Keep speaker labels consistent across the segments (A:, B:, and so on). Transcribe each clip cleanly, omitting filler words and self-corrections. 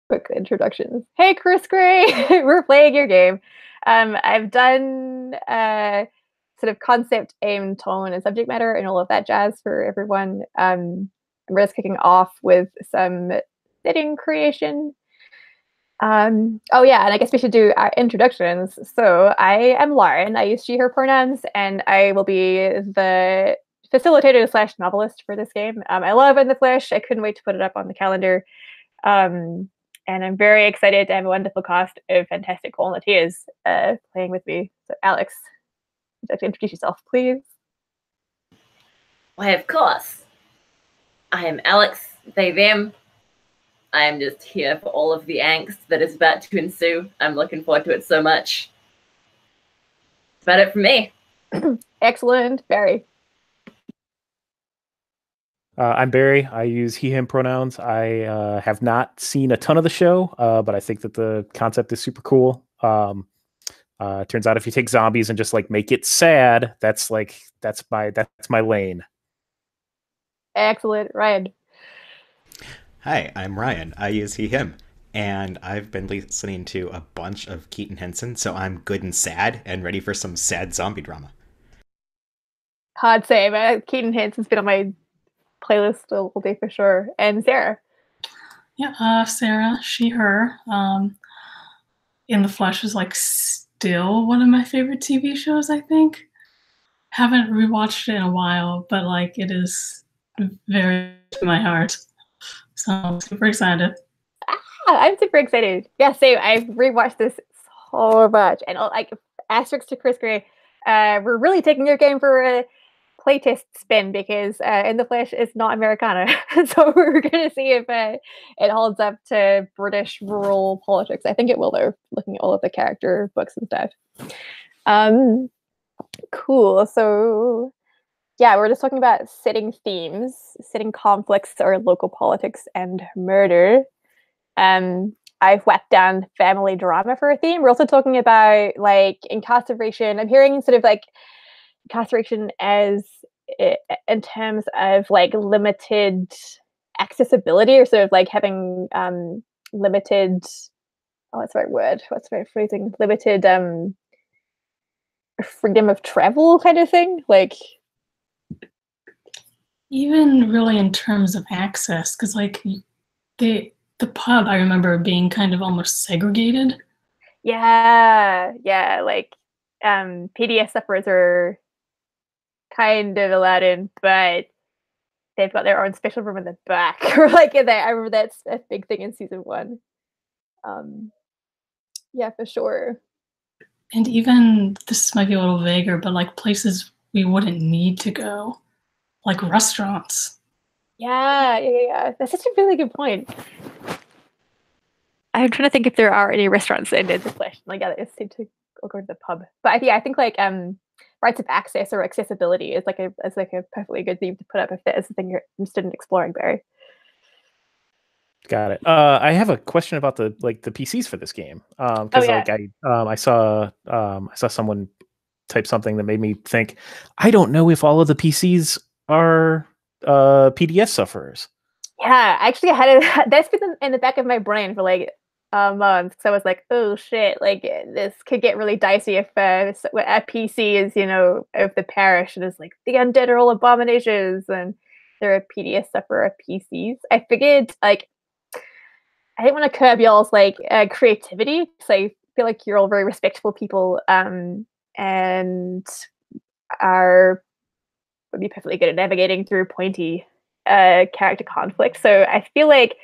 A: Quick introductions. Hey, Chris Gray, we're playing your game. I've done sort of concept, aim, tone, and subject matter, and all of that jazz for everyone. We're just kicking off with some setting creation. Oh yeah, and I guess we should do our introductions. So I am Lauren. I use she/her pronouns, and I will be the facilitator slash novelist for this game. I love In the Flesh. I couldn't wait to put it up on the calendar. Um, and I'm very excited to have a wonderful cast of fantastic volunteers playing with me. So, Alex, would you like to introduce yourself, please?
B: Why, of course. I am Alex, they, them. I am just here for all of the angst that is about to ensue. I'm looking forward to it so much. That's about it for me.
A: Excellent. Barry.
C: I'm Barry. I use he, him pronouns. I have not seen a ton of the show, but I think that the concept is super cool. Turns out if you take zombies and just like make it sad, that's my lane.
A: Excellent. Ryan.
D: Hi, I'm Ryan. I use he, him. And I've been listening to a bunch of Keaton Henson, so I'm good and sad and ready for some sad zombie drama.
A: Hard save. Keaton Henson's been on my playlist all day for sure. And Sarah.
E: Yeah, Sarah, she, her. In the Flesh is like still one of my favorite TV shows, I think. Haven't rewatched it in a while, but like it is very to my heart. So I'm super excited.
A: I'm super excited. Yeah, same. I've rewatched this so much. And like asterisk to Chris Gray, we're really taking your game for a playtest spin because In the Flesh is not Americana. So we're going to see if it holds up to British rural politics. I think it will, though, looking at all of the character books and stuff. Cool. So yeah, we're just talking about setting themes, setting conflicts or local politics and murder. I've whacked down family drama for a theme. We're also talking about like incarceration. I'm hearing sort of like incarceration as in terms of like limited accessibility or sort of like having limited, what's the right word? What's the right phrasing? Limited freedom of travel kind of thing. Like
E: even really in terms of access, because like the pub I remember being kind of almost segregated.
A: Yeah, like PDS sufferers are kind of allowed in, but they've got their own special room in the back. Or like in there, I remember that's a big thing in season 1. Yeah, for sure.
E: And even this might be a little vaguer, but like places we wouldn't need to go, like restaurants.
A: Yeah. That's such a really good point. I'm trying to think if there are any restaurants in the Flesh. Like, yeah, they seem to go to the pub. But I think like rights of access or accessibility is like a perfectly good theme to put up if that is something you're interested in exploring, Barry.
C: Got it. I have a question about the PCs for this game. Because I saw someone type something that made me think, I don't know if all of the PCs are PDS sufferers.
A: Yeah, actually, that's been in the back of my brain for like a month. So I was like, oh shit, like this could get really dicey if a PC is, of the parish and is like the undead are all abominations and they're a PDS sufferer PCs. I figured like I didn't want to curb y'all's like creativity because I feel like you're all very respectful people and would be perfectly good at navigating through pointy character conflict. So I feel like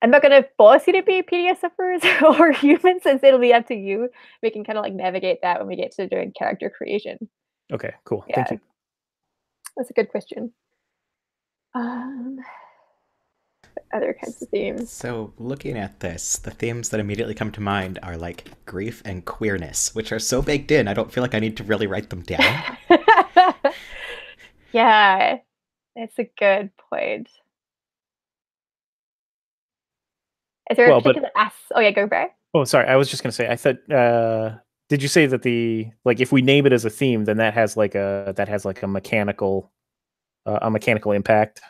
A: I'm not going to force you to be PDS sufferers or humans, since it'll be up to you. We can kind of like navigate that when we get to doing character creation.
C: Okay, cool.
A: Yeah.
C: Thank you.
A: That's a good question. Other kinds of themes.
D: So looking at this, the themes that immediately come to mind are like grief and queerness, which are so baked in, I don't feel like I need to really write them down.
A: Yeah, that's a good point. Is there a particular Oh yeah, go Barry.
C: Oh, sorry. I was just gonna say. I thought. Did you say that if we name it as a theme, then that has like a mechanical impact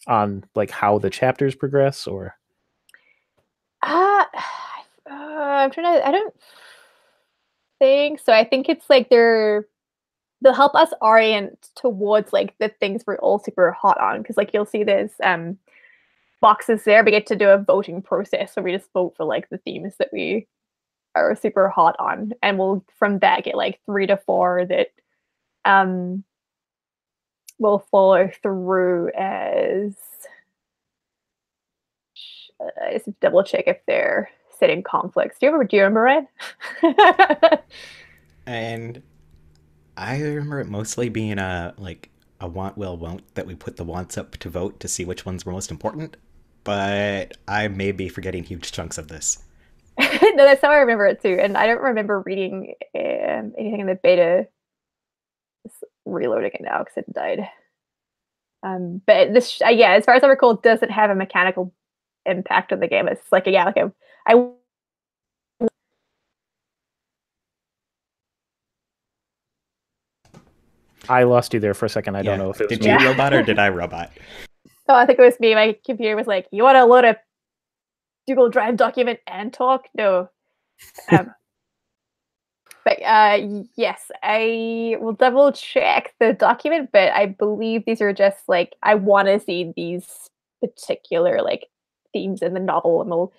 C: on like how the chapters progress, or?
A: I'm trying to. I don't think so. I think it's like they'll help us orient towards like the things we're all super hot on, because like you'll see there's boxes there. We get to do a voting process, so we just vote for like the themes that we are super hot on, and we'll from that get like 3 to 4 that will follow through as just double check if they're setting conflicts. Do you remember Ryan?
D: And I remember it mostly being a want, will, won't, that we put the wants up to vote to see which ones were most important. But I may be forgetting huge chunks of this.
A: No, that's how I remember it too. And I don't remember reading anything in the beta. Just reloading it now because it died. But this, yeah, as far as I recall, doesn't have a mechanical impact on the game. It's like
C: I lost you there for a second. I don't know if it was
D: Did you robot or did I robot?
A: Oh, I think it was me. My computer was like, "You want to load a Google Drive document and talk?" No. But yes, I will double check the document, but I believe these are just like I want to see these particular like themes in the novel, and we'll,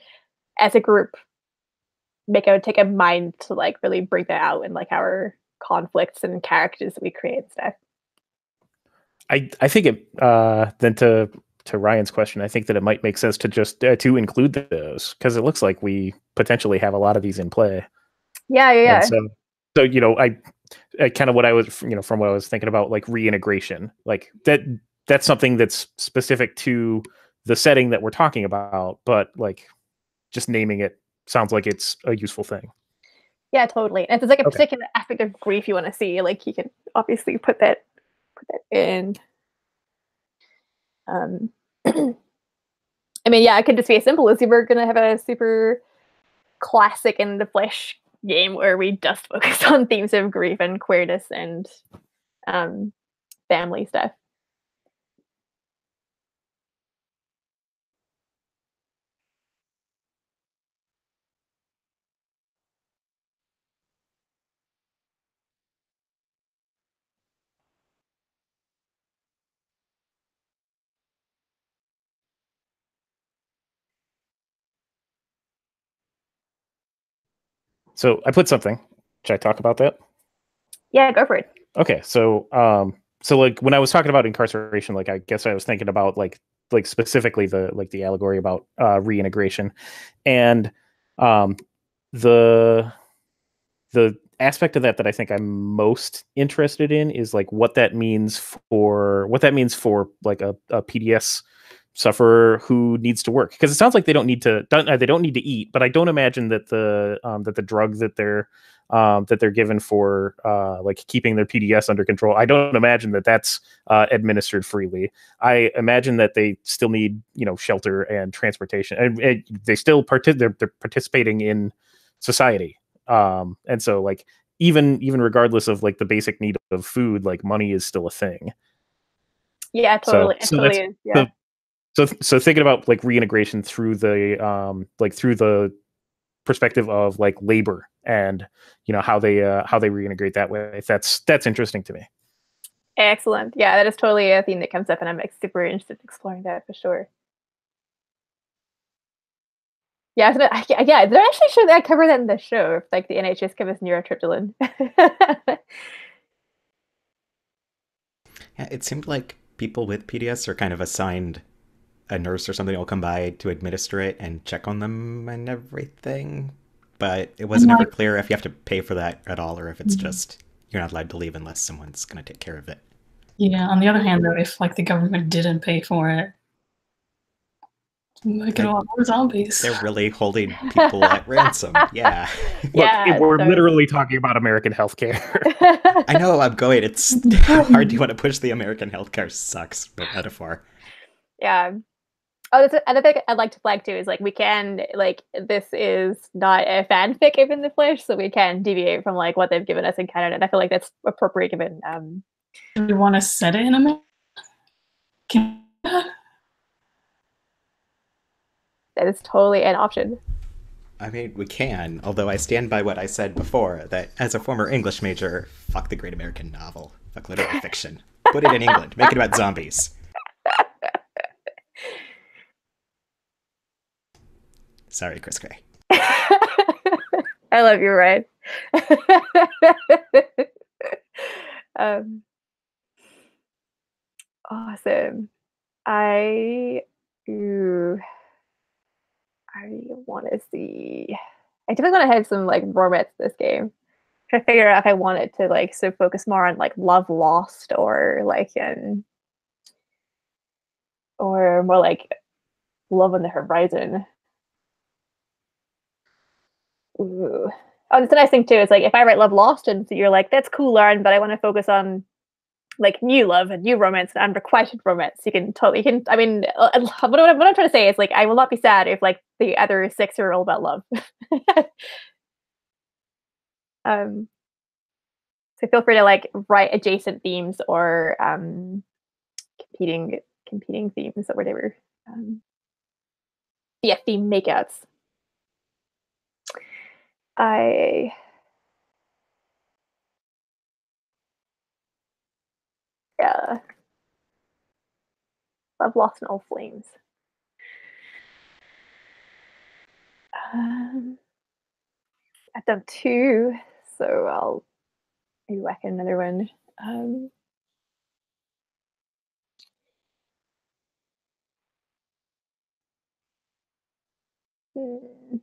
A: as a group, take a mind to like really bring that out in like our conflicts and characters that we create and stuff.
C: I think it then to Ryan's question, I think that it might make sense to just to include those, because it looks like we potentially have a lot of these in play.
A: Yeah.
C: And so you know, I kind of what I was, from what I was thinking about, like reintegration, like that's something that's specific to the setting that we're talking about, but like just naming it sounds like it's a useful thing.
A: Yeah, totally. And if there's like a particular aspect of grief you want to see, like you can obviously put that in. I mean, yeah, it could just be as simple as you were gonna have a super classic in the flesh game where we just focus on themes of grief and queerness and family stuff.
C: So I put something. Should I talk about that?
A: Yeah, go for it.
C: Okay, so like when I was talking about incarceration, like I guess I was thinking about like specifically the allegory about reintegration, and the aspect of that I think I'm most interested in is like what that means for like a PDS sufferer who needs to work, because it sounds like they don't need to eat, but I don't imagine that the drug that they're given for like keeping their PDS under control, I don't imagine that that's administered freely. I imagine that they still need shelter and transportation, and they still they're participating in society, and so like even regardless of like the basic need of food, like money is still a thing.
A: Yeah, totally.
C: So
A: totally is. Yeah.
C: So thinking about like reintegration through the perspective of like labor and how they reintegrate that way, that's interesting to me.
A: Excellent. Yeah, that is totally a theme that comes up, and I'm like super interested in exploring that for sure. Yeah, did I actually show that I cover that in the show? If like the NHS covers neurotriptyline.
D: Yeah, it seemed like people with PDS are kind of assigned a nurse or something will come by to administer it and check on them and everything. But it wasn't ever clear if you have to pay for that at all, or if it's just you're not allowed to leave unless someone's going to take care of it.
E: Yeah, on the other hand, though, if like the government didn't pay for it, we get a lot more zombies.
D: They're really holding people at ransom. Yeah.
C: Look, we're literally talking about American healthcare.
D: I know, I'm going. It's how hard do you want to push the American healthcare sucks metaphor.
A: Yeah. Oh, that's another thing I'd like to flag too is like we can like this is not a fanfic of In the Flesh, so we can deviate from like what they've given us in Canada, and I feel like that's appropriate given.
E: Do we want to set it in America?
A: That is totally an option.
D: I mean, we can, although I stand by what I said before, that as a former English major, fuck the great American novel. Fuck literary fiction. Put it in England. Make it about zombies. Sorry, Chris Gray.
A: I love you, Ryan. Awesome. I want to see. I definitely want to have some like romance this game. Try to figure out if I want it to like so focus more on like love lost or like or more like love on the horizon. Ooh. Oh, that's a nice thing too. It's like if I write love lost and so you're like, that's cool, Lauren, but I want to focus on like new love and new romance and unrequited romance. You can totally, I mean, what I'm trying to say is like, I will not be sad if like the other 6 are all about love. So feel free to like write adjacent themes or competing themes or whatever. Yeah, theme makeouts. Yeah. Love lost in all flames. I've done 2, so I'll maybe whack in another one. Hmm.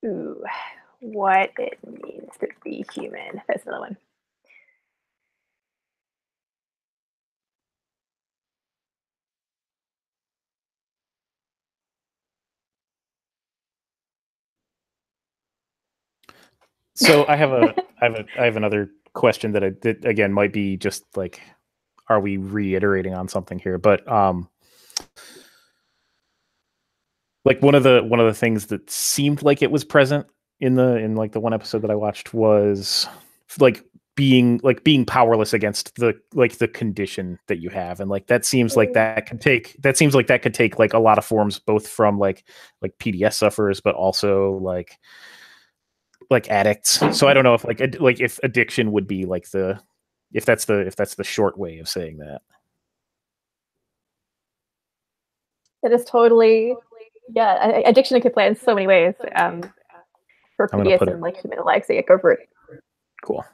A: Ooh, what it means to be human. That's another one.
C: So I have another question that again might be just like, are we reiterating on something here? But like one of the things that seemed like it was present in like the one episode that I watched was like being powerless against the condition that you have, and like that seems like that could take like a lot of forms, both from like PDS sufferers, but also like addicts. So I don't know if if addiction would be like if that's the short way of saying that.
A: It is totally, yeah. Addiction can play in so many ways. For PDS and like human alike, so yeah, go for it.
C: Cool.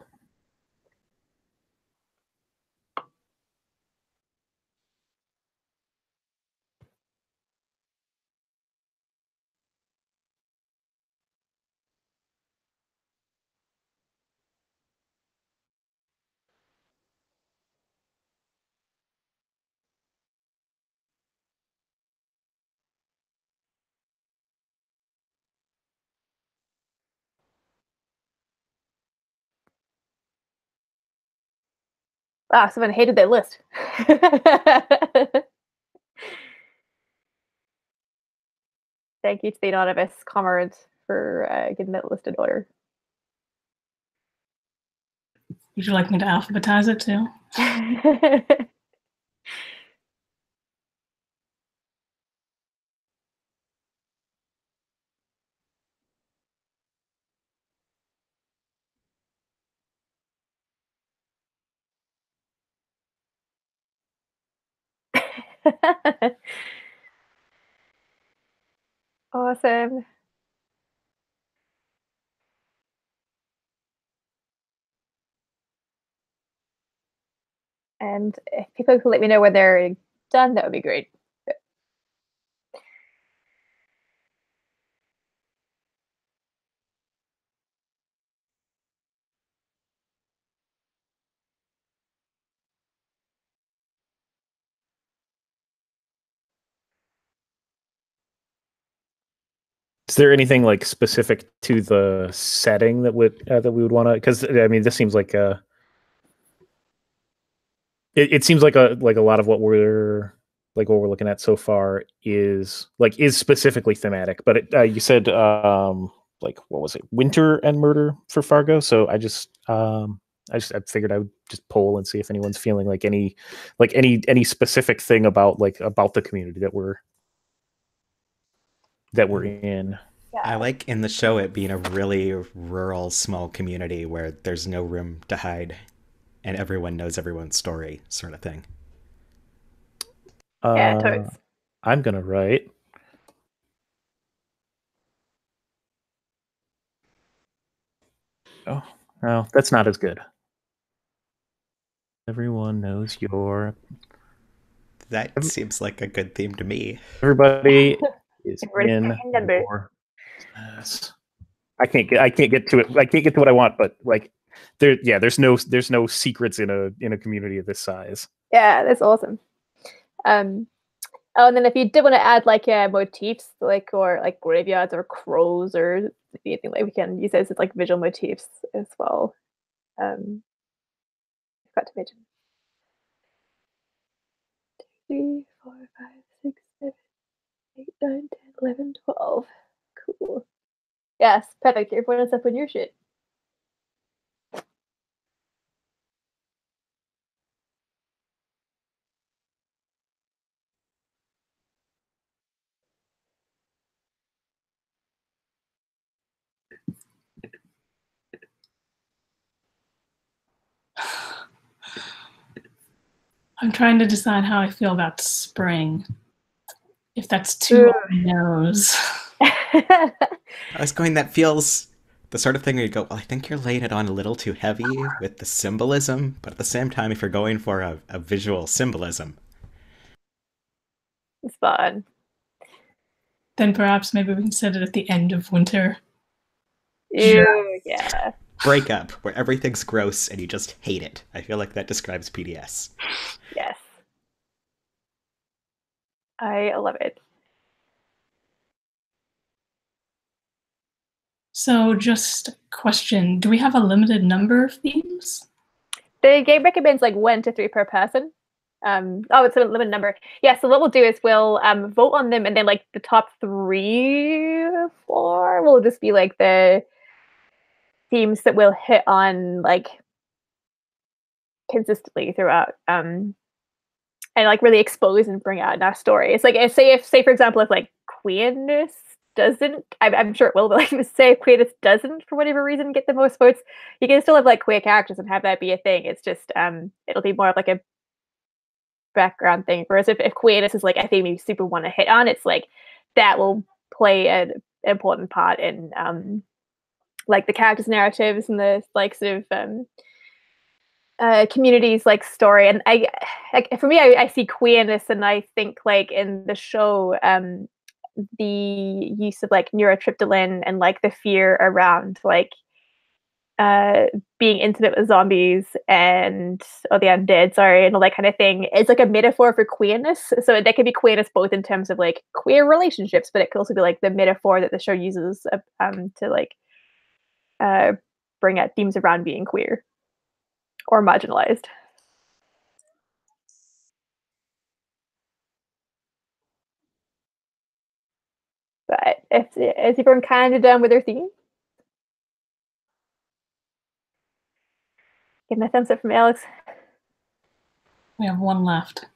A: Ah, someone hated that list. Thank you to the anonymous comrades for getting that list in order.
E: Would you like me to alphabetize it too?
A: Awesome. And if people could let me know when they're done, that would be great.
C: Is there anything like specific to the setting that we would want to? Because I mean, this seems like it seems like a lot of what we're looking at so far is specifically thematic. But you said like, what was it, winter and murder for Fargo? So I just I figured I would just poll and see if anyone's feeling like any specific thing about the community that we're in.
A: Yeah.
D: I like in the show it being a really rural, small community where there's no room to hide and everyone knows everyone's story, sort of thing.
A: Yeah, totes.
C: I'm gonna write. Oh, no, that's not as good. Everyone knows your.
D: That seems like a good theme to me.
C: Everybody is
A: Everybody's
C: in
A: paying number.
C: your business. I can't get to it. I can't get to what I want, but like there's no secrets in a community of this size.
A: Yeah, that's awesome. Oh, and then if you did want to add like motifs, like or like graveyards or crows or anything, like we can use those as like visual motifs as well. Forgot to mention. 3, 4, 5, 6, 7, 8, 9, 10, 11, 12. Cool. Yes, perfect. Everyone is up on your shit.
E: I'm trying to decide how I feel about spring. If that's too on the nose.
D: I was going, that feels the sort of thing where you go, well, I think you're laying it on a little too heavy with the symbolism, but at the same time, if you're going for a visual symbolism.
A: It's fun.
E: Then perhaps maybe we can set it at the end of winter.
A: Ew, yeah.
D: Breakup, where everything's gross and you just hate it. I feel like that describes PDS.
A: Yes. I love it.
E: So just a question, do we have a limited number of themes?
A: The game recommends like 1 to 3 per person. It's a limited number. Yeah, so what we'll do is we'll vote on them, and then like the top 3 or 4 will just be like the themes that we'll hit on like consistently throughout, and like really expose and bring out in our story. It's like say for example if like queerness doesn't, I'm sure it will, but like say if queerness doesn't for whatever reason get the most votes, you can still have like queer characters and have that be a thing. It's just it'll be more of like a background thing. Whereas if queerness is like a theme you super want to hit on, it's like that will play an important part in like the characters' narratives and the like sort of community's like story. And I like for me I see queerness and I think like in the show the use of like neurotriptyline and like the fear around like being intimate with zombies and the undead, sorry, and all that kind of thing is like a metaphor for queerness. So that could be queerness both in terms of like queer relationships, but it could also be like the metaphor that the show uses to like bring out themes around being queer or marginalized. But is everyone kind of done with their theme? Getting a thumbs up from Alex.
E: We have 1 left.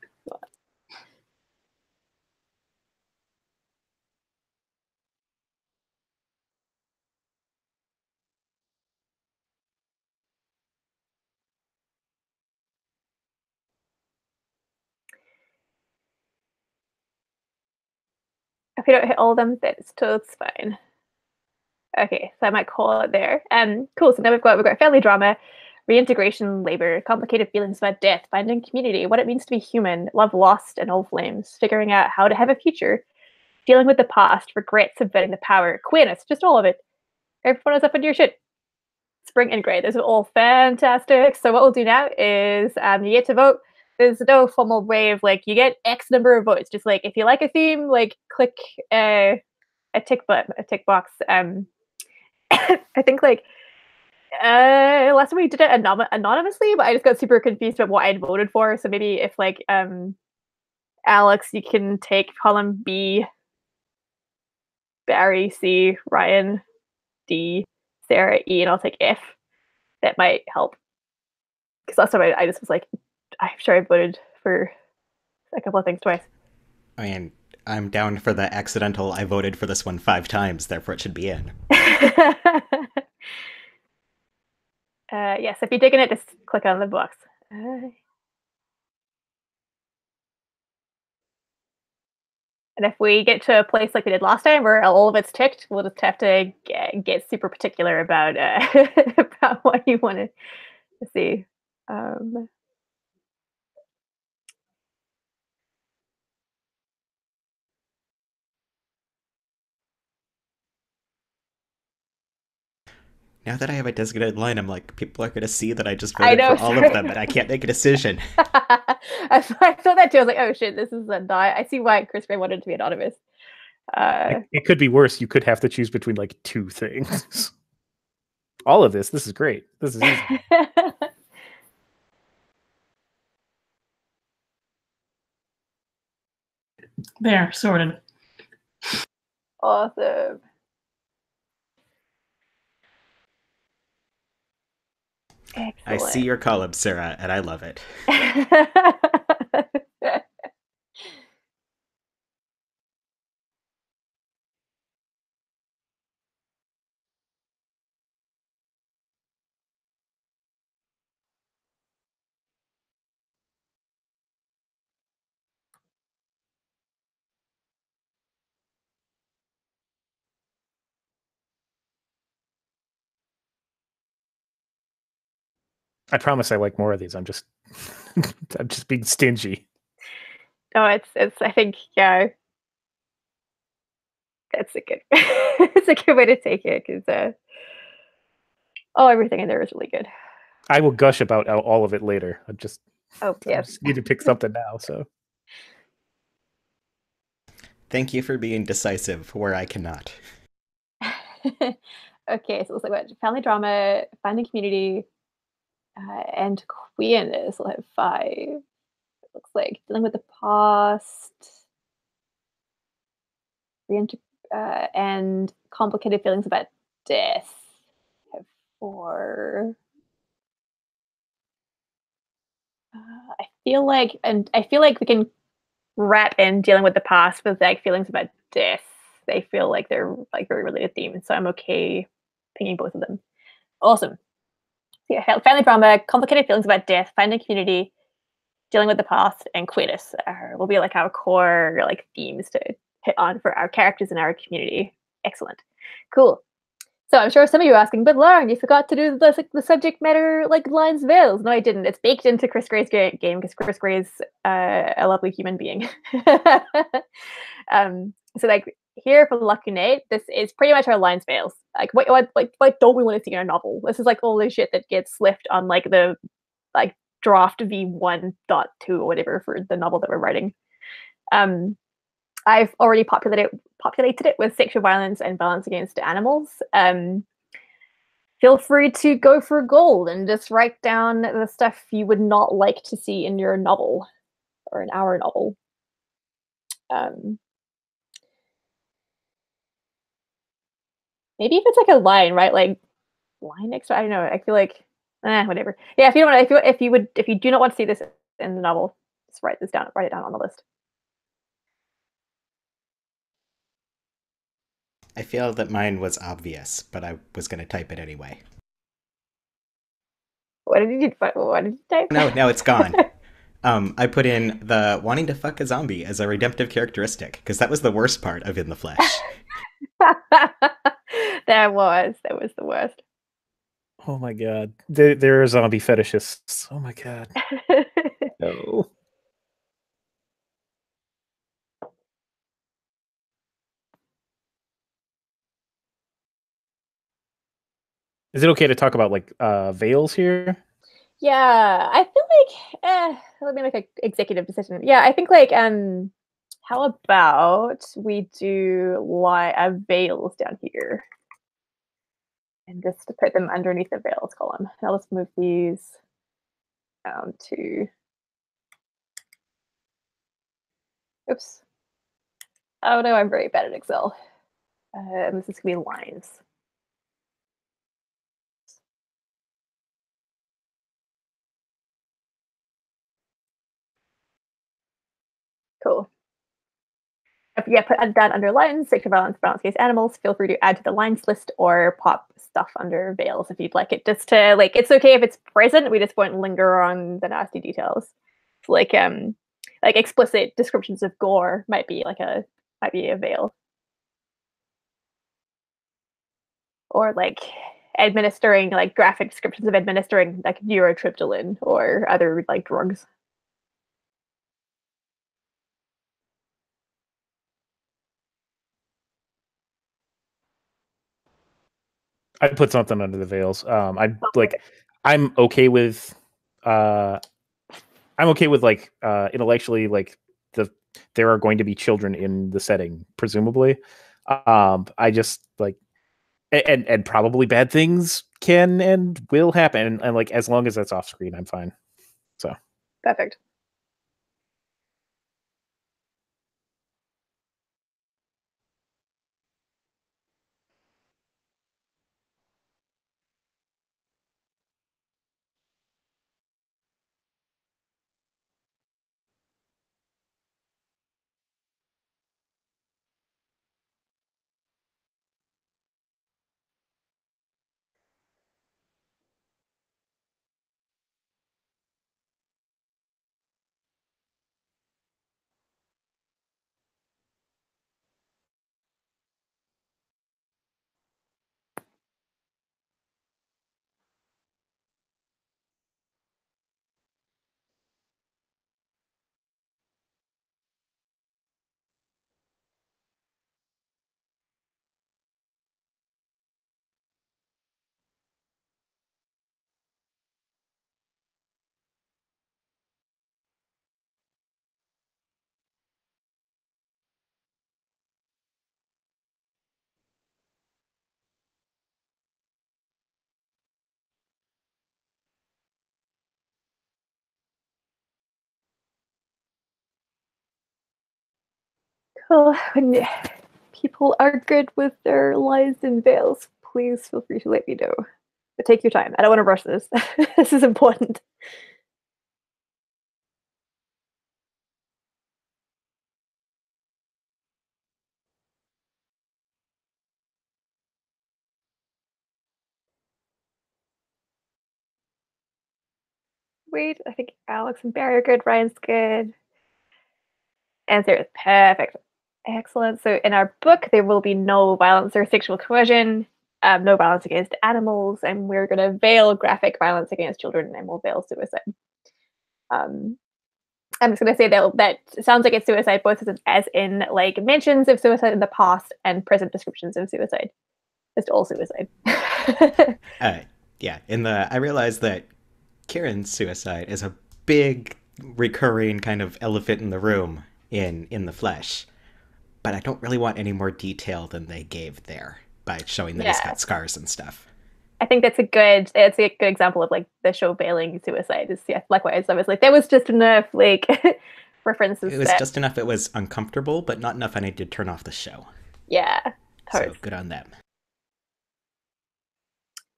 A: If we don't hit all of them, that's fine. Okay, so I might call it there. Cool. So now we've got family drama, reintegration, labor, complicated feelings about death, finding community, what it means to be human, love lost and old flames, figuring out how to have a future, dealing with the past, regret, subverting the power, queerness, just all of it. Everyone is up into your shit. Spring and grey. Those are all fantastic. So what we'll do now is you get to vote. There's no formal way of like you get X number of votes. Just like if you like a theme, like click a tick box. I think like last time we did it anonymously, but I just got super confused about what I'd voted for. So maybe if like Alex, you can take column B, Barry C, Ryan D, Sarah E, and I'll take F. That might help. because last time I just was like, I'm sure I voted for a couple of things twice.
D: I mean, I'm down for the accidental. I voted for this one 5 times, therefore it should be in.
A: Yes, if you're digging it, just click on the box. And if we get to a place like we did last time where all of it's ticked, we'll just have to get super particular about about what you want to see.
D: Now that I have a designated line, I'm like, people are going to see that I just voted for all of them, and I can't make a decision.
A: I thought that too. I was like, oh shit, this is a die. I see why Chris Gray wanted to be anonymous.
C: It could be worse. You could have to choose between like 2 things. All of this is great. This is easy.
E: There, sorted.
A: Awesome. Excellent.
D: I see your column, Sarah, and I love it.
C: I promise I like more of these. I'm just I'm just being stingy.
A: No, it's I think, yeah, that's a good it's a good way to take it, because everything in there is really good.
C: I will gush about all of it later. I
A: yes.
C: just need to pick something now. So
D: Thank you for being decisive where I cannot.
A: Okay, so it's like what? Family drama, finding community, and queerness will have 5. It looks like dealing with the past, and complicated feelings about death have 4. I feel like we can wrap in dealing with the past with like feelings about death. They feel like they're like very related themes, so I'm okay picking both of them. Awesome. So yeah, family drama, complicated feelings about death, finding community, dealing with the past, and queerness will be like our core like themes to hit on for our characters in our community. Excellent. Cool. So I'm sure some of you are asking, but Lauren, you forgot to do the subject matter like lines veils. No, I didn't. It's baked into Chris Gray's game because Chris Gray is a lovely human being. So like here for Lucky Nate, this is pretty much our lines veils. Like what don't we want to see in a novel? This is like all the shit that gets left on like the like draft V1.2 or whatever for the novel that we're writing. I've already populated it with sexual violence and violence against animals. Feel free to go for gold and just write down the stuff you would not like to see in your novel or in our novel. Maybe if it's like a line, right? Like line extra. I don't know. I feel like whatever. Yeah, if you don't want, if you do not want to see this in the novel, just write it down on the list.
D: I feel that mine was obvious, but I was going to type it anyway.
A: What did you type?
D: No, it's gone. I put in the wanting to fuck a zombie as a redemptive characteristic, because that was the worst part of In the Flesh.
A: That was the worst.
C: oh my god, there are zombie fetishists. Oh my god, no. Is it okay to talk about like veils here?
A: Yeah, I feel like let me make an executive decision. Yeah, I think like how about we do veils down here and just to put them underneath the veils column. I'll just move these down to oops. Oh no, I'm very bad at Excel. This is gonna be lines. Cool. If you put down under lines, sexual violence, violence against animals, feel free to add to the lines list or pop stuff under veils if you'd like it. Just to it's okay if it's present. We just won't linger on the nasty details. So, like explicit descriptions of gore might be a veil, or administering graphic descriptions of administering neurotriptyline or other drugs.
C: I put something under the veils. I'm okay with intellectually there are going to be children in the setting, presumably. I just and probably bad things can and will happen, and as long as that's off screen, I'm fine. So
A: perfect. Cool. When people are good with their lies and veils, please feel free to let me know. But take your time. I don't want to rush this. This is important. Wait, I think Alex and Barry are good. Ryan's good. And Sarah's perfect. Excellent. So in our book, there will be no violence or sexual coercion, no violence against animals, and we're going to veil graphic violence against children, and we'll veil suicide. I'm just going to say that sounds like it's suicide, both as in mentions of suicide in the past and present descriptions of suicide. Just all suicide.
D: Yeah. I realized that Kieran's suicide is a big recurring kind of elephant in the room in the flesh, but I don't really want any more detail than they gave there by showing that he's got scars and stuff.
A: I think that's a good example of the show veiling suicide. Is likewise. I was there was just enough references.
D: It was just enough. It was uncomfortable, but not enough I need to turn off the show.
A: Yeah.
D: So good on them.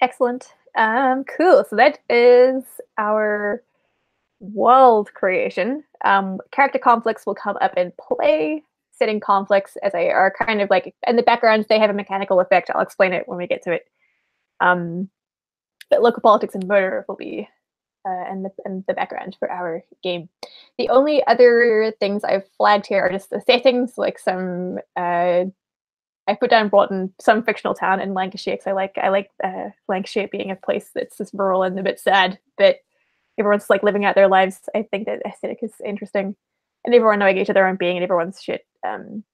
A: Excellent. Cool. So that is our world creation. Character conflicts will come up in play. Setting conflicts as they are kind of in the background, they have a mechanical effect. I'll explain it when we get to it. But local politics and murder will be in the background for our game. The only other things I've flagged here are just the settings, some I put down Broughton, some fictional town in Lancashire, because I like Lancashire being a place that's just rural and a bit sad, but everyone's living out their lives. I think that aesthetic is interesting, and everyone knowing each other and being in everyone's shit.
E: Do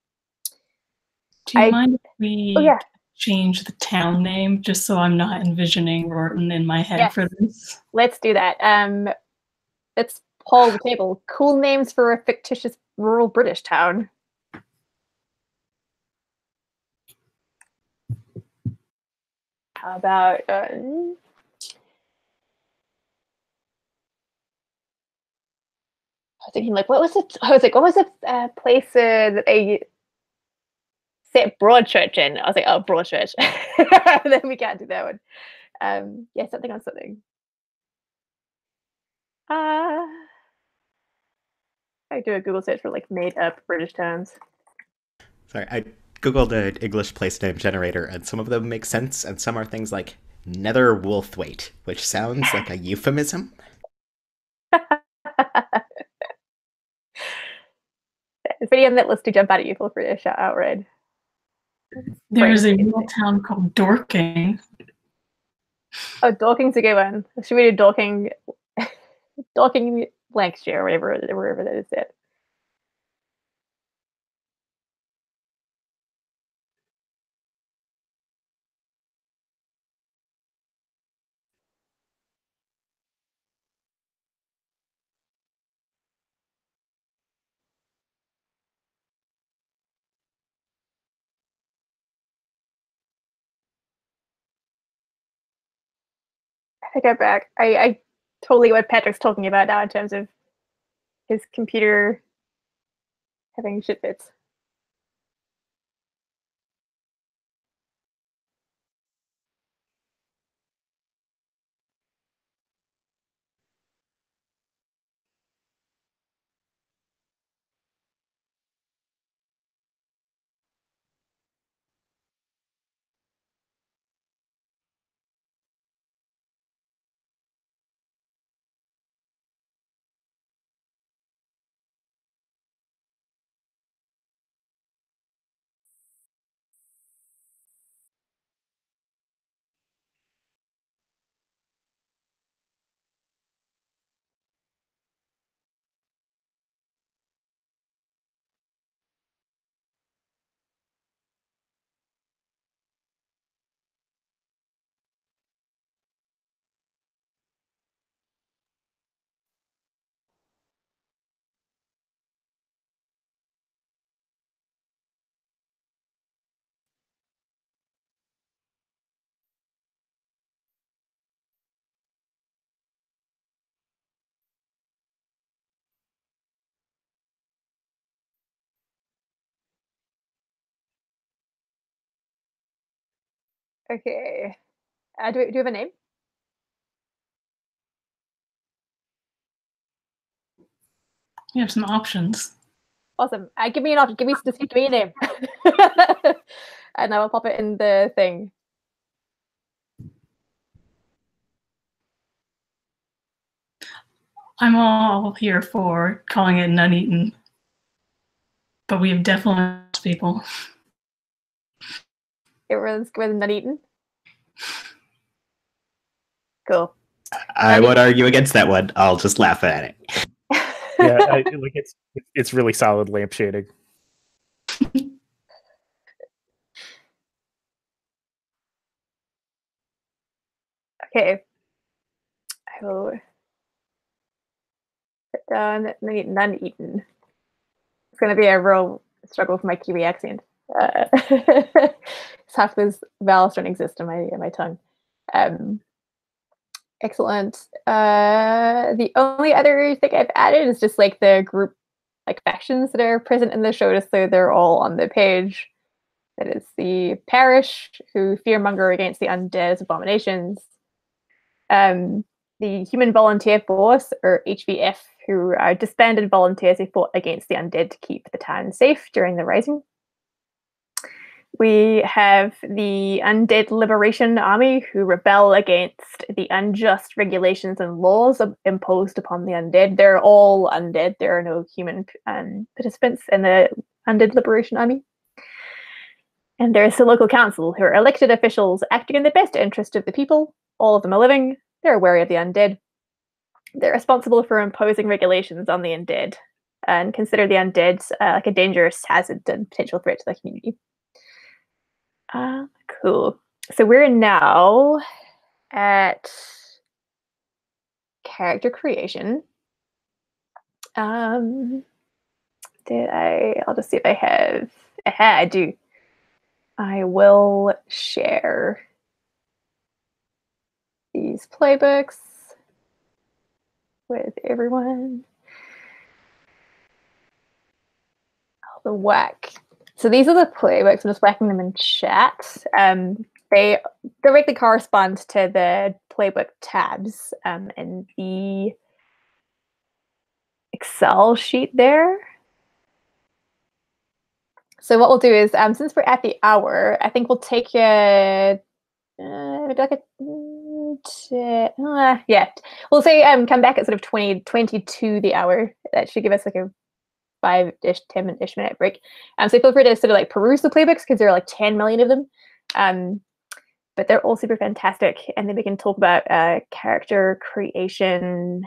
E: you mind if we change the town name just so I'm not envisioning Rorton in my head for this?
A: Let's do that. Let's poll the table. Cool names for a fictitious rural British town. How about I was thinking what was it? I was what was the place that they set Broadchurch in? I was oh, Broadchurch. Then we can't do that one. Yeah, something on something. I I do a Google search for like made up British terms.
D: Sorry, I googled an English place name generator, and some of them make sense, and some are things like Nether Wolfthwaite, which sounds like a euphemism.
A: If any on that list to jump out at you, feel free to shout out red.
E: There's a real town called Dorking.
A: Oh, Dorking's a good one. Should we do Dorking, Dorking, Lancashire, or wherever that is at? I go back. I totally get what Patrick's talking about now in terms of his computer having shit bits. Okay. Do you have a name?
E: You have some options.
A: Awesome. Give me an option. Just give me a name. And I will pop it in the thing.
E: I'm all here for calling it Nuneaton, but we have definitely people.
A: It was with Nuneaton. Cool.
D: I would argue against that one. I'll just laugh at it.
C: Yeah, it's really solid lamp shading.
A: Okay. I will put down Nuneaton. It's going to be a real struggle for my Kiwi accent. Half those vowels don't exist in my tongue. Excellent. The only other thing I've added is just like the group like factions that are present in the show, just so they're all on the page. That is the parish, who fearmonger against the undead abominations. The Human Volunteer Force, or HVF, who are disbanded volunteers who fought against the undead to keep the town safe during the Rising. We have the Undead Liberation Army, who rebel against the unjust regulations and laws imposed upon the undead. They're all undead. There are no human participants in the Undead Liberation Army. And there's the local council, who are elected officials acting in the best interest of the people. All of them are living. They're wary of the undead. They're responsible for imposing regulations on the undead and consider the undead like a dangerous hazard and potential threat to the community. Cool. So we're now at character creation. I'll just see if I have. I do. I will share these playbooks with everyone. Oh, the whack. So these are the playbooks. I'm just whacking them in chat. They directly correspond to the playbook tabs in the Excel sheet there. So what we'll do is, since we're at the hour, I think we'll take maybe like yeah. We'll say come back at sort of 22 the hour. That should give us like a 5-ish, 10-ish minute break. So feel free to sort of like peruse the playbooks because there are like 10 million of them. But they're all super fantastic. And then we can talk about character creation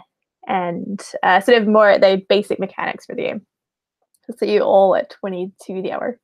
A: and sort of more the basic mechanics for the game. So see you all at 22 the hour.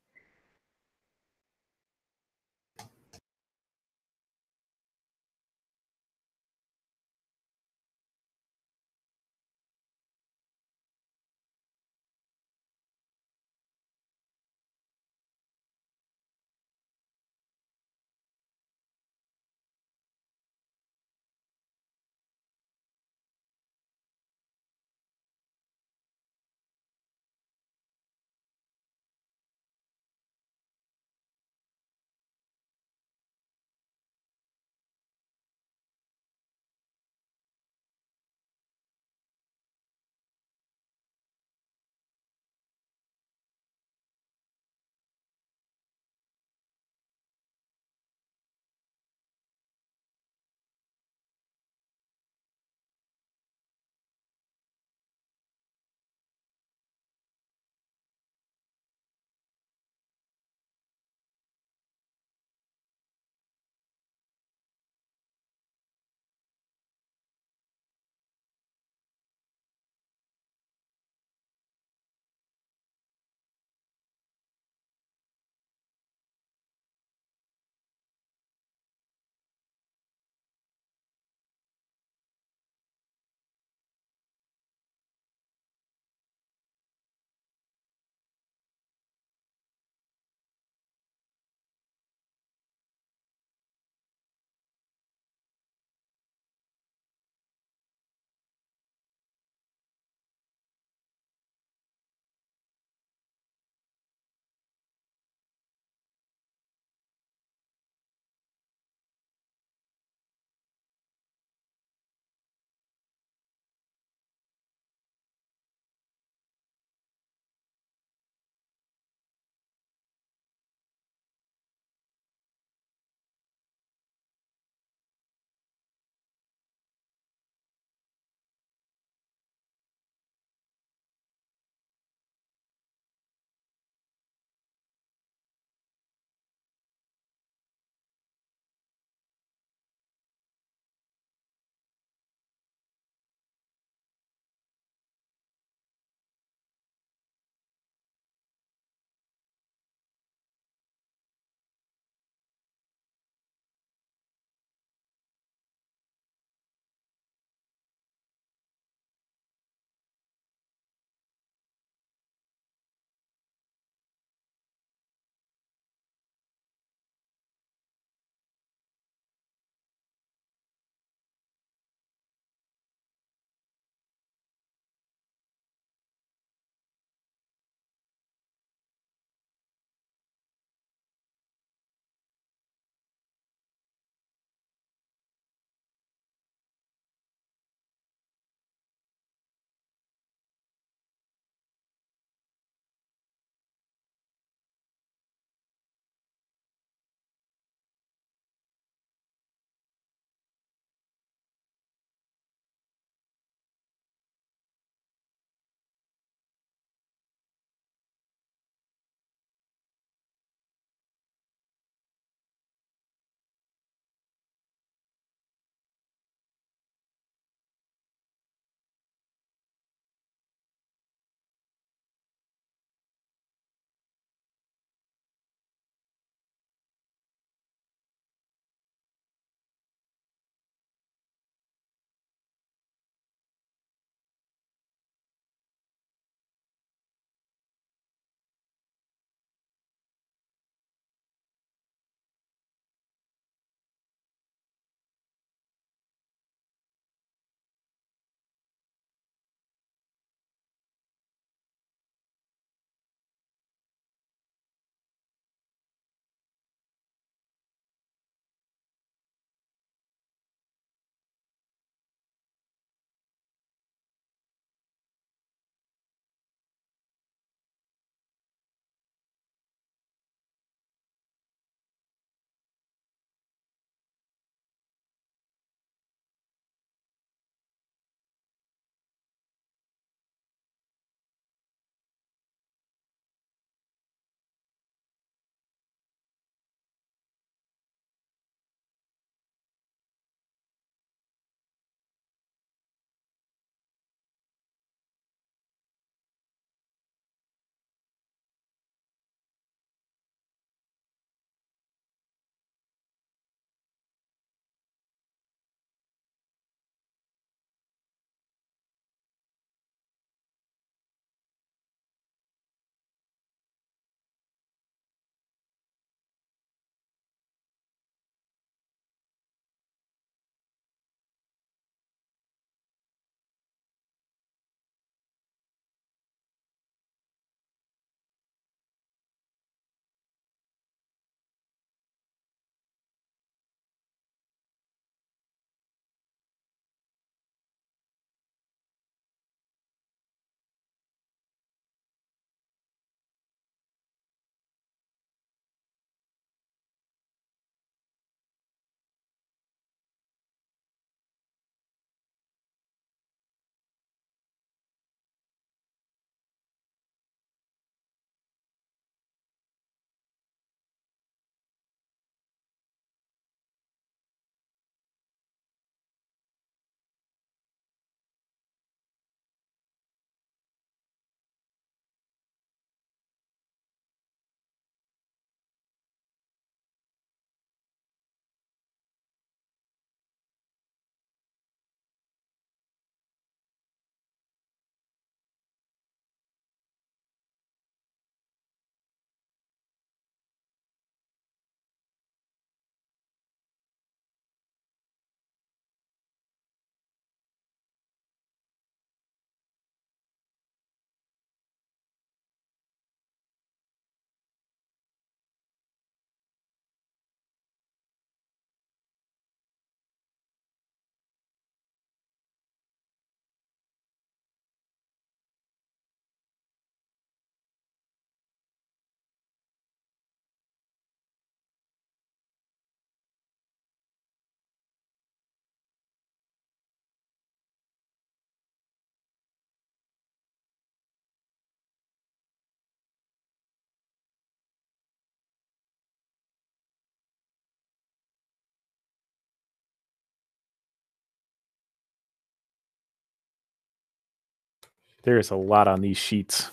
C: There's a lot on these sheets.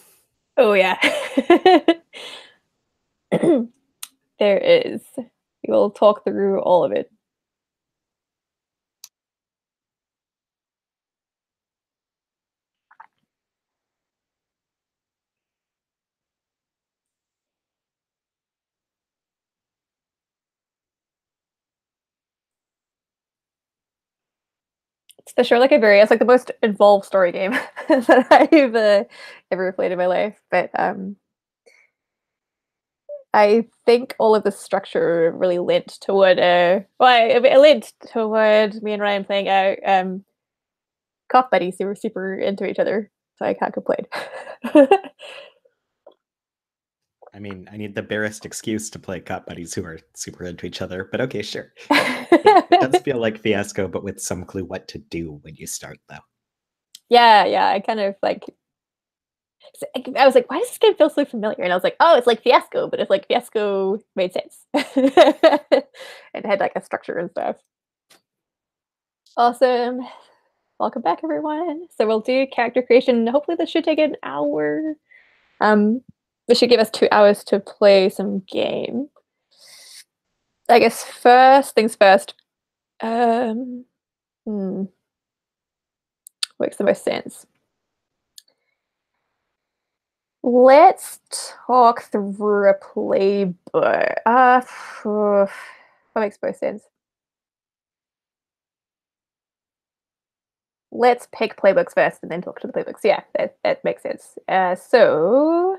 A: Oh yeah. There is. We will talk through all of it. It's the it's like the most involved story game that I've ever played in my life. But I think all of the structure really lent toward it lent toward me and Ryan playing out cop buddies who were super into each other. So I can't complain.
D: I mean, I need the barest excuse to play cop buddies who are super into each other, but okay, sure. It does feel like Fiasco, but with some clue what to do when you start, though.
A: Yeah, I kind of like. I was like, why does this game feel so familiar? And I was like, oh, it's like Fiasco, but it's like Fiasco made sense. It had like a structure and stuff. Awesome. Welcome back, everyone. So we'll do character creation. Hopefully this should take an hour. This should give us 2 hours to play some game. I guess first things first. Makes the most sense. Let's talk through a playbook. That makes most sense. Let's pick playbooks first and then talk to the playbooks. Yeah, that makes sense. So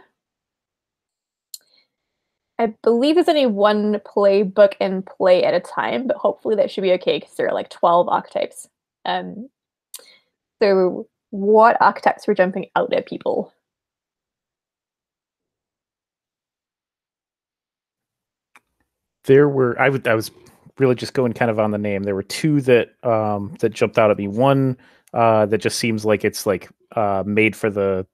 A: I believe there's only one playbook in play at a time, but hopefully that should be okay because there are like 12 archetypes. So what archetypes were jumping out at people?
C: There were I was really just going kind of on the name. There were two that that jumped out at me. One that just seems like it's like made for the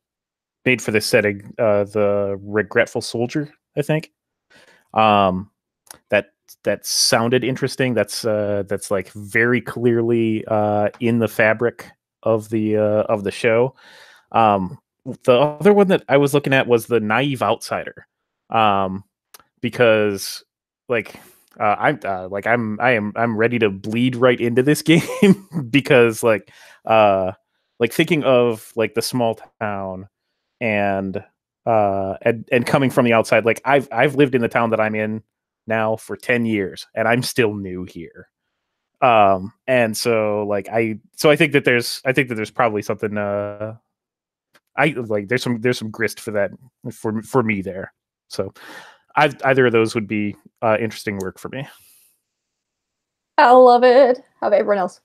C: setting. The Regretful Soldier, I think. That sounded interesting. That's like very clearly in the fabric of the show. The other one that I was looking at was the Naive Outsider, because like I'm ready to bleed right into this game because like thinking of like the small town and coming from the outside, like I've lived in the town that I'm in now for 10 years and I'm still new here. And so like I think that there's probably something I like there's some grist for that for me there. So either of those would be interesting work for me.
A: I love it. How about everyone else?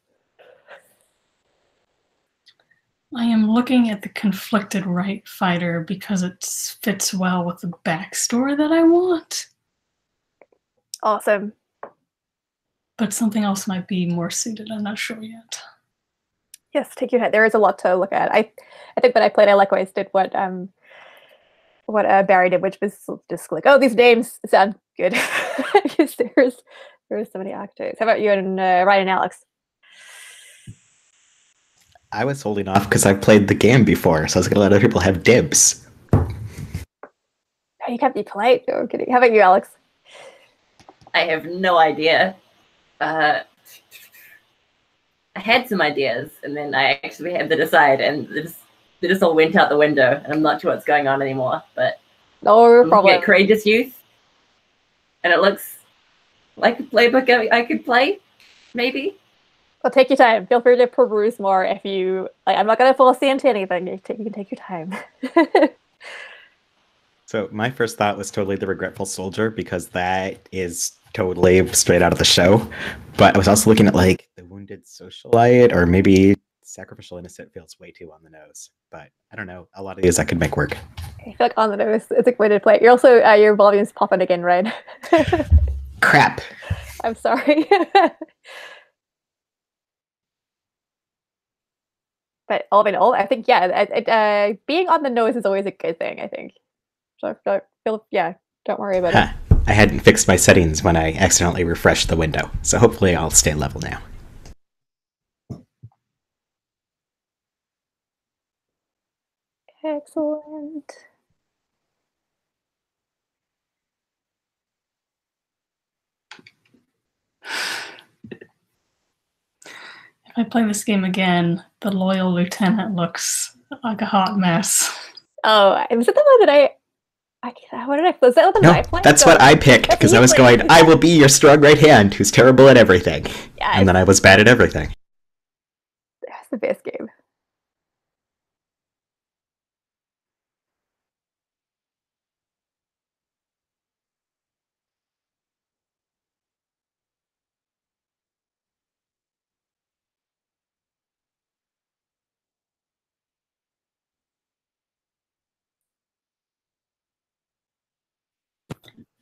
E: I am looking at the Conflicted Right fighter because it fits well with the backstory that I want.
A: Awesome.
E: But something else might be more suited. I'm not sure yet.
A: Yes, take your time. There is a lot to look at. I think when I played, I likewise did what Barry did, which was just like, oh, these names sound good. Because there's so many archetypes. How about you and Ryan and Alex?
D: I was holding off because I've played the game before, so I was going to let other people have dibs.
A: Oh, you can't be polite. No, I'm kidding. How about you, Alex?
B: I have no idea. I had some ideas, and then I actually had to decide, and they just all went out the window, and I'm not sure what's going on anymore. But
A: no problem.
B: Courageous Youth, and it looks like a playbook I could play, maybe.
A: Well, take your time. Feel free to peruse more if you like. I'm not going to force you into anything. You can take your time.
D: So my first thought was totally the Regretful Soldier because that is totally straight out of the show. But I was also looking at like the Wounded Socialite or maybe Sacrificial Innocent feels way too on the nose. But I don't know. A lot of these I could make work.
A: I feel like on the nose. It's a good way to play it. You're also your volume's popping again, right?
D: Crap.
A: I'm sorry. But all in all, I think being on the nose is always a good thing. I think. So don't worry about it.
D: I hadn't fixed my settings when I accidentally refreshed the window, so hopefully I'll stay level now.
A: Excellent.
E: If I play this game again, the loyal lieutenant looks like a hot mess.
A: Oh, was it the one that what did I? Was that the one
D: No,
A: I played?
D: that's what I picked, because I was going, I will be your strong right hand who's terrible at everything.
A: Yeah,
D: And then I was bad at everything.
A: That's the best game.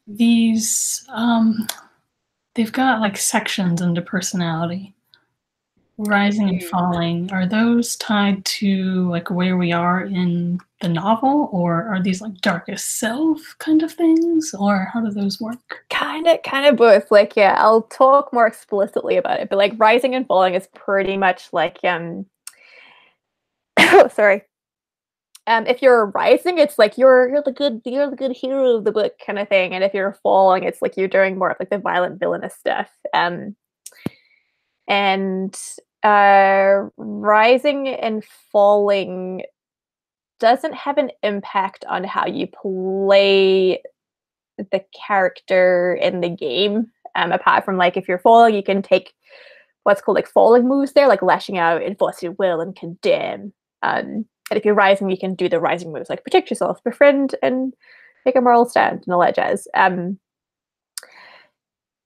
E: These, they've got like sections under personality. Rising and falling, are those tied to like where we are in the novel, or are these like darkest self kind of things, or how do those work?
A: Kind of both. Like, yeah, I'll talk more explicitly about it, but like rising and falling is pretty much like sorry. If you're rising, it's like you're the good hero of the book kind of thing, and if you're falling, it's like you're doing more of like the violent villainous stuff. And rising and falling doesn't have an impact on how you play the character in the game. Apart from like if you're falling, you can take what's called like falling moves there, like lashing out, enforce your will, and condemn. And if you're rising, you can do the rising moves like protect yourself, befriend, and take a moral stand, and all that jazz.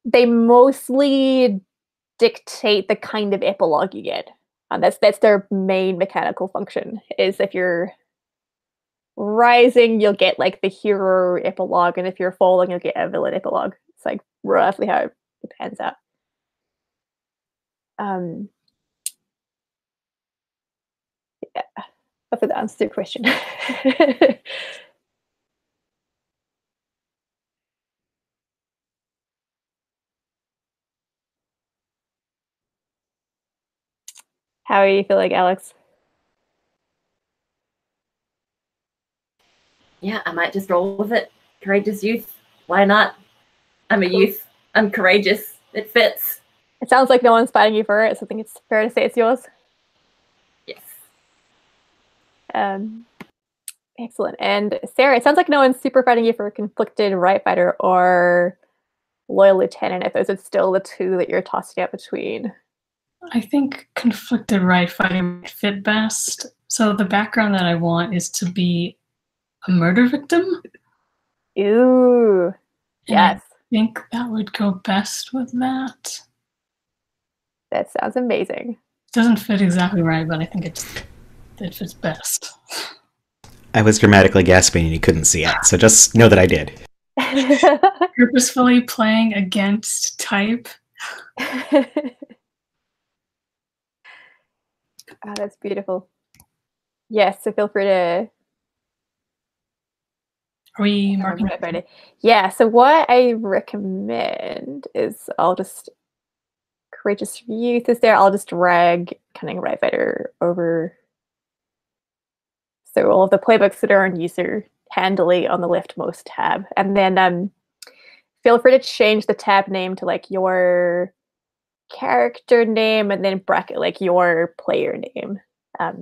A: They mostly dictate the kind of epilogue you get. And that's their main mechanical function, is if you're rising, you'll get like the hero epilogue, and if you're falling, you'll get a villain epilogue. It's like roughly how it pans out. Yeah, hopefully that answers your question. How are you feeling, Alex?
B: Yeah, I might just roll with it. Courageous youth. Why not? I'm a youth. I'm courageous. It fits.
A: It sounds like no one's fighting you for it, so I think it's fair to say it's yours.
B: Yes.
A: Excellent. And Sarah, it sounds like no one's super fighting you for conflicted right fighter or loyal lieutenant, if those are still the two that you're tossing out between.
E: I think conflicted right fighting might fit best. So the background that I want is to be a murder victim.
A: Ooh, yes.
E: I think that would go best with that.
A: That sounds amazing.
E: It doesn't fit exactly right, but I think it fits best.
D: I was dramatically gasping and you couldn't see it, so just know that I did.
E: Purposefully playing against type.
A: Oh, that's beautiful. Yes, so feel free to...
E: Are we marking it?
A: Yeah, so what I recommend is I'll just... Courageous Youth is there. I'll just drag Cunning Right Fighter over. So all of the playbooks that are on user handily on the leftmost tab. And then feel free to change the tab name to like your character name and then bracket like your player name. That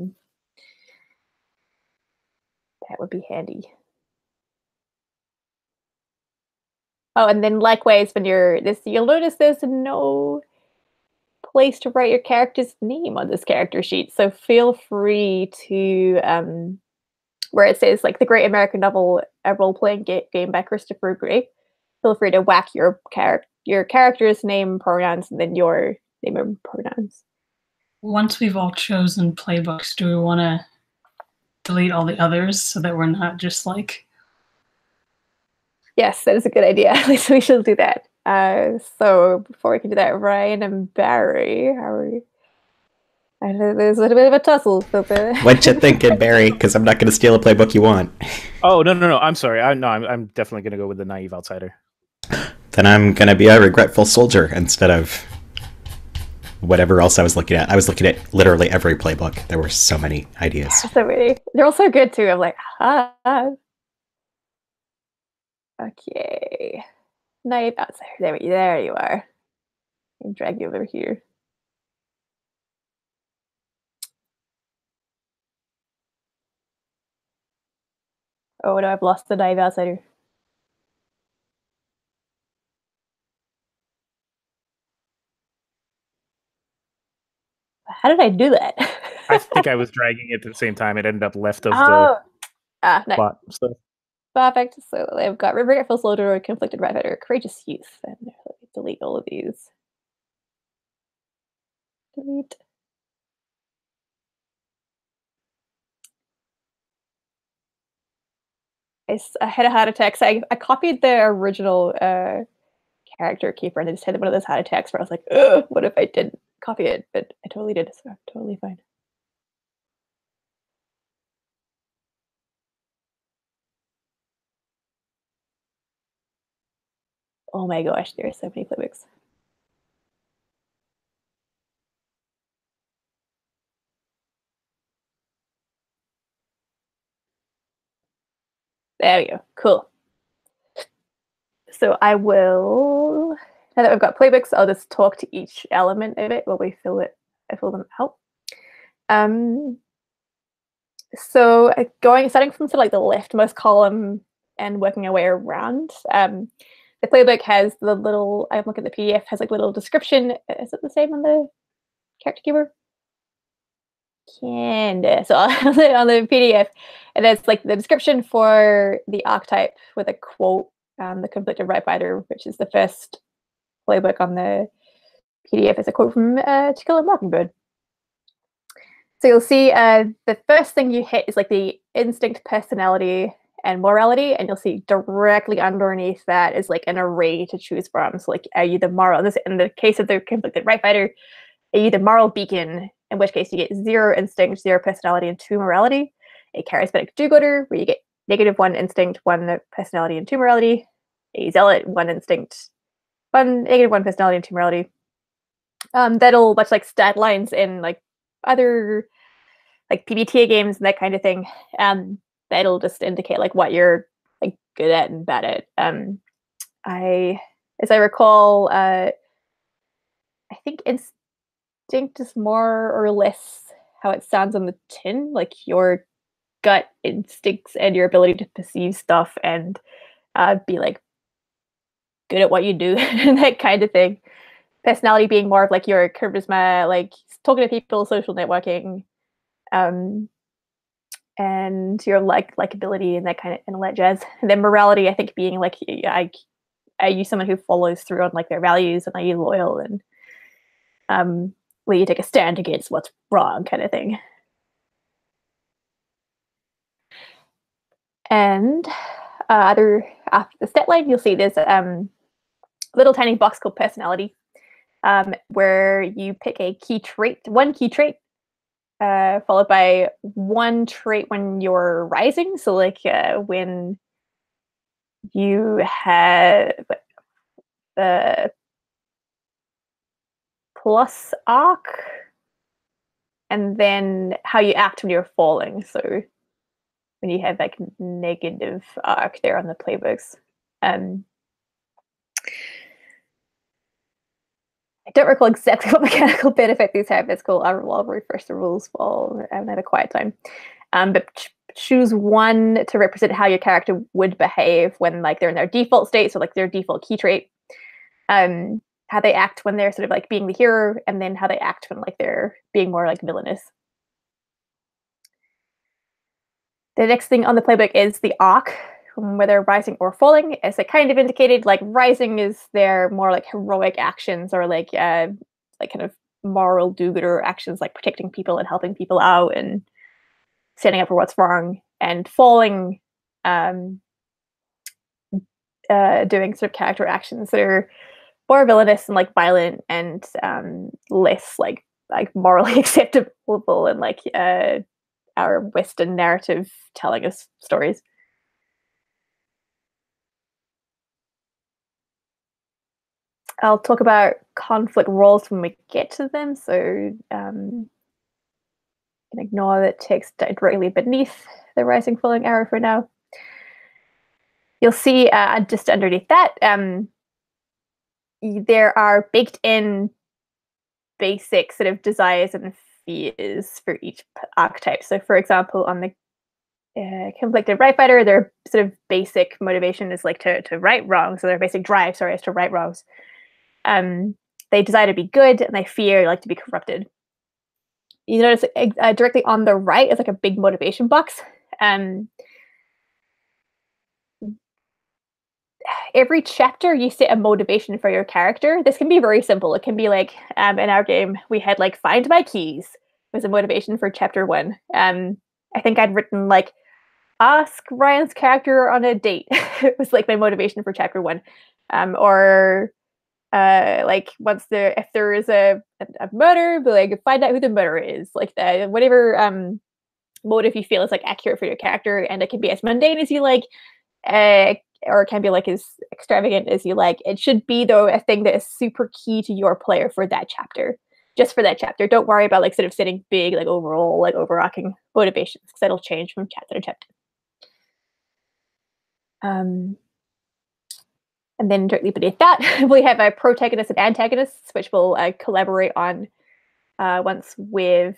A: would be handy. Oh, and then likewise, when you'll notice there's no place to write your character's name on this character sheet. So feel free to, where it says like the Great American Novel, a role-playing game by Christopher Gray, feel free to whack your character's name, pronouns, and then your name and pronouns.
E: Once we've all chosen playbooks, do we want to delete all the others so that we're not just like...
A: Yes, that is a good idea. At least we should do that. So before we can do that, Ryan and Barry, how are you? I know there's a little bit of a tussle.
D: What you thinking, Barry? Because I'm not going to steal a playbook you want.
C: Oh, no. I'm sorry. I'm definitely going to go with the naive outsider.
D: Then I'm going to be a regretful soldier instead of whatever else I was looking at. I was looking at literally every playbook. There were so many ideas.
A: So many. They're all so good too. I'm like, okay. Knife outside. There you are. I'll drag you over here. Oh no, I've lost the knife outsider. How did I do that?
C: I think I was dragging it at the same time. It ended up left of
A: nice.
C: the plot stuff.
A: Perfect. So I've got Regretful Soldier, Conflicted Rat Fighter, Courageous Youth. And let me delete all of these. Delete. I had a heart attack. So I copied the original character keeper and I just had one of those heart attacks where I was like, ugh, what if I didn't copy it? But I totally did, so totally fine. Oh my gosh, there are so many playbooks. There we go. Cool. So I will, now that we've got playbooks, I'll just talk to each element of it while we fill them out. So starting from sort of like the leftmost column and working our way around. The playbook has the little, I'm looking at the PDF, has like little description. Is it the same on the character keeper? So on the PDF, and it's like the description for the archetype with a quote, the Conflicted Rat Fighter, which is the first playbook on the PDF, is a quote from To Kill a Mockingbird. So you'll see the first thing you hit is like the instinct, personality, and morality, and you'll see directly underneath that is like an array to choose from. So like, are you the moral? In the case of the Conflicted Rat Fighter, are you the moral beacon? In which case you get 0 instinct, 0 personality, and 2 morality. A charismatic do-gooder, where you get -1 instinct, 1 personality, and 2 morality. A zealot, 1 instinct, 1 personality, and 2 morality. That'll, much like stat lines in like other like PBTA games and that kind of thing, that'll just indicate like what you're like good at and bad at. As I recall, I think instinct is more or less how it sounds on the tin, like your gut instincts and your ability to perceive stuff and be like good at what you do and that kind of thing. Personality being more of like your charisma, like talking to people, social networking, and your likability and that kind of and all that jazz. And then morality, I think, being like, are you someone who follows through on like their values, and are you loyal, and will you take a stand against what's wrong, kind of thing. And after the stat line, you'll see there's a little tiny box called personality, where you pick a key trait, one key trait, followed by 1 trait when you're rising. So like when you have plus arc, and then how you act when you're falling. So when you have like negative arc there on the playbooks. I don't recall exactly what mechanical benefit these have. It's cool. I'll refresh the rules while I have a quiet time. But choose 1 to represent how your character would behave when like they're in their default state, so like their default key trait. How they act when they're sort of like being the hero, and then how they act when like they're being more like villainous. The next thing on the playbook is the arc, whether rising or falling. As it kind of indicated, like rising is their more like heroic actions, or like kind of moral do-gooder actions, like protecting people and helping people out and standing up for what's wrong. And falling, doing sort of character actions that are more villainous and like violent and less like morally acceptable, and like our Western narrative telling us stories. I'll talk about conflict roles when we get to them, so can ignore the text directly beneath the rising falling arrow for now. You'll see just underneath that, there are baked in basic sort of desires and fears for each archetype. So for example, on the conflicted right fighter, their sort of basic motivation is like to right wrongs, so their basic drive, sorry, is to right wrongs. They desire to be good, and they fear like to be corrupted. You notice directly on the right is like a big motivation box. Every chapter you set a motivation for your character. This can be very simple. It can be like in our game we had like find my keys was a motivation for chapter 1. I think I'd written like ask Ryan's character on a date. It was like my motivation for chapter 1. Or like if there is a murder, but like find out who the murderer is. Like whatever motive you feel is like accurate for your character, and it can be as mundane as you like, or it can be like as extravagant as you like. It should be though a thing that is super key to your player for that chapter. Just for that chapter. Don't worry about like sort of setting big like overall like overarching motivations, because that'll change from chapter to chapter. And then directly beneath that, we have our protagonists and antagonists, which we'll collaborate on once we've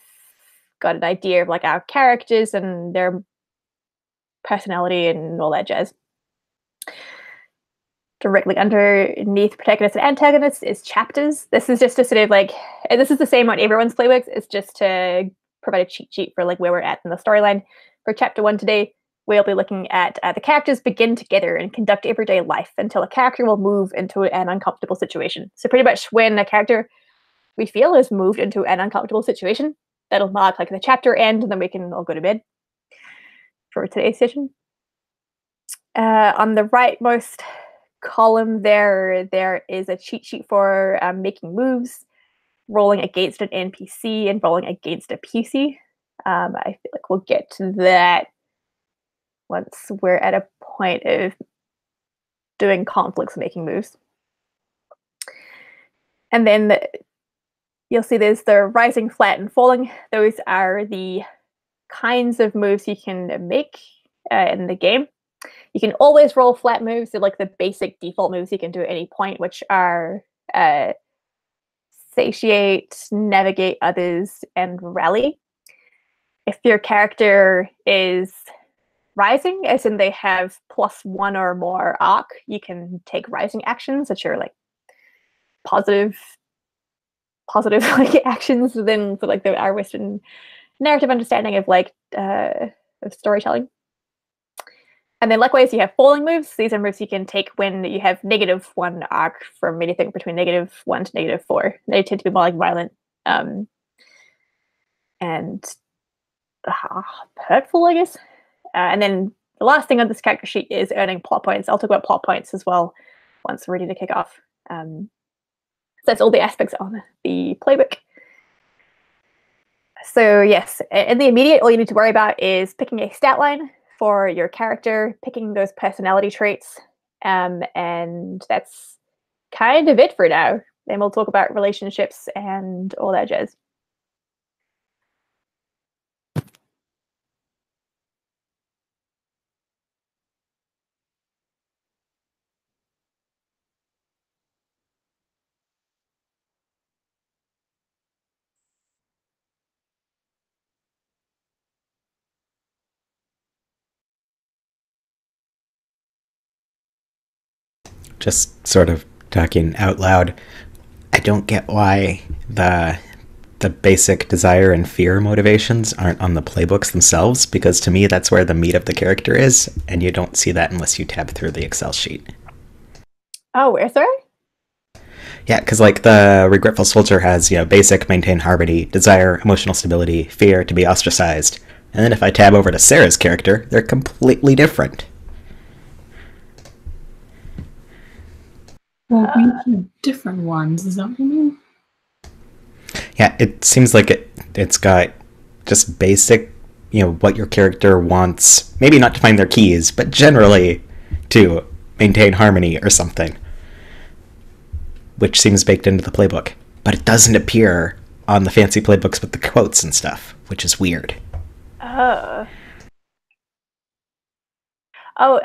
A: got an idea of like our characters and their personality and all that jazz. Directly underneath protagonists and antagonists is chapters. This is just a sort of like, and this is the same on everyone's playbooks. It's just to provide a cheat sheet for like where we're at in the storyline. For chapter 1 today, we'll be looking at the characters begin together and conduct everyday life until a character will move into an uncomfortable situation. So pretty much when a character we feel has moved into an uncomfortable situation, that'll mark like the chapter end, and then we can all go to bed for today's session. On the rightmost column there is a cheat sheet for making moves, rolling against an NPC, and rolling against a PC. I feel like we'll get to that once we're at a point of doing conflicts, making moves. And then you'll see there's the rising, flat, and falling. Those are the kinds of moves you can make in the game. You can always roll flat moves, so like the basic default moves you can do at any point, which are satiate, navigate others, and rally. If your character is rising, as in they have +1 or more arc, you can take rising actions, which are like positive like actions within like our Western narrative understanding of like of storytelling. And then likewise, you have falling moves. These are moves you can take when you have -1 arc from anything between -1 to -4. They tend to be more like violent and hurtful, I guess. And then the last thing on this character sheet is earning plot points. I'll talk about plot points as well once we're ready to kick off. So that's all the aspects on the playbook. So yes, in the immediate, all you need to worry about is picking a stat line for your character, picking those personality traits, and that's kind of it for now. Then we'll talk about relationships and all that jazz.
D: Just sort of talking out loud, I don't get why the basic desire and fear motivations aren't on the playbooks themselves, because to me that's where the meat of the character is, and you don't see that unless you tab through the Excel sheet.
A: Oh, where, sorry?
D: Yeah, because like the Regretful Soldier has, basic, maintain harmony, desire, emotional stability, fear, to be ostracized. And then if I tab over to Sarah's character, they're completely different.
E: Well, we have different ones. Is that what you mean?
D: Yeah, it seems like it's got just basic, what your character wants. Maybe not to find their keys, but generally to maintain harmony or something. which seems baked into the playbook, but it doesn't appear on the fancy playbooks with the quotes and stuff, which is weird.
A: Oh,
D: Oh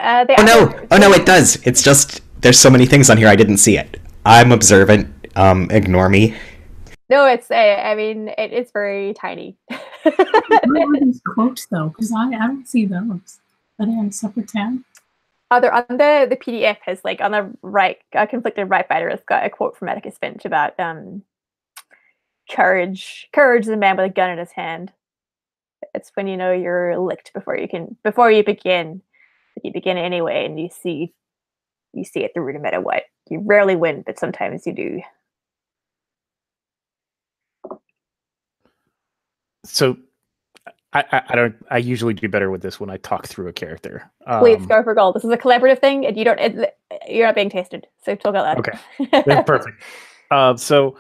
D: no, it does. It's just there's so many things on here I didn't see it. I'm observant. Ignore me.
A: No, it's. I mean, it is very tiny.
E: What are these quotes though? Because I don't see those. Are they on a separate tab?
A: They're on the PDF. Has like on the right, conflicted right fighter has got a quote from Atticus Finch about courage. Courage is a man with a gun in his hand. It's when you know you're licked before you begin. But you begin anyway, and you see it through no matter what. You rarely win, but sometimes you do.
C: So I usually do better with this when I talk through a character.
A: Please go for gold. This is a collaborative thing, and you're not being tasted. So talk out loud.
C: Okay, perfect. So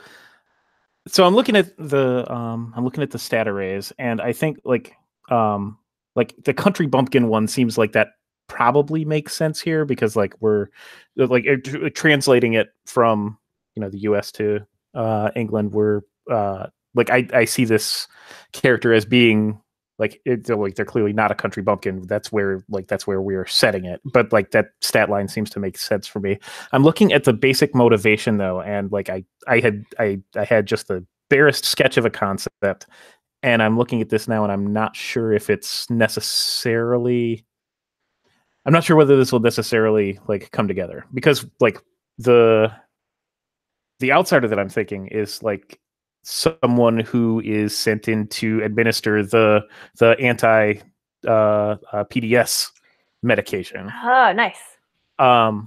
C: I'm looking at the stat arrays, and I think like the country bumpkin one seems like that probably makes sense here because like we're like translating it from the US to England. We're like I see this character as being like they're clearly not a country bumpkin. That's where we're setting it. But like that stat line seems to make sense for me. I'm looking at the basic motivation though, and like I had just the barest sketch of a concept, and I'm looking at this now, and I'm not sure if it's necessarily. I'm not sure whether this will necessarily like come together because like the outsider that I'm thinking is like someone who is sent in to administer the anti PDS medication.
A: Oh, nice.
C: And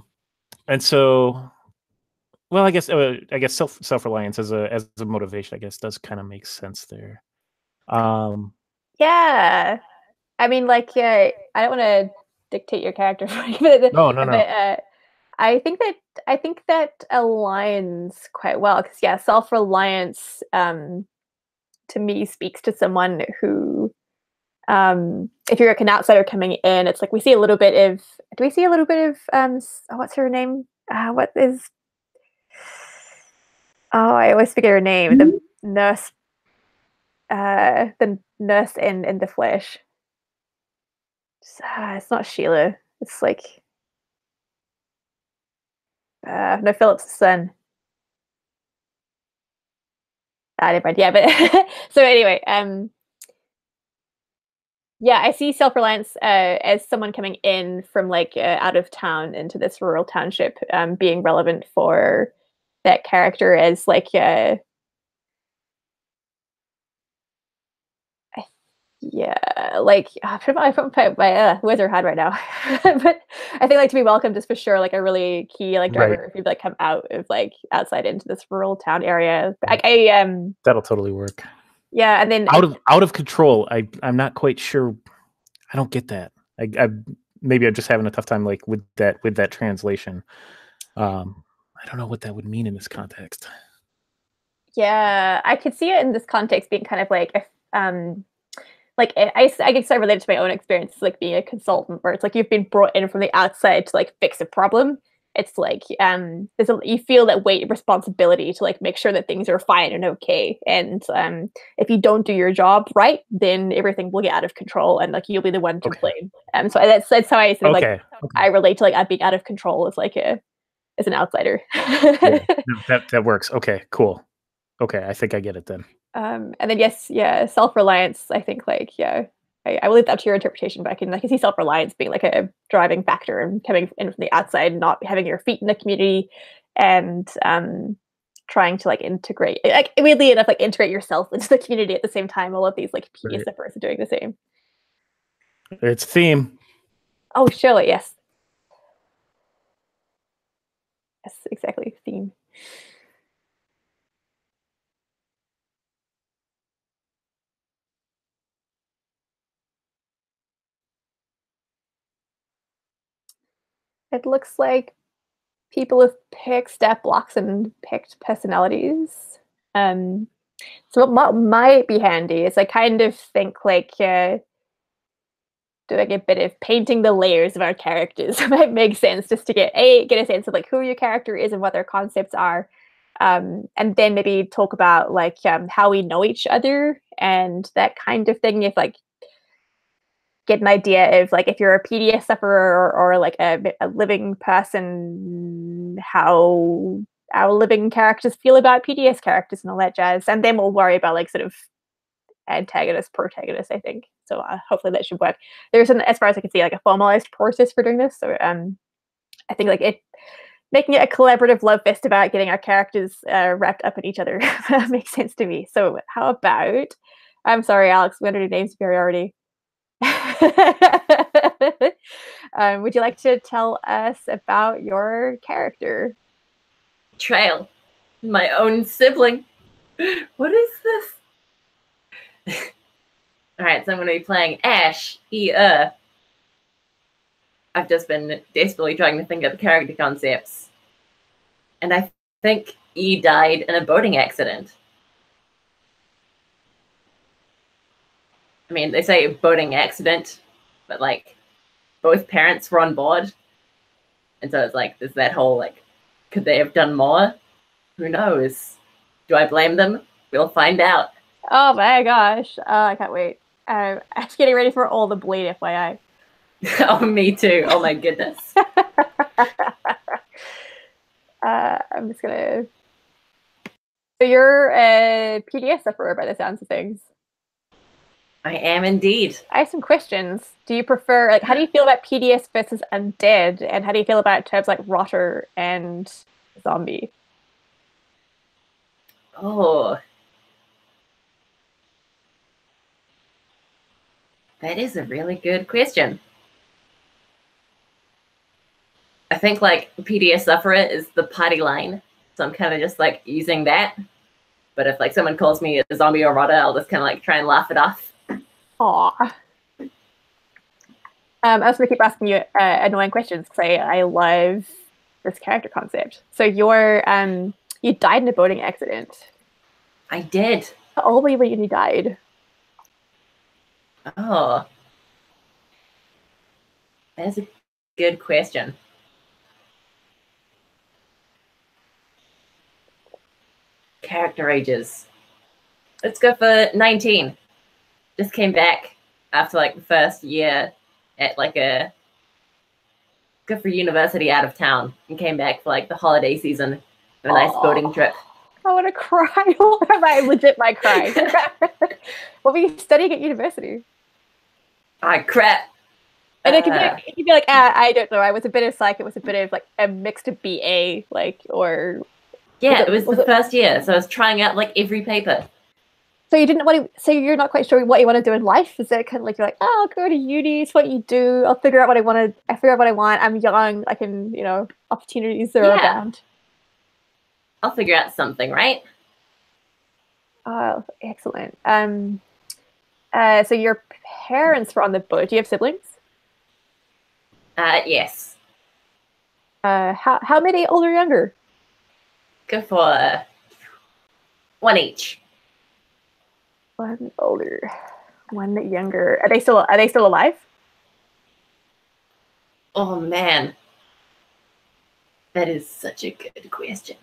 C: so, well, I guess self-reliance as a motivation, I guess, does kind of make sense there.
A: Yeah, I mean, like, I don't want to dictate your character for you, but
C: No.
A: I think that aligns quite well because self-reliance to me speaks to someone who if you're like an outsider coming in, it's like we see a little bit of what's her name? What is I always forget her name. The nurse in The Flash. It's not Sheila. It's like no, Philip's son. Never mind. Yeah, but so anyway, yeah, I see self-reliance as someone coming in from like out of town into this rural township, being relevant for that character as like like I put my wizard hat right now, but I think like to be welcomed is for sure like a really key like driver
C: Right.
A: if you like come out of like outside into this rural town area.
C: That'll totally work.
A: Yeah, and then
C: out of control. I'm not quite sure. I don't get that. I maybe I'm just having a tough time like with that translation. I don't know what that would mean in this context.
A: Yeah, I could see it in this context being kind of like if like I guess I relate to my own experience like being a consultant where it's like you've been brought in from the outside to like fix a problem. It's like you feel that weight of responsibility to like make sure that things are fine and okay, and if you don't do your job right, then everything will get out of control and like you'll be the one to blame. So that's how I sort of like I relate to like being out of control as like as an outsider.
C: Yeah, that works. Okay, cool. Okay, I think I get it then.
A: And then self-reliance. I think like I will leave that up to your interpretation, but I can see self-reliance being like a driving factor and coming in from the outside, not having your feet in the community, and trying to like integrate, like weirdly enough, like integrate yourself into the community at the same time. All of these like PDS efforts are doing the same.
C: It's theme.
A: Oh, surely yes, exactly theme. It looks like people have picked stat blocks and picked personalities. So what might be handy is I kind of think like doing a bit of painting the layers of our characters might make sense just to get a sense of like who your character is and what their concepts are, and then maybe talk about like how we know each other and that kind of thing. If like get an idea of like if you're a PDS sufferer or like a living person, how our living characters feel about PDS characters and all that jazz, and then we'll worry about like sort of antagonist, protagonist, I think. So hopefully that should work. There's an, as far as I can see, like a formalized process for doing this. So I think like it making it a collaborative love fest about getting our characters wrapped up in each other makes sense to me. So how about, I'm sorry, Alex, we entered your name superiority. Would you like to tell us about your character?
B: Trail, my own sibling. What is this? All right, so I'm going to be playing Ash, I've just been desperately trying to think of the character concepts. And I think E died in a boating accident. I mean, they say boating accident, but like both parents were on board. And so it's like, there's that whole like, could they have done more? Who knows? Do I blame them? We'll find out.
A: Oh my gosh. I can't wait. I'm getting ready for all the bleed, FYI.
B: Oh, me too. Oh my goodness.
A: I'm just gonna. So you're a PDS sufferer by the sounds of things.
B: I am indeed.
A: I have some questions. Do you prefer, like, how do you feel about PDS versus undead, and how do you feel about terms like rotter and zombie?
B: Oh, that is a really good question. I think like PDS sufferer is the party line, so I'm kind of just like using that. But if like someone calls me a zombie or rotter, I'll just kind of like try and laugh it off.
A: Aw. I was going to keep asking you annoying questions because I love this character concept. So you died in a boating accident.
B: I did.
A: How old were you when you died?
B: Oh, that's a good question. Character ages. Let's go for 19. Just came back after like the first year at like a go for university out of town and came back for like the holiday season. A nice boating trip.
A: I want to cry. I legit might cry. What were you studying at university?
B: Ah, crap.
A: And it could be like, I don't know. I was a bit of psych. It was a bit of like a mixed BA, like, or
B: yeah, it was the first year, so I was trying out like every paper.
A: So you didn't want to. So you're not quite sure what you want to do in life. Is it kind of like you're like, oh, I'll go to uni. It's what you do. I'll figure out what I want to. I figure out what I want. I'm young. I can, opportunities are abound.
B: I'll figure out something, right?
A: Oh, excellent. So your parents were on the boat. Do you have siblings?
B: Yes.
A: How many, older or younger?
B: Go for one each.
A: One older, one younger. Are they still alive?
B: Oh man, that is such a good question.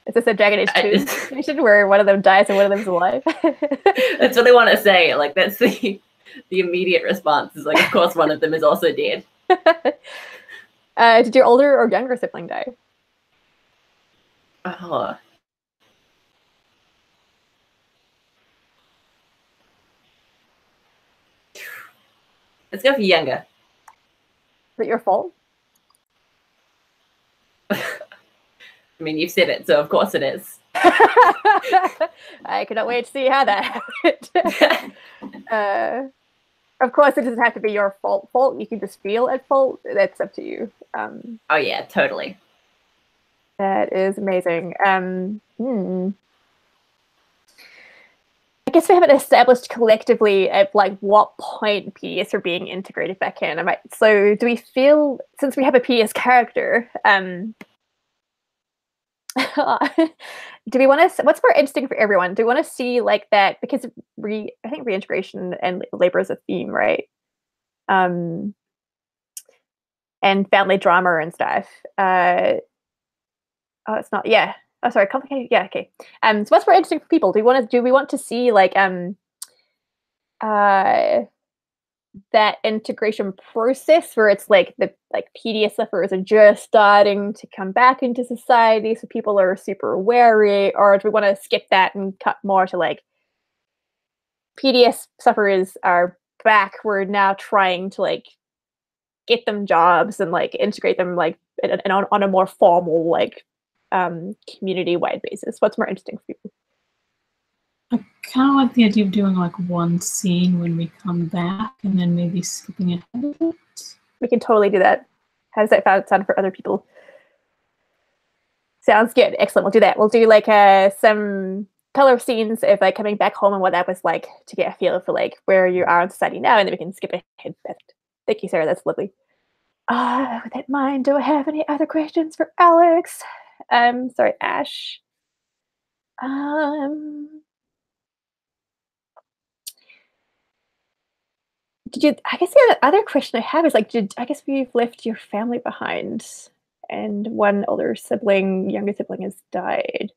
A: Is this a Dragon Age 2 situation where one of them dies and one of them's alive?
B: That's what I want to say. Like that's the immediate response is like, of course, one of them is also dead.
A: Did your older or younger sibling die?
B: Oh. Let's go for younger.
A: Is it your fault?
B: I mean, you've said it, so of course it is.
A: I cannot wait to see how that happened. Of course, it doesn't have to be your fault. You can just feel at fault. That's up to you.
B: Oh yeah, totally.
A: That is amazing. I guess we haven't established collectively at like what point PDS are being integrated back in. So do we feel, since we have a PDS character, do we want to, what's more interesting for everyone? Do we want to see like that, because I think reintegration and labor is a theme, right? And family drama and stuff. Oh, it's not. Yeah. Oh, sorry. Complicated. Yeah. Okay. So what's more interesting for people? Do we want to see like that integration process where it's like the PDS sufferers are just starting to come back into society, so people are super wary, or do we want to skip that and cut more to like PDS sufferers are back, we're now trying to like get them jobs and like integrate them like on a more formal like community wide basis? What's more interesting for people?
E: I kind of like the idea of doing like one scene when we come back and then maybe skipping ahead of it.
A: We can totally do that. How does that sound for other people? Sounds good. Excellent. We'll do that. We'll do like some color scenes of like coming back home and what that was like to get a feel for like where you are in society now, and then we can skip ahead. Thank you, Sarah. That's lovely. With that in mind, do I have any other questions for Alex? Sorry, Ash. Did you? I guess the other question I have is like, I guess we've left your family behind, and one older sibling, younger sibling, has died.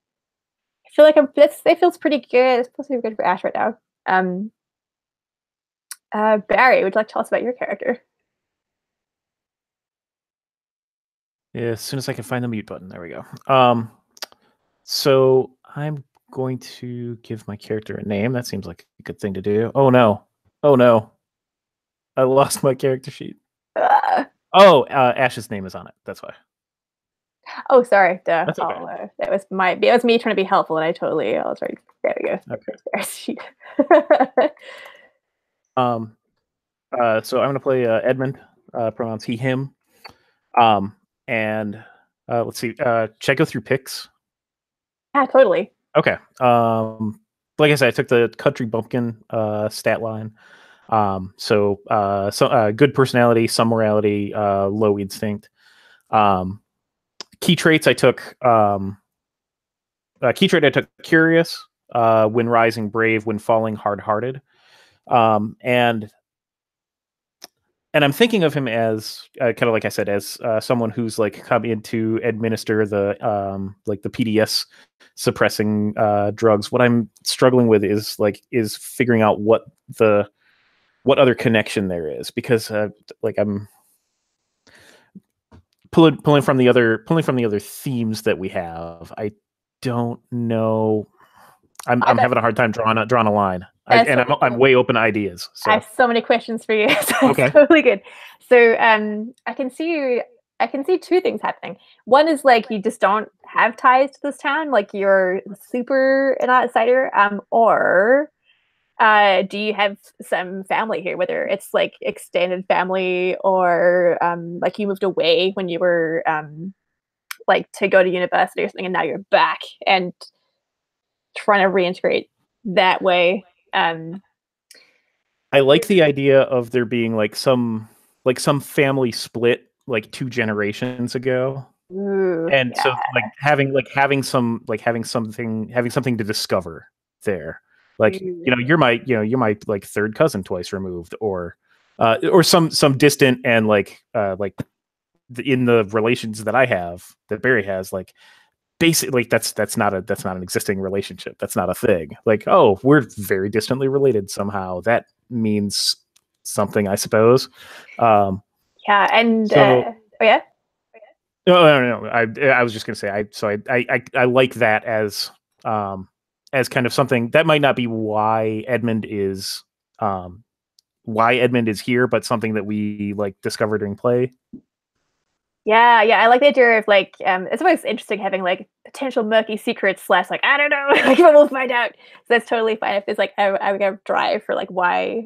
A: I feel like it feels pretty good. It's supposed to be good for Ash right now. Barry, would you like to tell us about your character?
C: Yeah, as soon as I can find the mute button, there we go. So I'm going to give my character a name. That seems like a good thing to do. Oh no! I lost my character sheet. Ash's name is on it. That's why.
A: Oh, sorry. Duh.
C: That's okay.
A: That was me trying to be helpful, and I was right. There we go.
C: Okay. So I'm going to play Edmund. Pronouns he, him. And let's see. Should I go through picks?
A: Yeah, totally.
C: Okay. Like I said, I took the country bumpkin stat line. So good personality, some morality, low instinct. Key traits I took. Key trait I took curious, when rising brave, when falling hard-hearted. And I'm thinking of him as kind of like I said, as someone who's like come in to administer the like the PDS suppressing drugs. What I'm struggling with is figuring out what other connection there is, because like I'm pulling from the other themes that we have. I don't know. I'm having a hard time drawing a line. I'm way open to ideas. So.
A: I have so many questions for you. So
C: okay.
A: It's totally good. So I can see two things happening. One is like you just don't have ties to this town, like you're super an outsider, or do you have some family here, whether it's like extended family or like you moved away when you were like to go to university or something, and now you're back and trying to reintegrate that way.
C: I like the idea of there being like some family split like 2 generations ago.
A: Ooh,
C: and
A: yeah.
C: So having something to discover there. Like, you're my like third cousin twice removed, or some distant, and like in the relations that I have, that Barry has, like basically that's not an existing relationship. That's not a thing. Like, oh, we're very distantly related somehow. That means something, I suppose.
A: Yeah, and
C: so,
A: oh yeah.
C: No. I was just gonna say I like that as kind of something that might not be why Edmund is here, but something that we like discover during play.
A: Yeah, I like the idea of like it's always interesting having like potential murky secrets / like I don't know, like we'll find out. So that's totally fine if there's like a drive for like why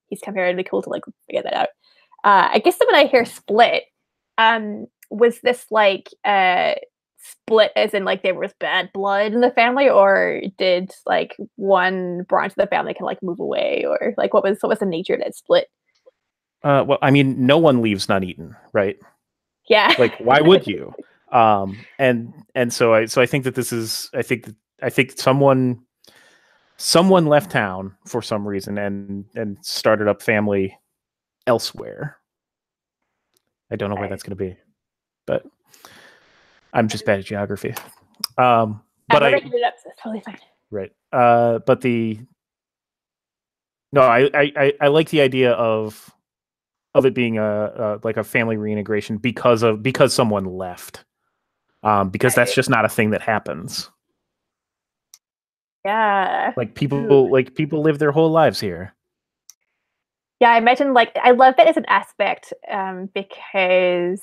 A: he's come here. It'd be cool to like figure that out. I guess when I hear split, was this like split as in like there was bad blood in the family, or did like one branch of the family can like move away, or like what was the nature of that split?
C: Well, I mean, no one leaves none eaten, right?
A: Yeah.
C: Like, why would you? And so I think that this is, I think someone left town for some reason and started up family elsewhere. I don't know where that's going to be, but I'm just bad at geography. But
A: I'm making it up, so it's totally fine.
C: Right. But I like the idea of it being like a family reintegration because someone left. Because that's just not a thing that happens.
A: Yeah.
C: Like people live their whole lives here.
A: Yeah, I imagine I love that as an aspect because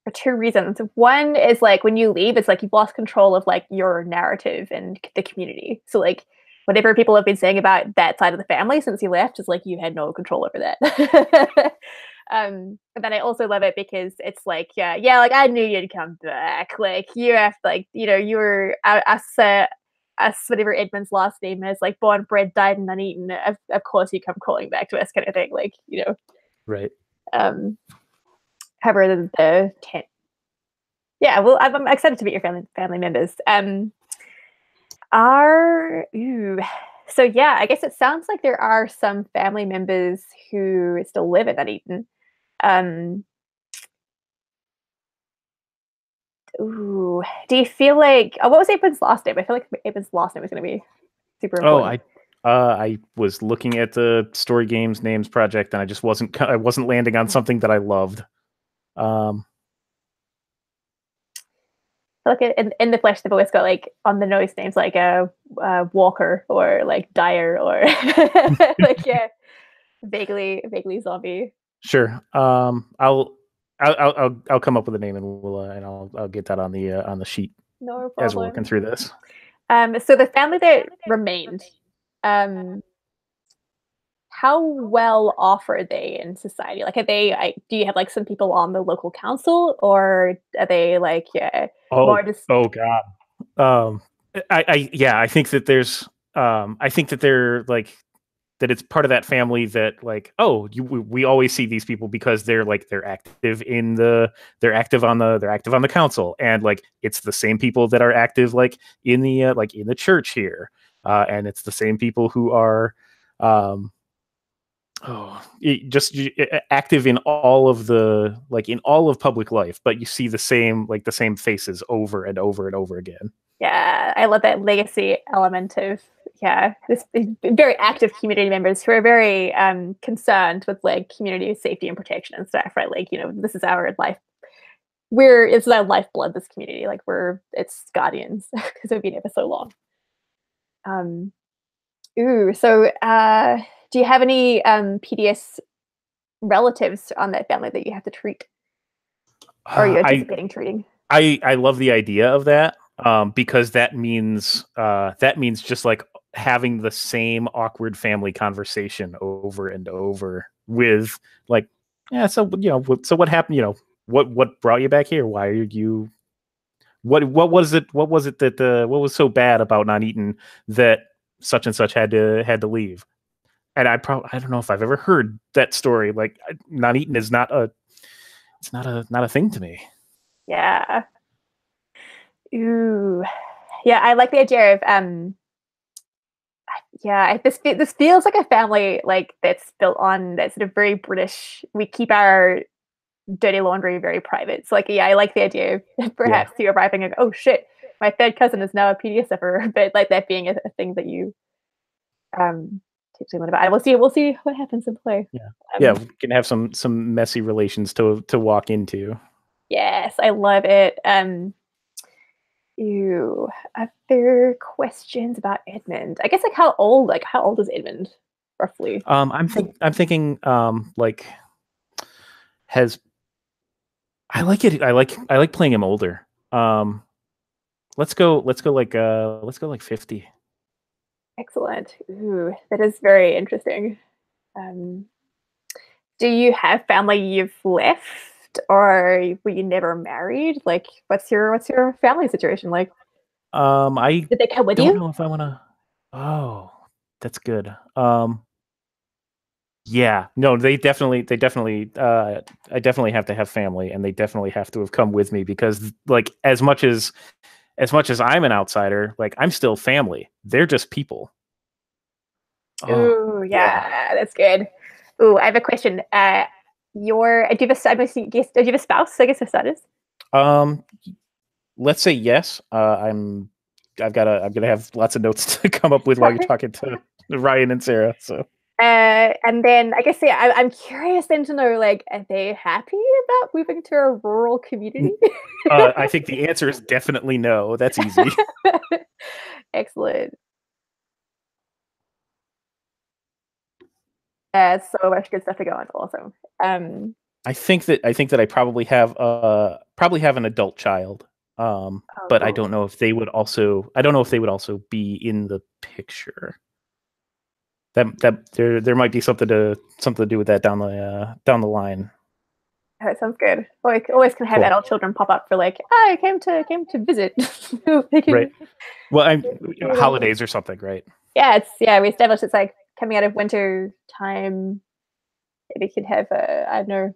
A: for two reasons. One is when you leave, it's you've lost control of your narrative and the community. So whatever people have been saying about that side of the family since you left is you had no control over that. But then I also love it because it's I knew you'd come back. You have you were us, whatever Edmund's last name is, born, bred, died, and uneaten. Of course you come crawling back to us, kind of thing.
C: Right.
A: However, the tent. Yeah, well, I'm excited to meet your family members. So yeah, I guess it sounds like there are some family members who still live at Nuneaton. Do you feel what was April's last name? I feel like April's last name was going to be super important.
C: I was looking at the Story Games Names project, and I wasn't landing on something that I loved.
A: Look in the flesh, they've always got on the nose names Walker or Dyer or vaguely zombie.
C: Sure. I'll come up with a name and I'll get that on the sheet.
A: No problem.
C: As we're working through this.
A: So the family that remained, how well off are they in society? Are they? Do you have some people on the local council, or are they more just?
C: Oh God. I think that there's. I think that they're that it's part of that family that we always see these people because they're active on the council, and it's the same people that are active in the church here, and it's the same people who are active in all of public life, but you see the same faces over and over and over again.
A: Yeah, I love that legacy element of this very active community members who are very concerned with community safety and protection and stuff, right? This is our life. It's our lifeblood, this community. We're its guardians because we've been here for so long. So do you have any PDS relatives on that family that you have to treat? Or are you anticipating treating?
C: I love the idea of that. Because that means just having the same awkward family conversation over and over with so what happened, what brought you back here, why are you, what was it that what was so bad about Nuneaton that such and such had to leave. And I don't know if I've ever heard that story. Nuneaton is not a thing to me.
A: Yeah. Yeah, I like the idea of this feels like a family that's built on that sort of very British. We keep our dirty laundry very private. So I like the idea of perhaps you arriving and oh shit, my third cousin is now a PDSFer, but that being a thing that you teach them about. We'll see what happens in play.
C: We can have some messy relations to walk into.
A: Yes, I love it. Other questions about Edmund? I guess how old is Edmund roughly?
C: I'm thinking I like it. I like playing him older. Let's go 50.
A: Excellent. That is very interesting. Do you have family you've left, or were you never married? What's your family situation like? Did they come with you?
C: I don't know if I want to. Oh, that's good. Yeah, no, they definitely. I definitely have to have family, and they definitely have to have come with me because, as much as I'm an outsider, I'm still family. They're just people.
A: Oh, yeah, that's good. I have a question. Do you have a spouse? I guess your son is.
C: Let's say yes. I'm gonna have lots of notes to come up with while you're talking to Ryan and Sarah. So.
A: And then I guess I'm curious then to know, like, are they happy about moving to a rural community?
C: I think the answer is definitely no. That's easy.
A: Excellent. So much good stuff to go on. Awesome.
C: I think that I probably have an adult child. But I don't know if they would also be in the picture. That there might be something to do with that down the line.
A: That sounds good. Always can have
C: Cool.
A: adult children pop up for like, I came to visit.
C: Right. Well, holidays or something, right?
A: Yeah, we established it's like coming out of winter time. Maybe could have I don't know.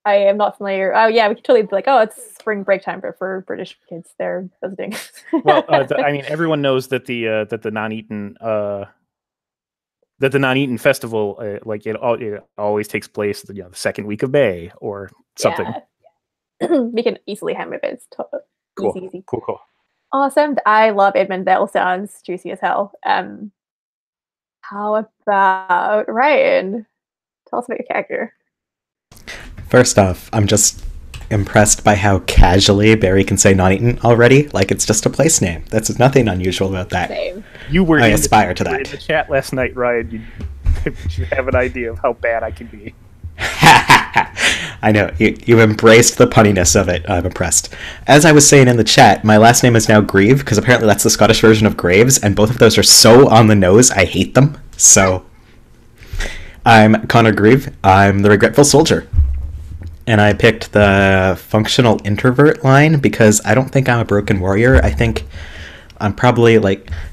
A: I am not familiar. Oh yeah, we could totally be like, oh, it's spring break time for British kids. They're visiting.
C: Well, everyone knows that the non-eaten festival, it always takes place the second week of May or something.
A: Yeah. We can easily hammer it. It's
C: Cool.
A: Easy.
C: Cool.
A: Awesome. I love Edmund. That all sounds juicy as hell. How about Ryan? Tell us about your character.
D: First off, I'm just impressed by how casually Barry can say non-eaten already. Like it's just a place name. That's nothing unusual about that.
A: Same.
D: I aspire to that.
C: In the chat last night, Ryan. You have an idea of how bad I can be.
D: I know. You embraced the punniness of it. I'm impressed. As I was saying in the chat, my last name is now Grieve, because apparently that's the Scottish version of Graves, and both of those are so on the nose, I hate them. So, I'm Connor Grieve. I'm the Regretful Soldier. And I picked the functional introvert line because I don't think I'm a broken warrior. I think I'm probably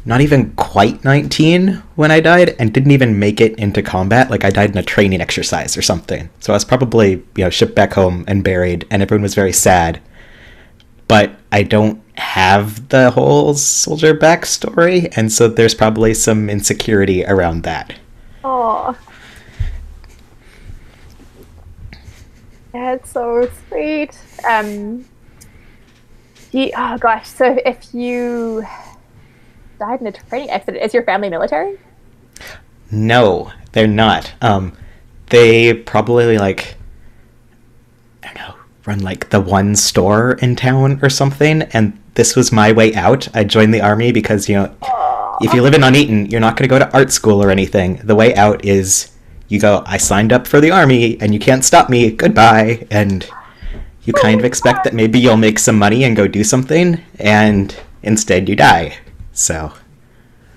D: not even quite 19 when I died and didn't even make it into combat. Like I died in a training exercise or something. So I was probably, shipped back home and buried, and everyone was very sad. But I don't have the whole soldier backstory, and so there's probably some insecurity around that.
A: Oh. That's so sweet. Oh gosh, so if you died in a training accident, is your family military?
D: No, they're not. They probably I don't know, run the one store in town or something, and this was my way out. I joined the army because, if you live in Nuneaton, you're not going to go to art school or anything. The way out is you go, I signed up for the army and you can't stop me, goodbye, and you kind of expect that maybe you'll make some money and go do something, and instead you die. So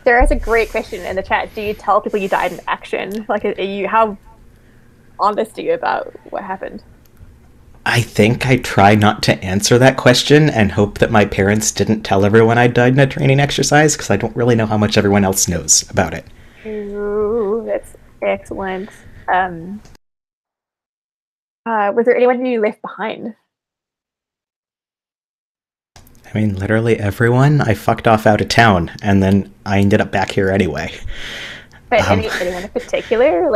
A: there is a great question in the chat. Do you tell people you died in action? How honest are you about what happened?
D: I think I try not to answer that question and hope that my parents didn't tell everyone I died in a training exercise, because I don't really know how much everyone else knows about it.
A: Ooh, that's excellent. Was there anyone you left behind?
D: I mean, literally everyone. I fucked off out of town, and then I ended up back here anyway.
A: But anyone in particular?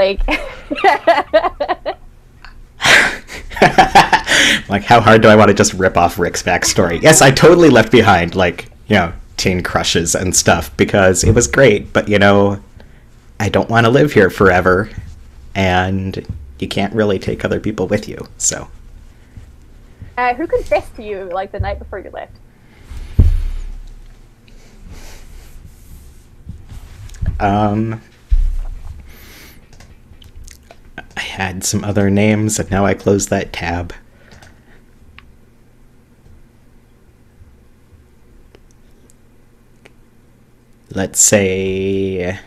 D: How hard do I want to just rip off Rick's backstory? Yes, I totally left behind, teen crushes and stuff, because it was great, but, I don't want to live here forever, and you can't really take other people with you, so.
A: Who confessed to you, the night before you left?
D: I had some other names, and now I closed that tab. Let's say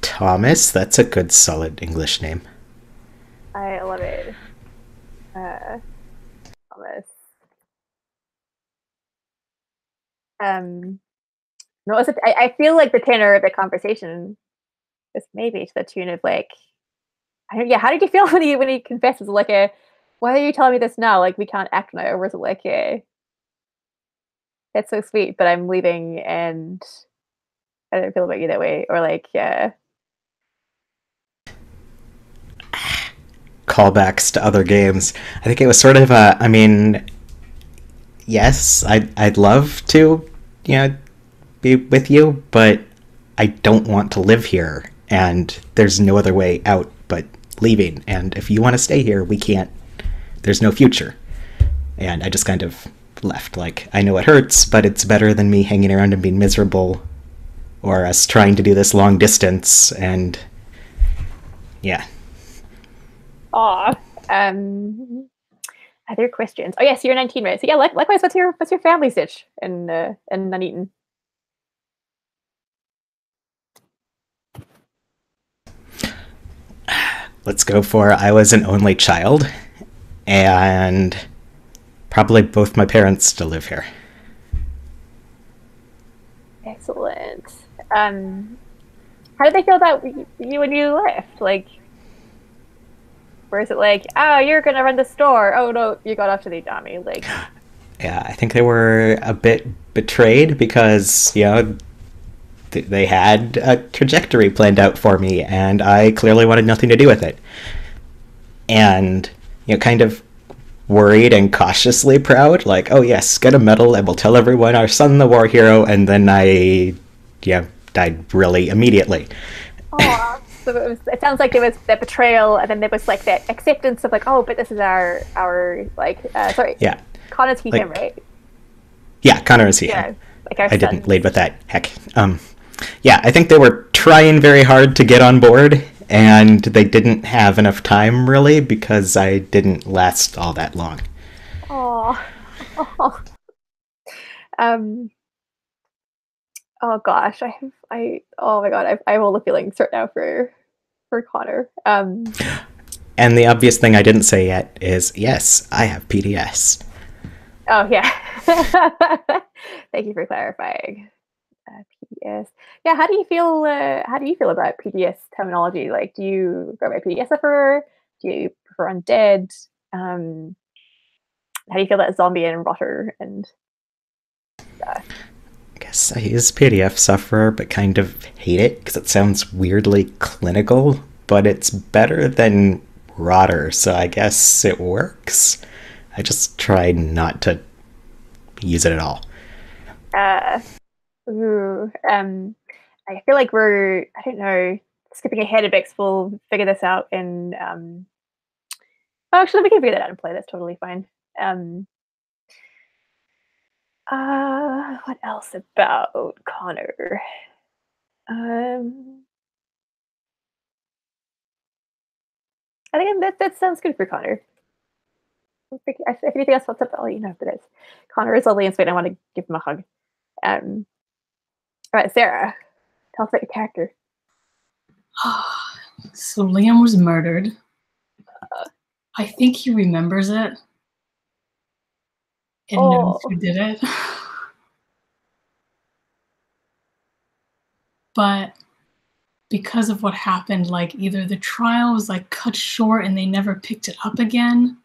D: Thomas. That's a good, solid English name.
A: I love it. Thomas. No, I feel like the tenor of the conversation is maybe to the tune of how did you feel when he confesses? Why are you telling me this now? We can't act now. Or was it that's so sweet, but I'm leaving and I don't feel about you that way. Or
D: callbacks to other games. I think it was sort of a, I mean, yes, I'd love to, you know, be with you, but I don't want to live here, and there's no other way out but leaving. And if you want to stay here, we can't. There's no future. And I just kind of left. Like, I know it hurts, but it's better than me hanging around and being miserable, or us trying to do this long distance. And yeah.
A: Aw. Other questions? Oh yes, you're 19, right? So yeah, likewise. What's your family stitch in Nuneaton?
D: Let's go for I was an only child, and probably both my parents still live here.
A: Excellent. How did they feel about you when you left? Like, or is it like, oh, you're gonna run the store? Oh no, you got off to the army. Like,
D: Yeah, I think they were a bit betrayed because, you know, they had a trajectory planned out for me, and I clearly wanted nothing to do with it. And, you know, kind of worried and cautiously proud, like, oh yes, get a medal and we'll tell everyone our son the war hero, and then I, yeah, died really immediately.
A: oh, so it sounds like there was that betrayal, and then there was like that acceptance of like, oh, but this is our like, sorry,
D: Yeah.
A: Connor's he
D: Like,
A: him, right?
D: Yeah, Connor is he.
A: Yeah, like our
D: I didn't
A: son.
D: lead with that. Heck. Yeah, I think they were trying very hard to get on board, and they didn't have enough time, really, because I didn't last all that long.
A: Oh, oh, oh gosh, oh my god, I have all the feelings right now for Connor.
D: And the obvious thing I didn't say yet is, yes, I have PDS.
A: Oh yeah, thank you for clarifying. PDS. Yeah, how do you feel? How do you feel about PDS terminology? Like, do you go by PDS sufferer? Do you prefer undead? How do you feel about zombie and rotter and
D: I guess I use PDF sufferer, but kind of hate it because it sounds weirdly clinical, but it's better than rotter, so I guess it works. I just try not to use it at all.
A: I feel like we're, I don't know, skipping ahead a bit. We'll figure this out in. Oh, actually, we can figure that out and play. That's totally fine. What else about Connor? I think that sounds good for Connor. If anything else pops up, I'll let you know. But it's Connor is lovely and sweet. I want to give him a hug. All right, Sarah, tell us about your character.
E: So Liam was murdered. I think he remembers it and knows who did it. But because of what happened, like either the trial was like cut short and they never picked it up again.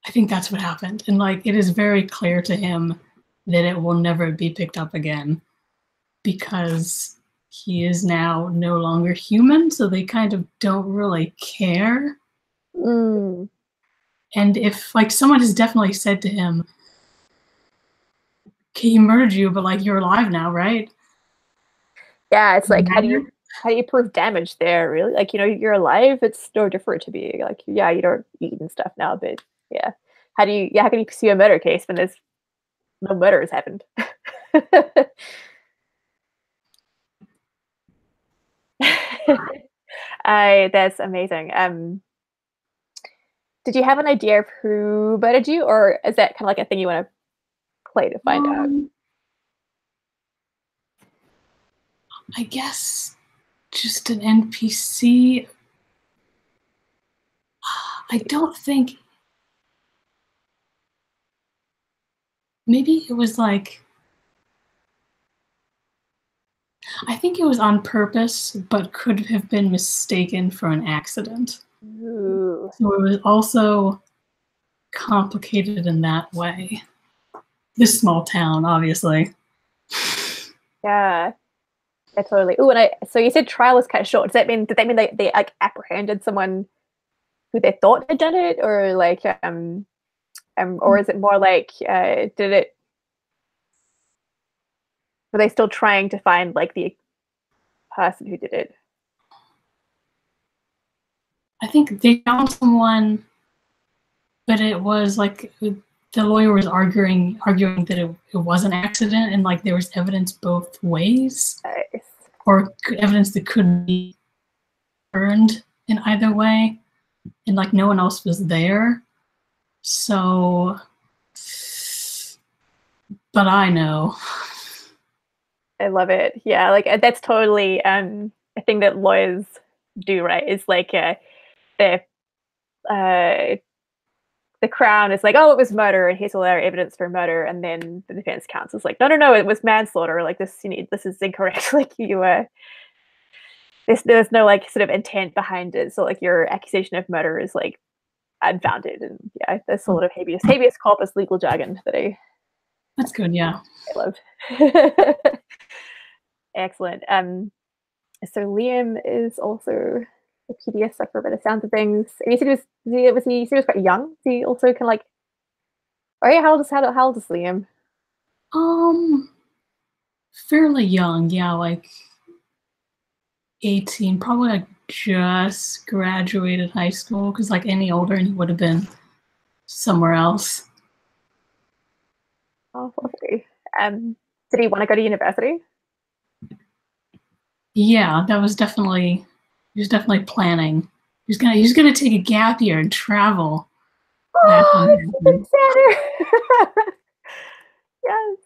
E: I think that's what happened. And like it is very clear to him that it will never be picked up again because he is now no longer human, so they kind of don't really care.
A: Mm.
E: And if like someone has definitely said to him, okay, he murdered you, but like you're alive now, right?
A: Yeah, it's like how do you prove damage there, really? Like, you know, you're alive, it's no different to be like, yeah, you don't eat and stuff now, but yeah. How can you pursue a murder case when there's no murder has happened? That's amazing. Did you have an idea of who murdered you, or is that kind of like a thing you want to play to find out?
E: I guess just an NPC. I don't think. Maybe it was like. I think it was on purpose, but could have been mistaken for an accident.
A: Ooh.
E: So it was also complicated in that way. This small town, obviously.
A: Yeah. Yeah, totally. Oh, and so you said trial was cut short. Did that mean they like apprehended someone who they thought had done it, or like or is it more like were they still trying to find like the person who did it?
E: I think they found someone, but it was like the lawyer was arguing that it was an accident, and like there was evidence both ways, or evidence that couldn't be earned in either way, and like no one else was there. So, but I know.
A: I love it. Yeah, like that's totally a thing that lawyers do, right? It's like the the Crown is like, oh, it was murder, and here's all our evidence for murder, and then the defense counsel's like, no, it was manslaughter. Like this, this is incorrect. Like there's no like sort of intent behind it. So like your accusation of murder is like unfounded, and yeah, there's a lot of habeas corpus legal jargon that
E: That's good. Yeah,
A: I love. Excellent. So Liam is also a PDS sufferer by the sounds of things. And you said he was quite young. So he also can like. Oh yeah, how old is Liam?
E: fairly young. Yeah, like 18, probably like just graduated high school. Because like any older, and he would have been somewhere else.
A: Oh, lovely. Did he want to go to university?
E: Yeah, he was definitely planning. He was gonna take a gap year and travel.
A: Oh, it's even sadder. Yes.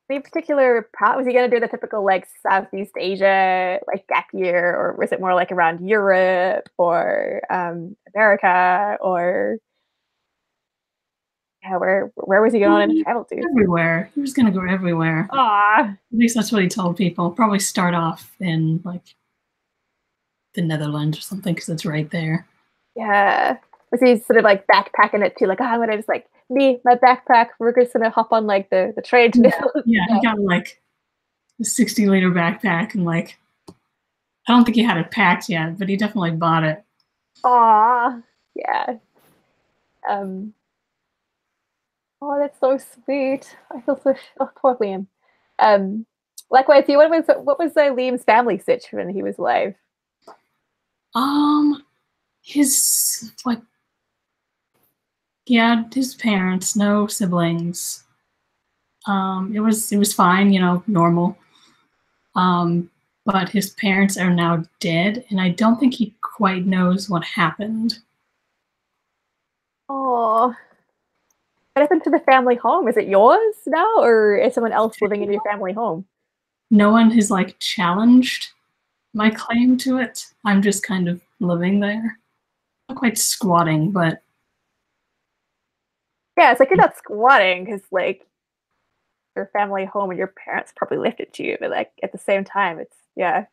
A: Any particular part? Was he going to do the typical like Southeast Asia like gap year, or was it more like around Europe or America, or yeah, where was he going to travel to?
E: Everywhere. He was going to go everywhere.
A: Ah,
E: At least that's what he told people. Probably start off in like the Netherlands or something, because it's right there.
A: yeah. Was he sort of like backpacking it too? Like, oh, I'm gonna just like me, my backpack. We're just gonna hop on like the train to Netherlands.
E: Yeah, he got like a 60-liter backpack, and like I don't think he had it packed yet, but he definitely bought it.
A: Aw, yeah. Oh, that's so sweet. I feel so poor Liam. Likewise, what was Liam's family sitch when he was alive?
E: His like he had his parents, no siblings. It was fine, normal. But his parents are now dead, and I don't think he quite knows what happened.
A: Oh, what happened to the family home? Is it yours now, or is someone else living in your family home?
E: No one has like challenged my claim to it. I'm just kind of living there. Not quite squatting, but
A: yeah, it's like you're not squatting because like your family home and your parents probably left it to you, but like at the same time, it's yeah.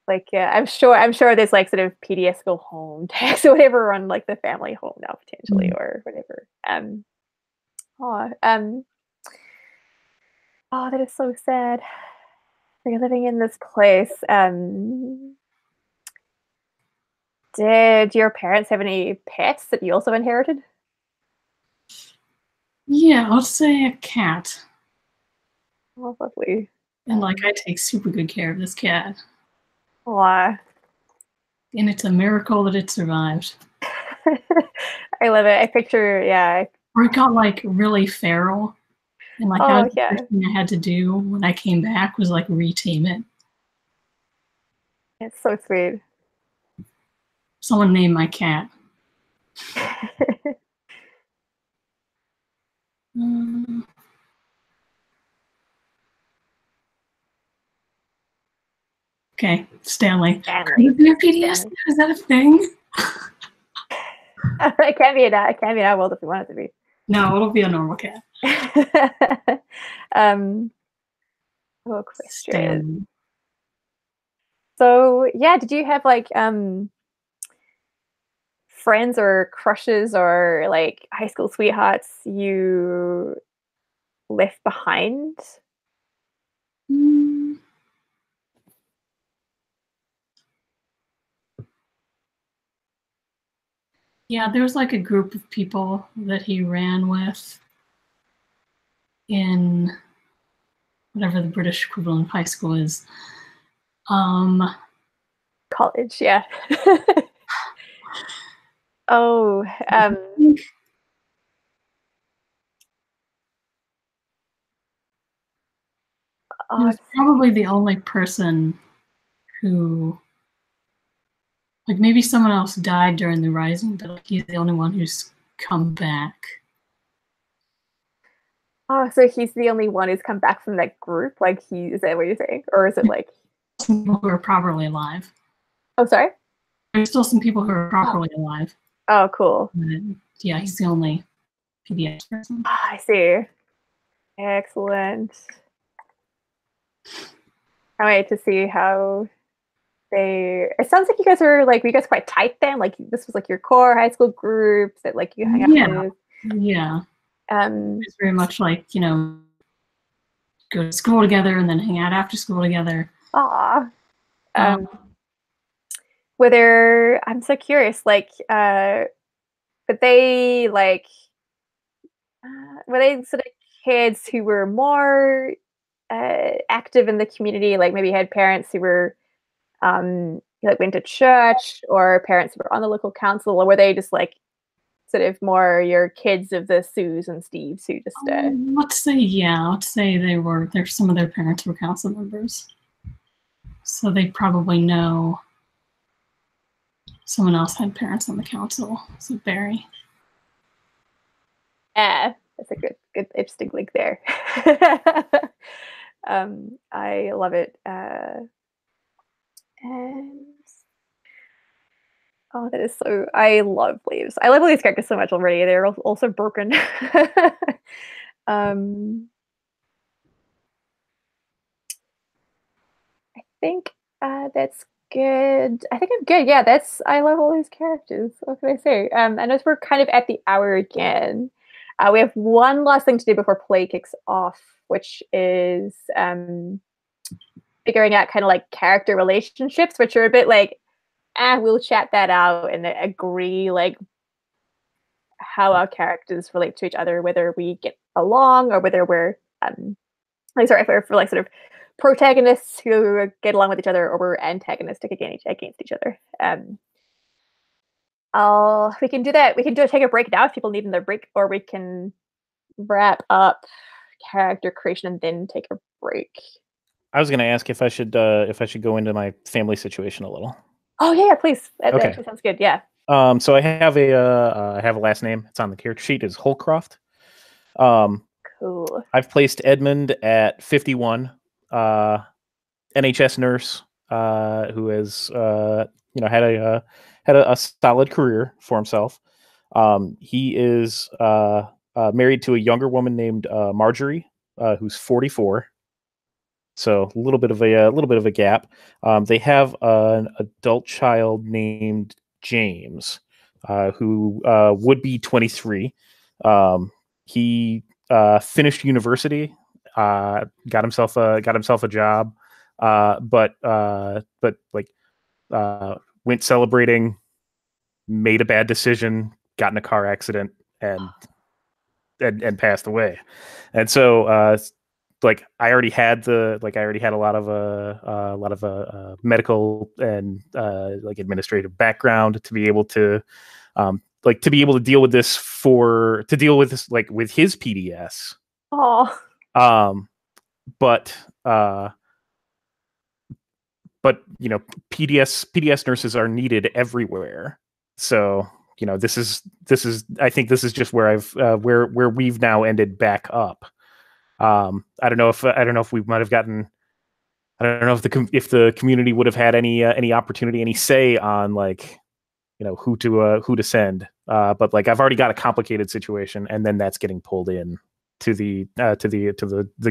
A: Like yeah, I'm sure there's like sort of PDS go home tax or whatever on like the family home now potentially or whatever. Oh, that is so sad. You're living in this place. Did your parents have any pets that you also inherited?
E: yeah, I'll say a cat.
A: Oh, lovely.
E: And like I take super good care of this cat.
A: Aw.
E: And it's a miracle that it survived.
A: I love it. I picture, yeah.
E: Or it got like really feral. And like that was
A: yeah.
E: the first thing I had to do when I came back was like retame it.
A: It's so sweet.
E: Someone named my cat. Okay, Stanley.
A: Stanley.
E: PDS? Is that a thing?
A: It can be in our world if we want it to be.
E: No, it'll be a normal cat.
A: Oh, question. So yeah, did you have like friends or crushes or like high school sweethearts you left behind?
E: Mm. Yeah, there was like a group of people that he ran with in whatever the British equivalent of high school is.
A: College, yeah. Oh,
E: He was probably the only person who, like, maybe someone else died during the Rising, but like, he's the only one who's come back.
A: oh, so he's the only one who's come back from that group? Like, is that what you're saying? Or is it like...
E: Some people who are properly alive.
A: Oh, sorry?
E: There's still some people who are properly alive.
A: Oh, cool.
E: But yeah, he's the only PBS person.
A: Ah, I see. Excellent. I wait to see how they... It sounds like you guys are like, were you guys quite tight then? Like, this was like your core high school groups that like you hang out with?
E: Yeah. It's very much like, you know, go to school together and then hang out after school together.
A: Aw. Were there... I'm so curious, like, but they like... were they sort of kids who were more active in the community, like maybe had parents who were like went to church, or parents who were on the local council, or were they just like sort of more your kids of the Sues and Steves who just
E: let's say there's some of their parents were council members, so they probably know someone else had parents on the council. So Barry.
A: That's a good interesting link there. I love it. And oh, that is so... I love Leaves. I love all these characters so much already. They're also broken. I think that's good. I think I'm good. Yeah, I love all these characters. What can I say? And as we're kind of at the hour again, we have one last thing to do before play kicks off, which is figuring out kind of like character relationships, which are a bit like, we'll chat that out and agree like how our characters relate to each other, whether we get along or whether we're if we're like sort of protagonists who get along with each other, or we're antagonistic against each other. We can do that. We can take a break now if people need another break, or we can wrap up character creation and then take a break.
C: I was going to ask if I should go into my family situation a little.
A: Oh yeah, please. That
C: Okay.
A: actually sounds good. Yeah.
C: So I have a last name. It's on the character sheet. Is Holcroft.
A: Cool.
C: I've placed Edmund at 51, NHS nurse, who has had a solid career for himself. He is married to a younger woman named Marjorie, who's 44. So a little bit of a gap. They have an adult child named James, who would be 23. He finished university, got himself a job, but went celebrating, made a bad decision, got in a car accident, and passed away. And so I already had a lot of medical and administrative background to be able to deal with this with his PDS.
A: Oh.
C: But PDS nurses are needed everywhere. So this is I think this is just where where we've now ended back up. I don't know if we might have gotten. I don't know if the community would have had any opportunity, any say on who to send. But I've already got a complicated situation, and then that's getting pulled in to the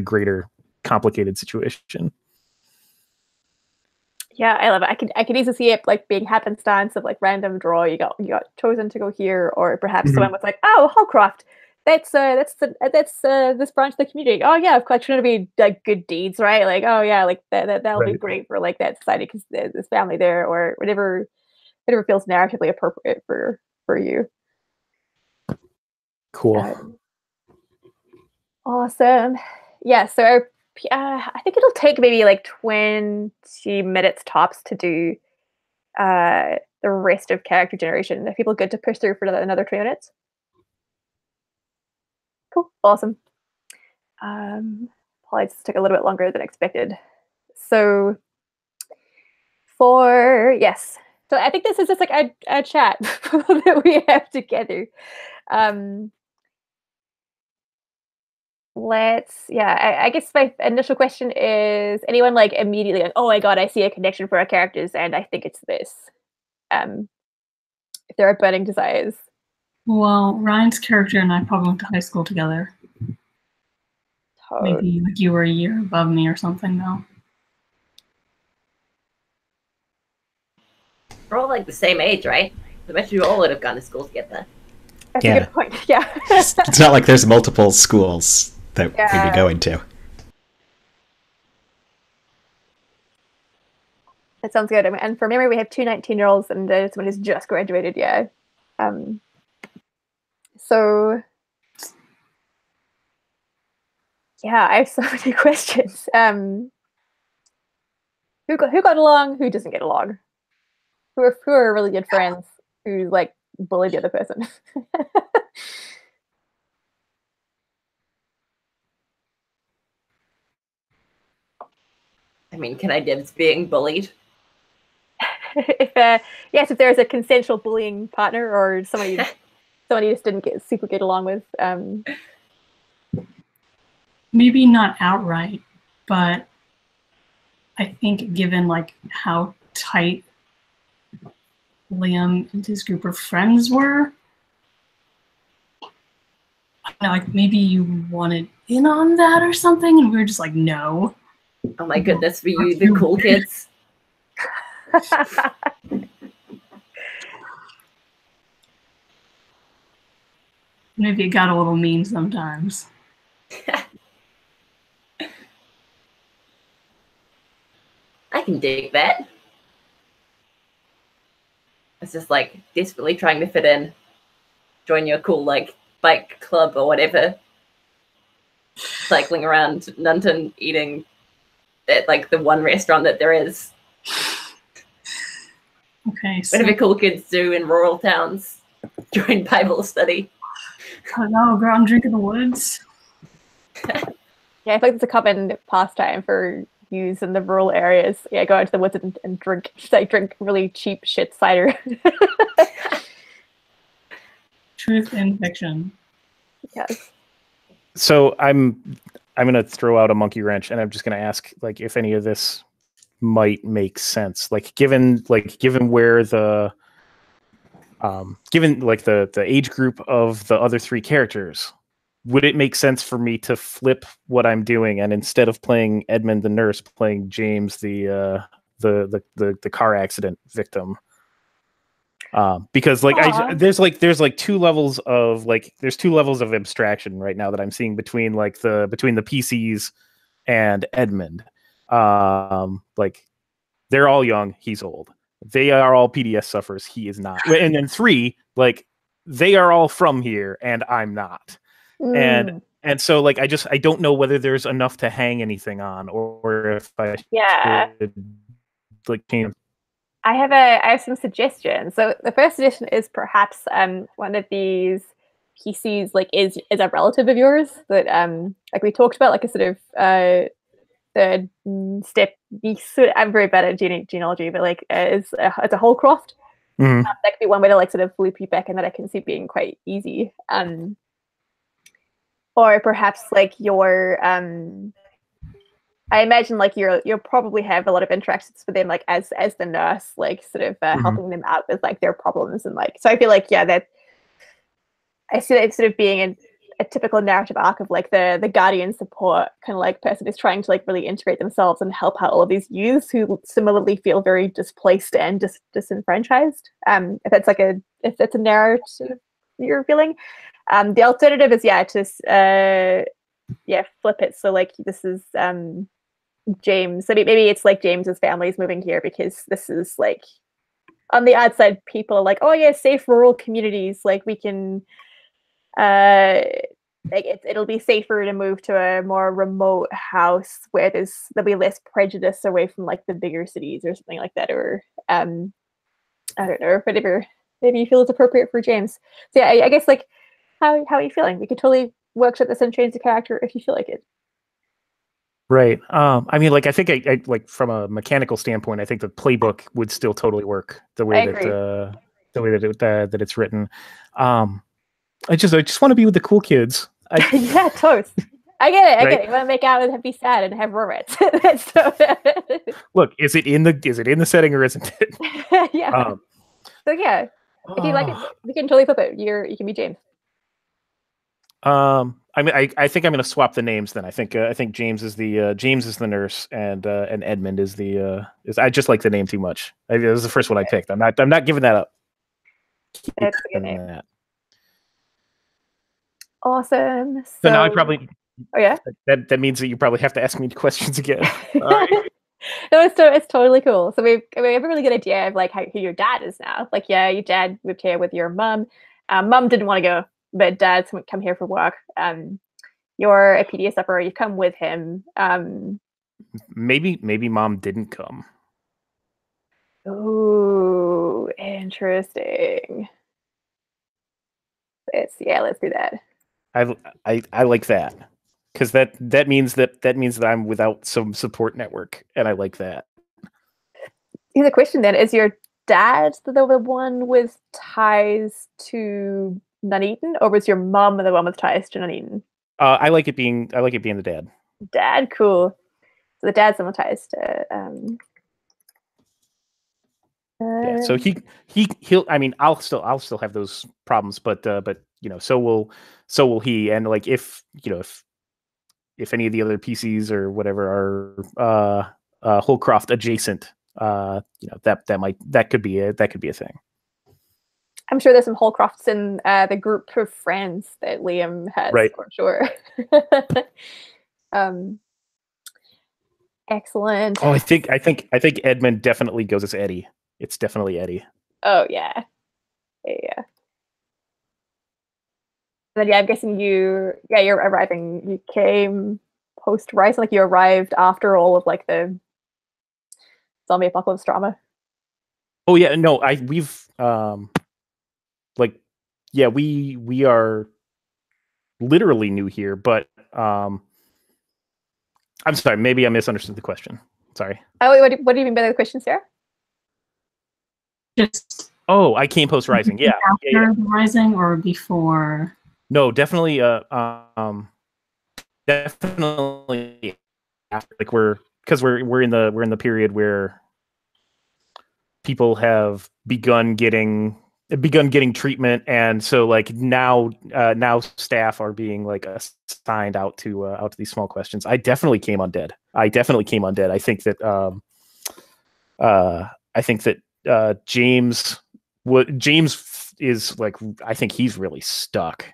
C: greater complicated situation.
A: Yeah, I love it. I could easily see it being happenstance of random draw. You got chosen to go here, or perhaps someone was like, "Oh, Holcroft, that's this branch of the community. Oh yeah, of course, trying to be like good deeds, right? Like, oh yeah, like that'll be
C: Right.
A: great for like that society because there's this family there, or whatever feels narratively appropriate for you.
C: Cool.
A: Awesome. Yeah, so I think it'll take maybe like 20 minutes tops to do the rest of character generation. Are people good to push through for another 20 minutes? Cool. Awesome. Probably just took a little bit longer than expected. So so I think this is just like a chat that we have together. I guess my initial question is, anyone like immediately like, oh my god, I see a connection for our characters and I think it's this. If there are burning desires.
E: Well, Ryan's character and I probably went to high school together. Maybe like you were a year above me or something, though.
B: We're all like the same age, right? I bet you all would have gone to school together.
A: That's a good point. Yeah.
D: It's not like there's multiple schools that we'd be going to.
A: That sounds good. And for memory, we have two 19-year-olds and someone who's just graduated. Yeah. So yeah, I have so many questions. Who got along? Who doesn't get along? Who are really good friends? Who like bully the other person?
B: I mean, can I dibs being bullied?
A: If there's a consensual bullying partner or somebody you just didn't get along with.
E: Maybe not outright, but I think given like how tight Liam and his group of friends were, I don't know, like maybe you wanted in on that or something, and we were just like, no.
B: Oh my goodness, were you the cool kids?
E: Maybe it got a little mean sometimes.
B: I can dig that. It's just like desperately trying to fit in, join your cool like bike club or whatever, cycling around Nunton, eating at like the one restaurant that there is.
E: Okay, so
B: whatever cool kids do in rural towns, join Bible study.
E: I don't know, go out and drink in the woods.
A: Yeah, I think it's a common pastime for youth in the rural areas. Yeah, go out to the woods and drink, drink really cheap shit cider.
E: Truth in fiction.
A: Yes.
C: So I'm gonna throw out a monkey wrench, and I'm just gonna ask like if any of this might make sense. Like given where the given like the age group of the other three characters, would it make sense for me to flip what I'm doing and instead of playing Edmund the nurse, playing James the car accident victim? Because like there's two levels of abstraction right now that I'm seeing between the PCs and Edmund. Like they're all young, he's old. They are all PDS sufferers, he is not. And then 3, like they are all from here and I'm not. And so like I don't know whether there's enough to hang anything on or if I should, like change.
A: I have some suggestions. So the first suggestion is perhaps one of these PCs like is a relative of yours that like we talked about, like a sort of third step. I'm very bad at genealogy, but like it's a Holcroft.
C: Mm-hmm.
A: That could be one way to like sort of loop you back, and that I can see being quite easy. Or perhaps like your I imagine like you'll probably have a lot of interactions with them like as the nurse, like sort of helping them out with like their problems, and like so I feel like that I see that sort of being a typical narrative arc of like the guardian support kind of like person who's trying to like really integrate themselves and help out all of these youths who similarly feel very displaced and disenfranchised. If that's a narrative you're feeling. The alternative is flip it. So like this is James. So maybe it's like James's family's moving here because this is like on the outside people are like, oh yeah, safe rural communities. Like we can it'll be safer to move to a more remote house where there'll be less prejudice away from like the bigger cities or something like that, or I don't know, whatever maybe you feel is appropriate for James. So yeah, I guess like how are you feeling? We could totally workshop this and change the character if you feel like it.
C: Right. I mean, like I think I like from a mechanical standpoint, I think the playbook would still totally work the way that that it's written. I just want to be with the cool kids.
A: Yeah, toast. I get it. I
C: Right?
A: get it. You want to make out and be sad and have romance.
C: Look, is it in the setting or isn't it?
A: Yeah. So yeah, if you like it, we can totally flip it. You can be James.
C: I mean, I think I'm going to swap the names then. I think James is the nurse, and Edmund is I just like the name too much. It was the first one I picked. I'm not giving that up.
A: That's a good name. Awesome.
C: So now I probably.
A: Oh yeah.
C: That means that you probably have to ask me questions again. All right.
A: No, it's totally cool. So we have a really good idea of like who your dad is now. Like, yeah, your dad moved here with your mom. Mom didn't want to go, but dad's come here for work. You're a PDA sufferer. You've come with him.
C: Maybe mom didn't come.
A: Ooh, interesting. Let's do that.
C: I like that because that means that I'm without some support network, and I like that.
A: The question then is: your dad the one with ties to Nuneaton, or was your mom the one with ties to Nuneaton?
C: I like it being the dad.
A: Dad, cool. So the dad's the one with ties to.
C: Yeah, so he'll. I mean, I'll still have those problems, but you know, so will he. And like if any of the other PCs or whatever are Holcroft adjacent, that could be a thing.
A: I'm sure there's some Holcrofts in the group of friends that Liam has,
C: right?
A: For sure. Excellent.
C: Oh, I think Edmund definitely goes as Eddie. It's definitely Eddie.
A: Oh yeah. Then yeah, I'm guessing you're arriving. You came post Rise, like you arrived after all of like the zombie apocalypse drama.
C: Oh yeah, no, we've we are literally new here, but I'm sorry, maybe I misunderstood the question. Sorry.
A: Oh, what do you mean by the question, Sarah?
E: Just
C: I came post Rising. Yeah.
E: After the Rising or before?
C: No, definitely definitely after, like we're in the period where people have begun getting treatment, and so like now staff are being like assigned out to these small questions. I definitely came undead. I think that James is like, I think he's really stuck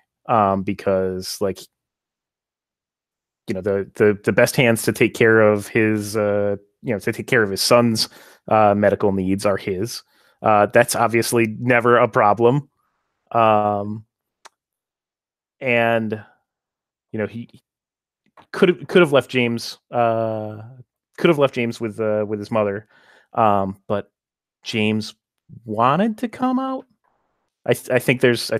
C: because like, you know, the best hands to take care of his to take care of his son's medical needs are his. That's obviously never a problem. And you know, he could have left James with his mother. But James wanted to come out. I think there's a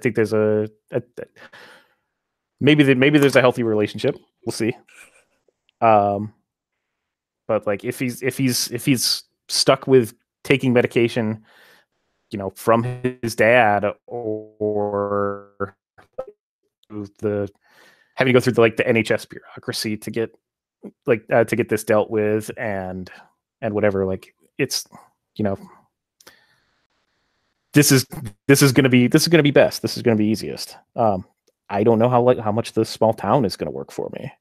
C: maybe there's a healthy relationship. We'll see. But like if he's stuck with taking medication, you know, from his dad, or the having to go through the NHS bureaucracy to get this dealt with and whatever, like it's, you know, this is going to be best. This is going to be easiest. I don't know how much the small town is going to work for me.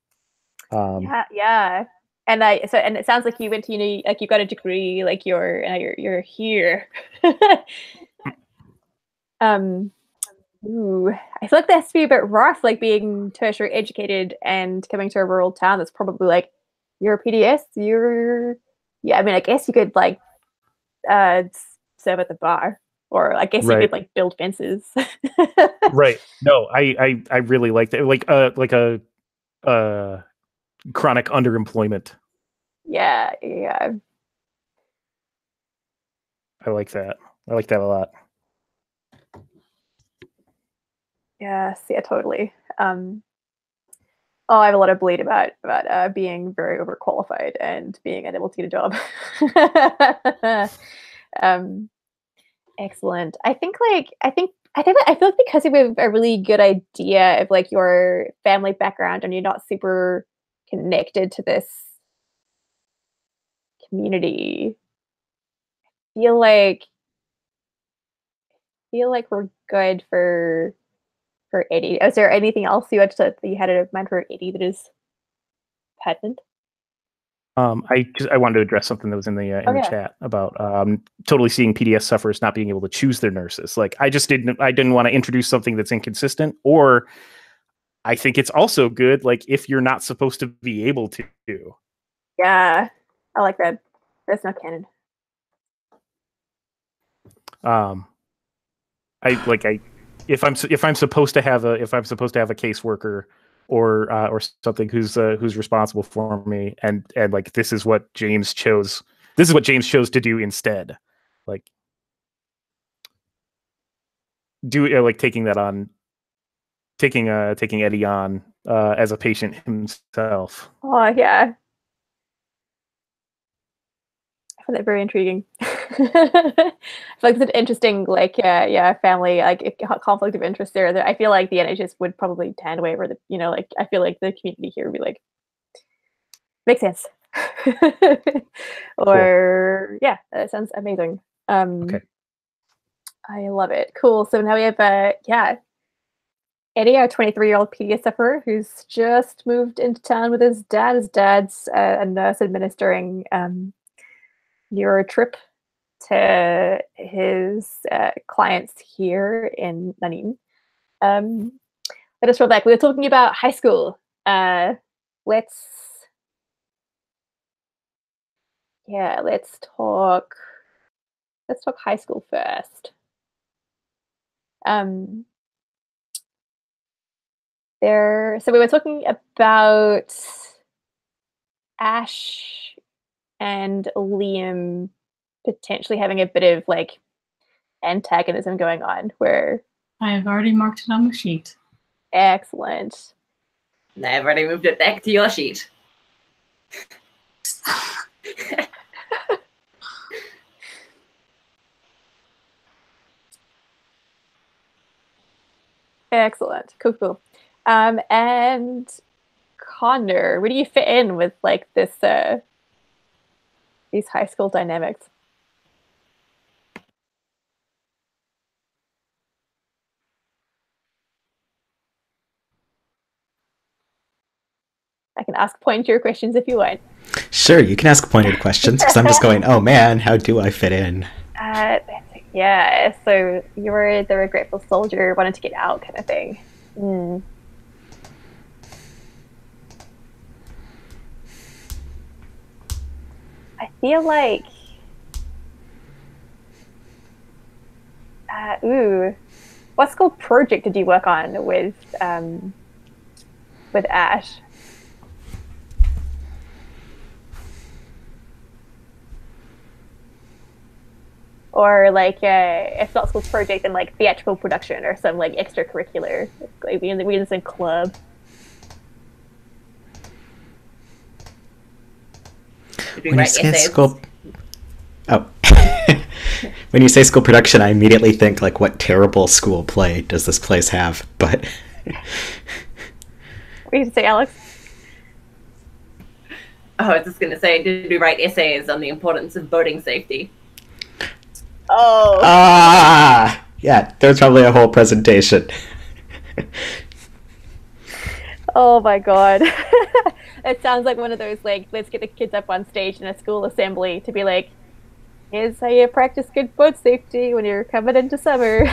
A: Yeah. And it sounds like you went to uni, like you got a degree, like you're here. Ooh, I feel like that has to be a bit rough, like being tertiary educated and coming to a rural town that's probably like, you're a PDS, yeah, I mean, I guess you could like serve at the bar, or I guess you
C: Right.
A: could like build fences.
C: Right. No, I really like that. Like a chronic underemployment.
A: Yeah.
C: I like that. I like that a lot.
A: Yes, yeah, totally. Oh, I have a lot of bleed about being very overqualified and being unable to get a job. um, Excellent. I feel like because you have a really good idea of like your family background and you're not super connected to this community, feel like we're good for Eddie. Is there anything else that you had in mind for Eddie that is pertinent?
C: I wanted to address something that was in the
A: Yeah.
C: chat about totally seeing PDS sufferers not being able to choose their nurses. Like I didn't want to introduce something that's inconsistent, or I think it's also good like if you're not supposed to be able to.
A: Yeah, I like that. That's not canon.
C: If I'm supposed to have a caseworker or something who's responsible for me, and like this is what James chose to do instead, like taking Eddie on as a patient himself.
A: Oh yeah, I find that very intriguing. I feel like it's an interesting family conflict of interest there. That I feel like the NHS would probably hand away over I feel like the community here would be like, makes sense. Or yeah, that sounds amazing.
C: Okay.
A: I love it. Cool. So now we have Eddie, our 23-year-old PDS sufferer who's just moved into town with his dad. His dad's a nurse administering Eurotrip to his clients here in Nanin. Let us roll back. We were talking about high school. Let's talk high school first. So we were talking about Ash and Liam potentially having a bit of like antagonism going on where
E: I have already marked it on the sheet.
A: Excellent.
B: I've already moved it back to your sheet.
A: Excellent. Cool. And Connor, where do you fit in with like this these high school dynamics? I can ask pointier questions if you want.
D: Sure, you can ask pointed questions because I'm just going, oh man, how do I fit in?
A: Yeah, so you were the regretful soldier, wanted to get out kind of thing. I feel like what school project did you work on with Ash? Or like if not school project, then like theatrical production or some like extracurricular, like we in some club.
D: When you say school, when you say school production, I immediately think like, what terrible school play does this place have? But
A: what did you say, Alex?
B: Oh, I was just going to say, did we write essays on the importance of boating safety?
A: Oh.
D: Yeah, there's probably a whole presentation.
A: Oh my god. It sounds like one of those, like, let's get the kids up on stage in a school assembly to be like, here's how you practice good boat safety when you're coming into summer.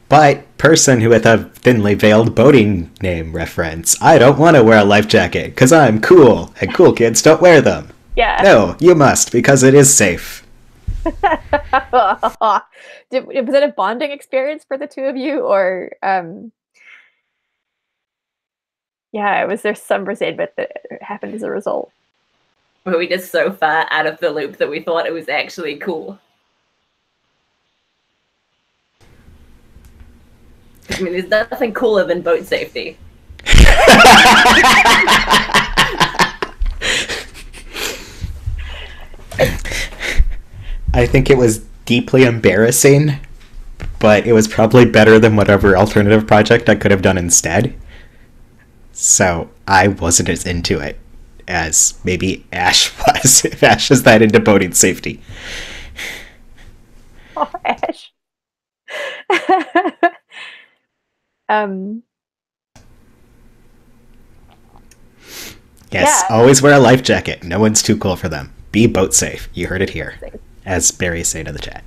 D: But person who with a thinly veiled boating name reference, I don't want to wear a life jacket because I'm cool, and cool kids don't wear them.
A: Yeah.
D: No, you must because it is safe.
A: Was it a bonding experience for the two of you, or yeah, was there some resentment that happened as a result?
B: Were we just so far out of the loop that we thought it was actually cool? I mean, there's nothing cooler than boat safety.
D: I think it was deeply embarrassing, but it was probably better than whatever alternative project I could have done instead. So I wasn't as into it as maybe Ash was, if Ash is that into boating safety.
A: Oh, Ash.
D: Yes,
A: Yeah.
D: always wear a life jacket. No one's too cool for them. Be boat safe. You heard it here. As Barry say to the chat.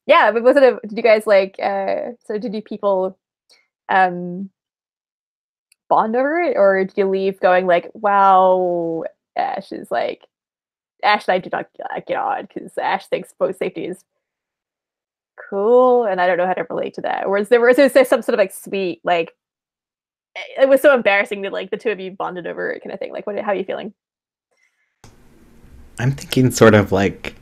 A: Yeah, but was it did you guys like so did you people bond over it, or did you leave going like, wow, Ash and I do not get on because Ash thinks boat safety is cool and I don't know how to relate to that? Or was there some sort of like sweet, like it was so embarrassing that like the two of you bonded over it kind of thing? Like how are you feeling?
D: I'm thinking sort of like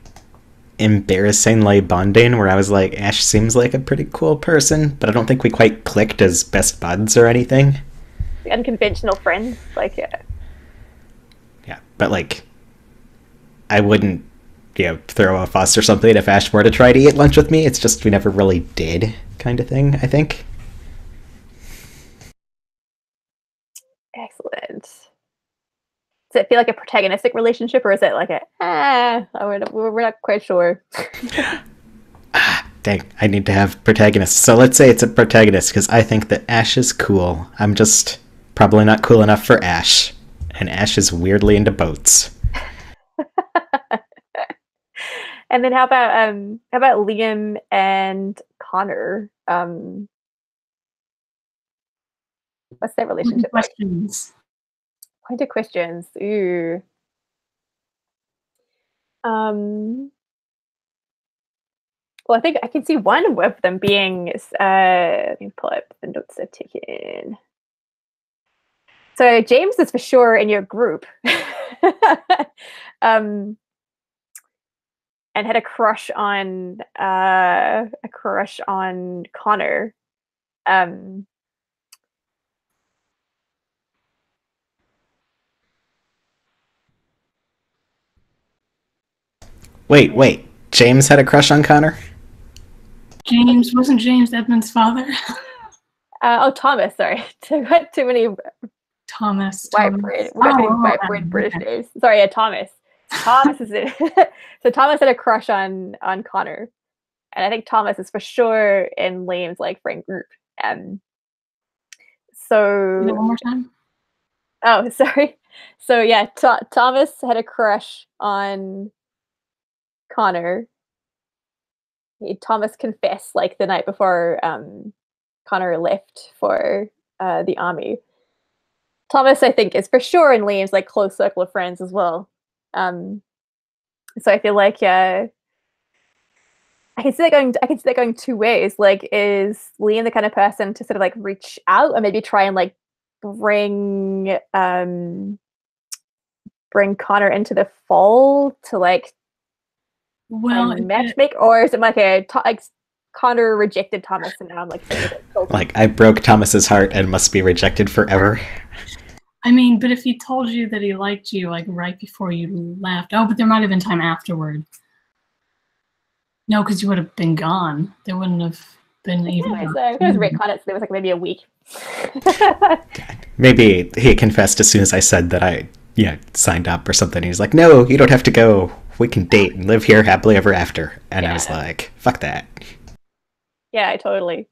D: embarrassingly bonding, where I was like, Ash seems like a pretty cool person, but I don't think we quite clicked as best buds or anything.
A: The unconventional friends, like
D: Yeah, but like, I wouldn't, throw a fuss or something if Ash were to try to eat lunch with me. It's just we never really did, kind of thing, I think.
A: excellent. Does it feel like a protagonistic relationship, or is it like we're not quite sure?
D: Dang, I need to have protagonists. So let's say it's a protagonist, because I think that Ash is cool. I'm just probably not cool enough for Ash. And Ash is weirdly into boats.
A: And then how about Liam and Connor? What's their relationship like?
E: Questions.
A: Pointed questions. Ooh. Well, I think I can see one of them being. Let me pull up the notes I've taken. So James is for sure in your group, and had a crush on Connor.
D: Wait. James had a crush on Connor?
E: Wasn't James Edmund's father?
A: Thomas. Sorry, too many
E: Thomas.
A: white bread. We're not getting white bread British names. Sorry, yeah, Thomas. Thomas is it. So Thomas had a crush on Connor, and I think Thomas is for sure in Liam's like friend group. So
E: One more time.
A: Oh, sorry. So yeah, Thomas had a crush on Connor. Thomas confessed like the night before Connor left for the army. Thomas, I think, is for sure in Liam's like close circle of friends as well. So I feel like I can see that going two ways. Like, is Liam the kind of person to sort of like reach out or maybe try and like bring Connor into the fold to like matchmake, or is it like Connor rejected Thomas and now I'm like
D: like I broke Thomas's heart and must be rejected forever?
E: I mean, but if he told you that he liked you like right before you left, but there might have been time afterward. No, because you would have been gone. There wouldn't have been even.
A: It was retcon it, so there was like maybe a week.
D: Maybe he confessed as soon as I said that I signed up or something. He's like, no, you don't have to go. We can date and live here happily ever after. And I was like, fuck that.
A: Yeah, totally.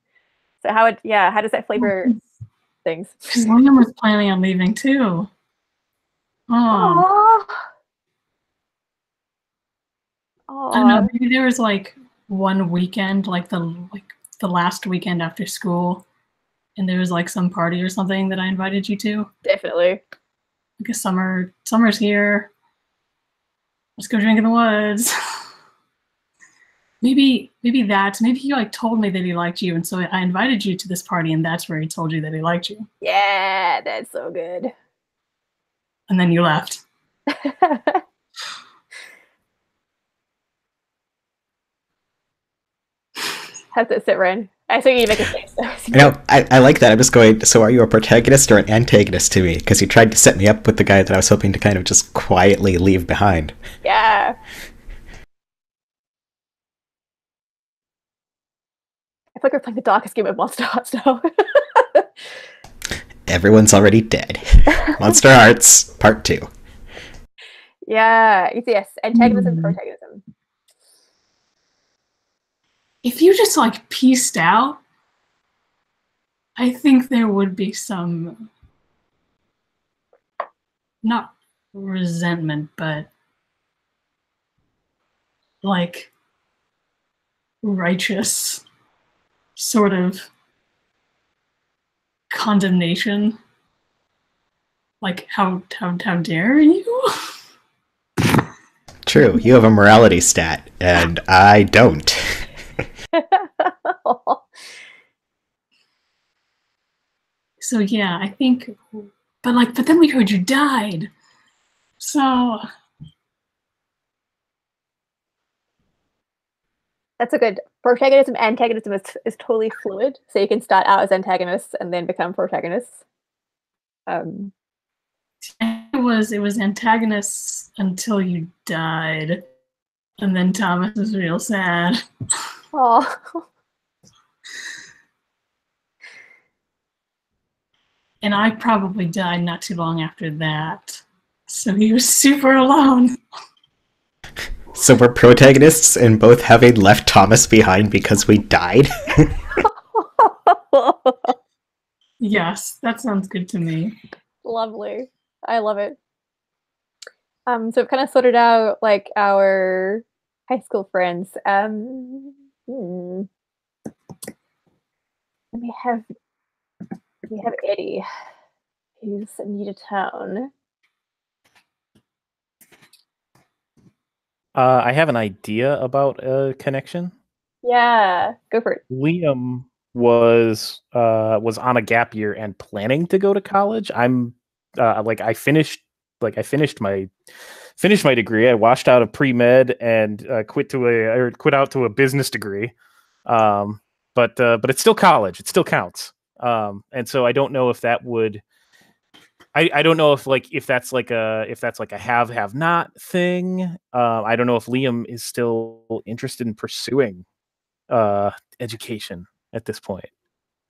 A: So how does that flavor things?
E: Because Liam was planning on leaving too. Oh.
A: Oh,
E: I don't know. Maybe there was like one weekend, like the last weekend after school, and there was like some party or something that I invited you to.
A: definitely.
E: Like a summer's here. Let's go drink in the woods. maybe he like told me that he liked you, and so I invited you to this party, and that's where he told you that he liked you.
A: Yeah, that's so good.
E: And then you left.
A: Have to sit, Ren. I think you make a face.
D: I like that. I'm just going, so are you a protagonist or an antagonist to me? Because you tried to set me up with the guy that I was hoping to kind of just quietly leave behind.
A: Yeah. I feel like we're playing the darkest game of Monster Hearts now.
D: Everyone's already dead. Monster Hearts, Part 2.
A: Yeah, yes, antagonism, protagonism.
E: If you just like pieced out, I think there would be some, not resentment, but like righteous sort of condemnation. Like, how dare you?
D: True, you have a morality stat, and I don't.
E: So yeah, I think, but then we heard you died. So
A: That's a good protagonism. Antagonism is totally fluid, so you can start out as antagonists and then become protagonists.
E: it was antagonists until you died, and then Thomas was real sad.
A: Oh,
E: And I probably died not too long after that. So he was super alone.
D: So we're protagonists in both having left Thomas behind because we died?
E: Yes, that sounds good to me.
A: lovely. I love it. So we've kind of sorted out like our high school friends. We have Eddie, who's new to town.
C: I have an idea about a connection.
A: Yeah, go for it.
C: Liam was on a gap year and planning to go to college. I'm I finished my degree. I washed out of pre-med and quit out to a business degree. But it's still college. It still counts. And so I don't know if that would. I don't know if that's like a have not thing. I don't know if Liam is still interested in pursuing education at this point.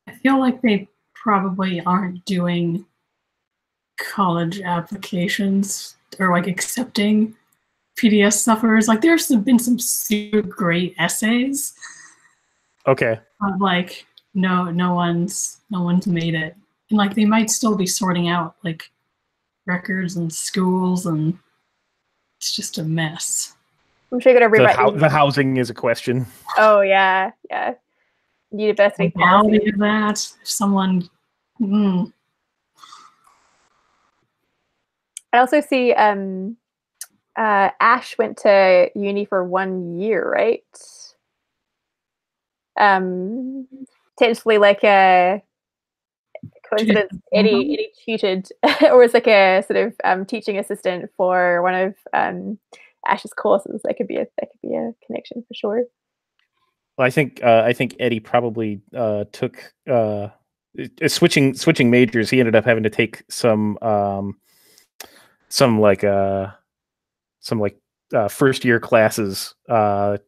E: I feel like they probably aren't doing college applications or like accepting PDS sufferers. Like there's been some super great essays.
C: Okay.
E: But like no one's made it. And like they might still be sorting out like records and schools, and it's just a mess.
A: I'm sure you're gonna rewrite
C: The housing is a question.
A: Oh yeah. University
E: Reality
A: policy.
E: of that, if someone
A: I also see Ash went to uni for 1 year, right? Potentially like a coincidence. Eddie cheated or was like a sort of teaching assistant for one of Ash's courses. That could be a connection for sure.
C: Well, I think Eddie probably took switching majors. He ended up having to take some first year classes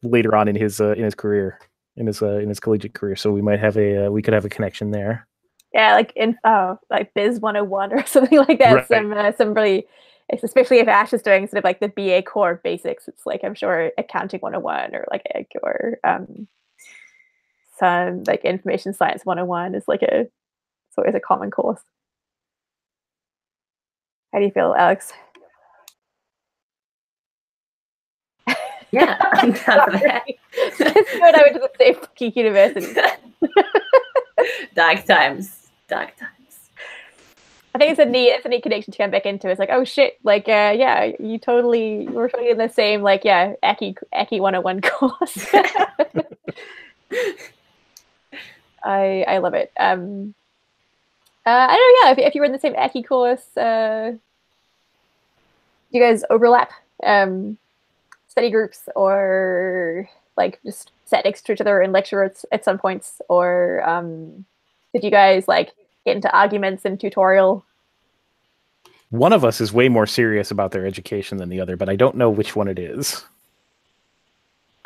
C: later on in his career, in his collegiate career. So we could have a connection there.
A: Yeah, like like Biz 101 or something like that. Right. Some really, especially if Ash is doing sort of like the BA core basics. It's like I'm sure accounting 101 or like or some like information science 101 is like it's always a common course. How do you feel, Alex?
B: Yeah, I'm down for that.
A: Just you and I went to the same fucking university.
B: Dark times. Dark times.
A: I think it's a neat connection to come back into. It's like, oh shit, like yeah, we're totally in the same like Aki 101 course. I love it. I don't know, yeah, if you were in the same Aki course, you guys overlap study groups or like just sat next to each other in lecture at some points, or did you guys like get into arguments in tutorial?
C: One of us is way more serious about their education than the other, but I don't know which one it is.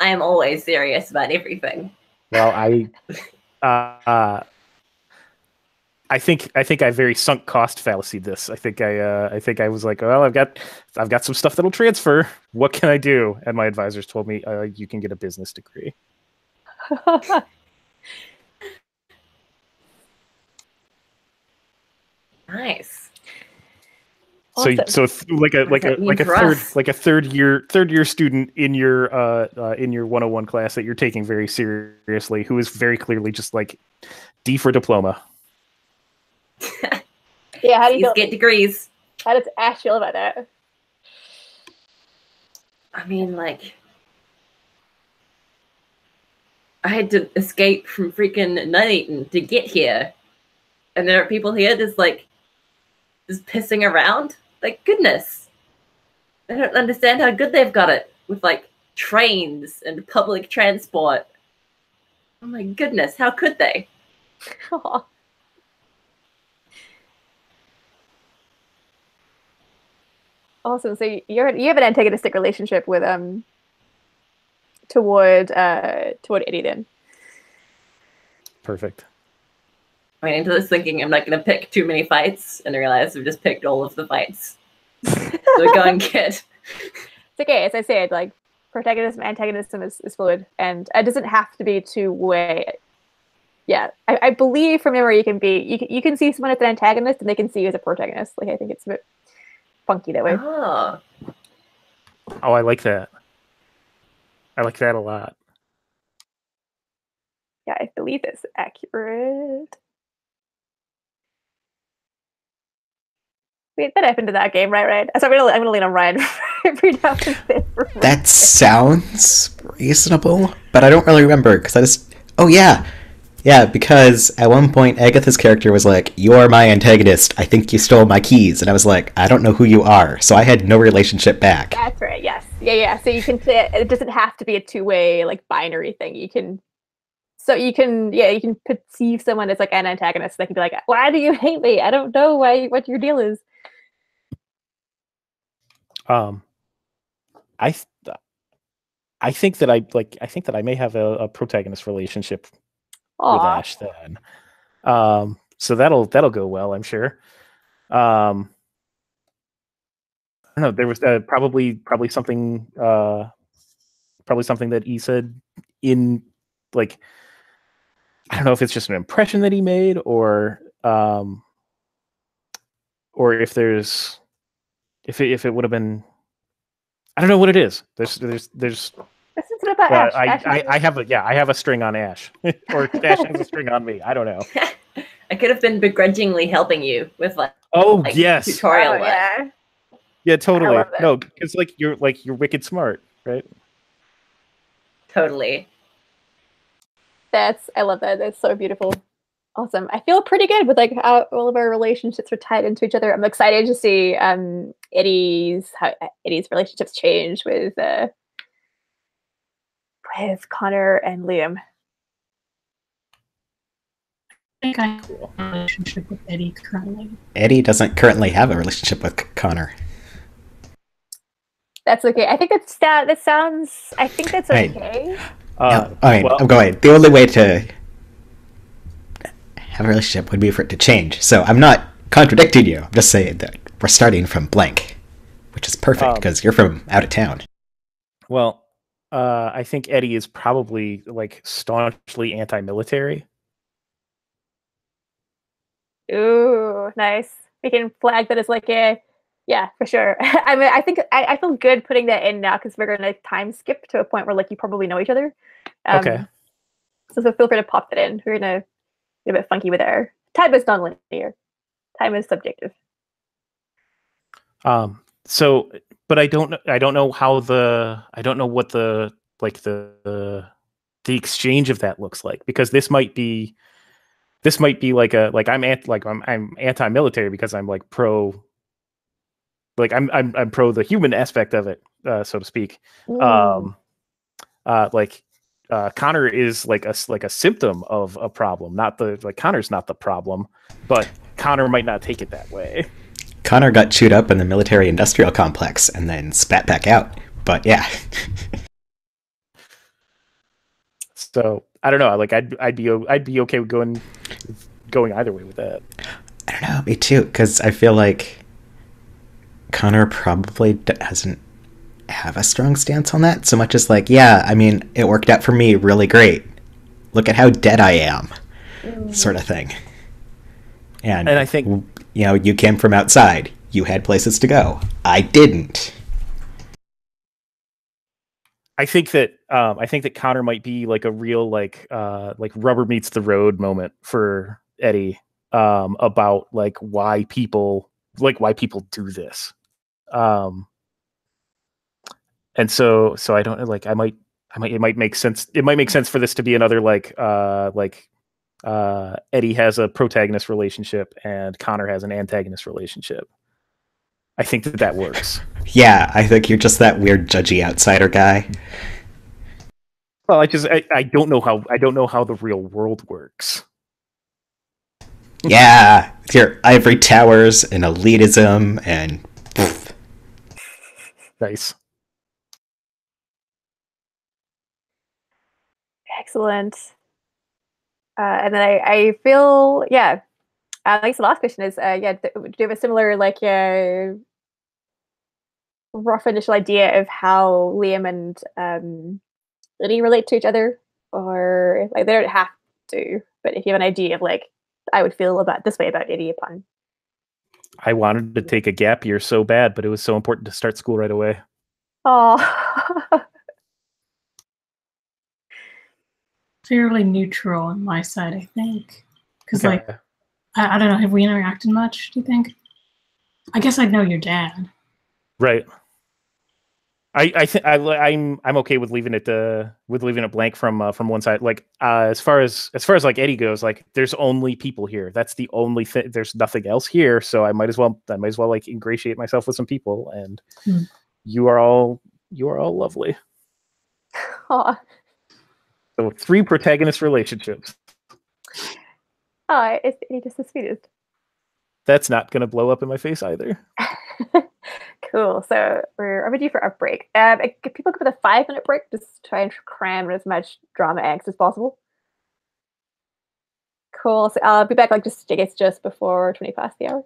B: I am always serious about everything.
C: Well, I think I very sunk cost fallacied this. I think I was like, well, I've got some stuff that'll transfer. What can I do? And my advisors told me you can get a business degree.
B: Nice.
A: Awesome.
C: So like a third year student in your 101 class that you're taking very seriously, who is very clearly just like D for diploma.
A: Yeah, how do you
B: get degrees?
A: How does Ash feel about that?
B: I mean, like, I had to escape from freaking Nuneaton to get here, and there are people here just pissing around. Like, goodness, I don't understand how good they've got it with like trains and public transport. Oh my goodness, how could they?
A: Awesome. So you have an antagonistic relationship with toward Eddie then.
C: Perfect.
B: I went into this thinking I'm not going to pick too many fights, and I realized I've just picked all of the fights. So go and get.
A: It's okay. As I said, like protagonism, antagonism is fluid, and it doesn't have to be two-way. Yeah, I believe from memory you can see someone as an antagonist, and they can see you as a protagonist. Like I think it's a bit funky that way.
B: Oh,
C: I like that. I like that a lot.
A: Yeah, I believe it's accurate. Wait, that happened to that game, right? So I'm gonna lean on Ryan every now and then.
D: That sounds reasonable, but I don't really remember because I just. Oh yeah, because at one point Agatha's character was like, "You're my antagonist. I think you stole my keys," and I was like, "I don't know who you are," so I had no relationship back.
A: That's right. Yes. Yeah. So you can say it doesn't have to be a two-way like binary thing. You can perceive someone as like an antagonist. They can be like, "Why do you hate me? I don't know what your deal is."
C: I think that I may have a protagonist relationship with Ash then. So that'll go well, I'm sure. I don't know. There was probably something that he said in like, I don't know if it's just an impression that he made or if it would have been, I don't know what it is. There's
A: about Ash.
C: I have a string on Ash, or Ash has a string on me. I don't know.
B: I could have been begrudgingly helping you with
C: yes,
B: tutorial work.
C: Yeah, totally. No, because you're wicked smart, right?
B: Totally.
A: I love that. That's so beautiful. Awesome. I feel pretty good with like how all of our relationships are tied into each other. I'm excited to see Eddie's relationships change with Connor and Liam.
E: I think I have a relationship with Eddie currently.
D: Eddie doesn't currently have a relationship with Connor.
A: That's okay. I think that sounds. I think that's okay.
D: I'm going. The only way to have a relationship would be for it to change. So I'm not contradicting you. I'm just saying that we're starting from blank, which is perfect because you're from out of town.
C: Well, I think Eddie is probably like staunchly anti-military.
A: Ooh, nice. We can flag that as like a Yeah, for sure. I mean, I think I feel good putting that in now because we're gonna time skip to a point where like you probably know each other.
C: Okay.
A: So feel free to pop that in. We're gonna be a bit funky with our time is non-linear. Time is subjective.
C: So, but I don't know how I don't know what the like the exchange of that looks like, because this might be like I'm anti-military because I'm like pro, like I'm pro the human aspect of it, so to speak.
A: Mm.
C: Like Connor is like a symptom of a problem, not the like Connor's not the problem, but Connor might not take it that way.
D: Connor got chewed up in the military-industrial complex and then spat back out. But yeah.
C: So I don't know. Like I'd be okay with going either way with that.
D: I don't know, me too, because I feel like Connor probably doesn't have a strong stance on that, so much as like, yeah, I mean, it worked out for me really great. Look at how dead I am, sort of thing. And
C: I think,
D: you know, you came from outside. You had places to go. I didn't.
C: I think that Connor might be like a real like rubber meets the road moment for Eddie, about like why people do this. And so I don't know, like I might it might make sense. It might make sense for this to be another Eddie has a protagonist relationship and Connor has an antagonist relationship. I think that works.
D: Yeah, I think you're just that weird judgy outsider guy.
C: Well, I don't know how the real world works.
D: Yeah, your ivory towers and elitism and pfft.
C: Nice.
A: Excellent. And then I feel, yeah. I guess the last question is, do you have a similar like rough initial idea of how Liam and Liddy relate to each other, or like they don't have to, but if you have an idea of like I would feel about this way about Liddy upon.
C: I wanted to take a gap year so bad, but it was so important to start school right away.
A: Oh.
E: Fairly neutral on my side, I think. Because,
C: Okay.
E: like, I don't know, have we interacted much, do you think? I guess I'd know your dad.
C: Right. I think I'm okay with leaving it blank from one side. Like as far as like Eddie goes, like there's only people here. That's the only thing. There's nothing else here, so I might as well like ingratiate myself with some people. And you are all lovely.
A: Aw.
C: So 3 protagonist relationships.
A: Oh, it's just the sweetest.
C: That's not going to blow up in my face either.
A: Cool. So we're overdue for a break. If people go with a 5-minute break, just try and cram as much drama angst as possible. Cool. So I'll be back like just before 20 past the hour.